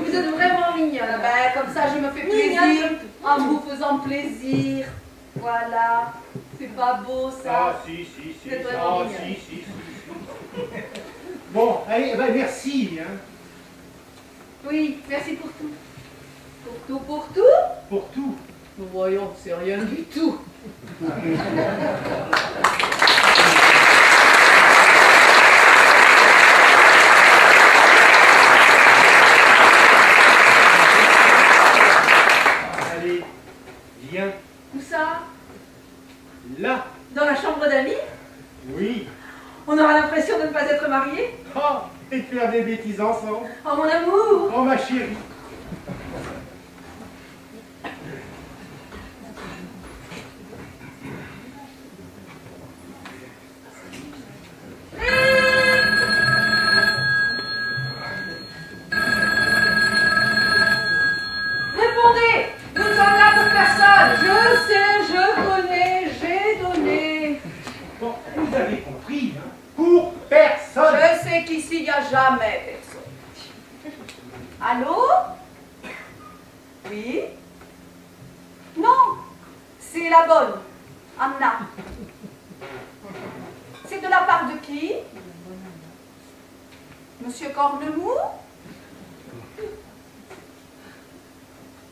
Vous êtes vraiment mignonne. Ben, comme ça, je me fais plaisir en vous faisant plaisir. Voilà. C'est pas beau, ça. Ah si. C'est vraiment mignon. Si. Bon, allez, ben merci, hein. Oui, merci pour tout. Pour tout? Pour tout. Nous voyons, c'est rien du tout. Allez, viens. Où ça? Là. Dans la chambre d'amis? Oui. On aura l'impression de ne pas être mariés? Oh, et faire des bêtises ensemble. Oh mon amour! Oh ma chérie. Répondez! Nous ne sommes là pour personne! Je sais, je connais, j'ai donné. Bon, vous avez compris, hein. Pour personne. Je sais qu'ici, il n'y a jamais personne. Allô? Oui? Non, c'est la bonne, Anna. C'est de la part de qui? Monsieur Cornemou?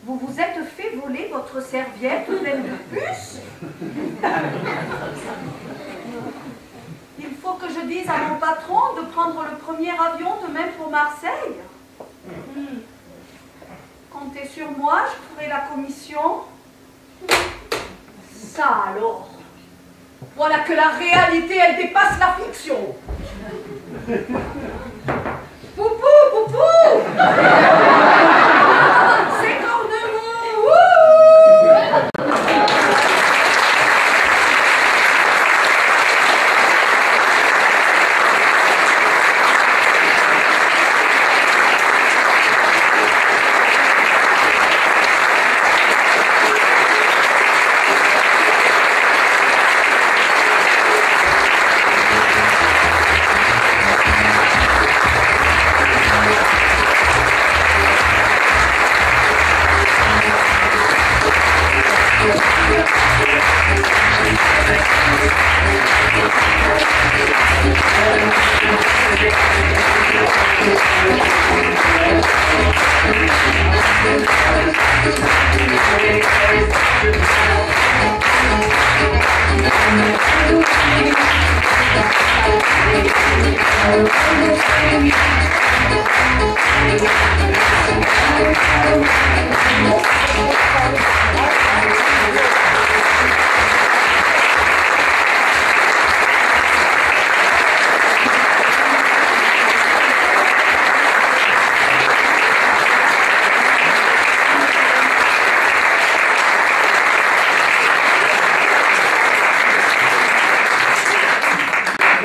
Vous vous êtes fait voler votre serviette pleine de puces? Il faut que je dise à mon patron de prendre le premier avion demain pour Marseille. Comptez sur moi, je ferai la commission. Ça alors. Voilà que la réalité, elle dépasse la fiction. Poupou, poupou! C'est Cornemou! Wouh!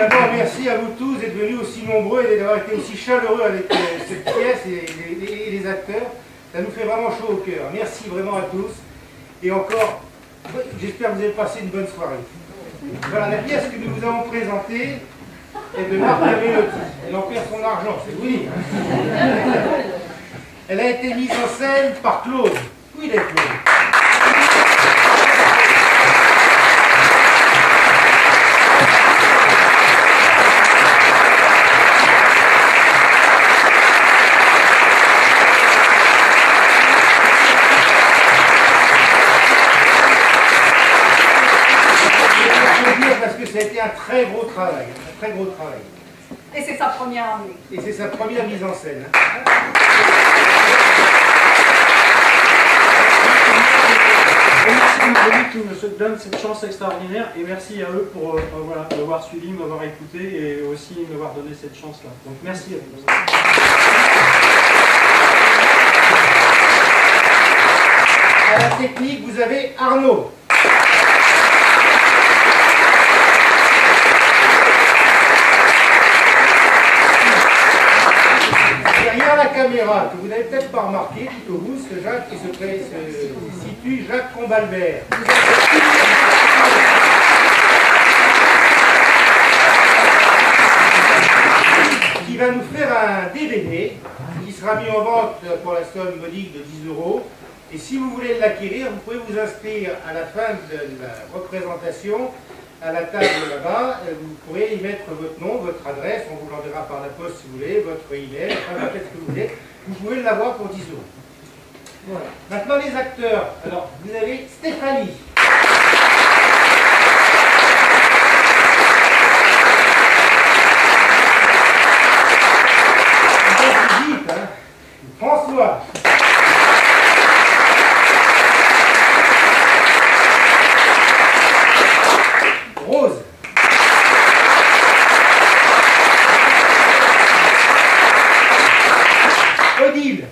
d'abord, merci à vous tous d'être venus aussi nombreux et d'avoir été aussi chaleureux avec cette pièce et les acteurs. Ça nous fait vraiment chaud au cœur. Merci vraiment à tous. Et encore, j'espère que vous avez passé une bonne soirée. Voilà, la pièce que nous vous avons présentée est de Marc Lamélotti. Elle en perd son argent, c'est vous dire. Elle a été mise en scène par Claude. Où il est, Claude? Parce que ça a été un très gros travail, Et c'est sa première année. Et c'est sa première mise en scène. Merci à qui me donne cette chance extraordinaire et merci à eux pour voilà, m'avoir suivi, m'avoir écouté et aussi m'avoir donné cette chance-là. Donc merci à vous. À la technique, vous avez Arnaud. Derrière la caméra, que vous n'avez peut-être pas remarqué, tout au bout, ce Jacques qui se situe, Jacques Combalbert. Qui va nous faire un DVD qui sera mis en vente pour la somme modique de 10 €. Et si vous voulez l'acquérir, vous pouvez vous inscrire à la fin de la représentation à la table là-bas. Vous pourrez y mettre votre nom, votre adresse, on vous l'enverra par la poste si vous voulez, votre email, enfin faites ce que vous voulez. Vous pouvez l'avoir pour 10 €. Voilà. Maintenant les acteurs. Alors, vous avez Stéphanie. François. Rose. Odile.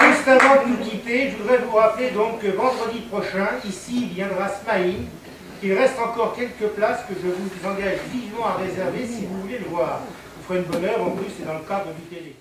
Juste avant de nous quitter, je voudrais vous rappeler donc que vendredi prochain, ici viendra Smaïn. Il reste encore quelques places que je vous engage vivement à réserver si vous voulez le voir. Vous ferez une bonne heure, en plus c'est dans le cadre du télé.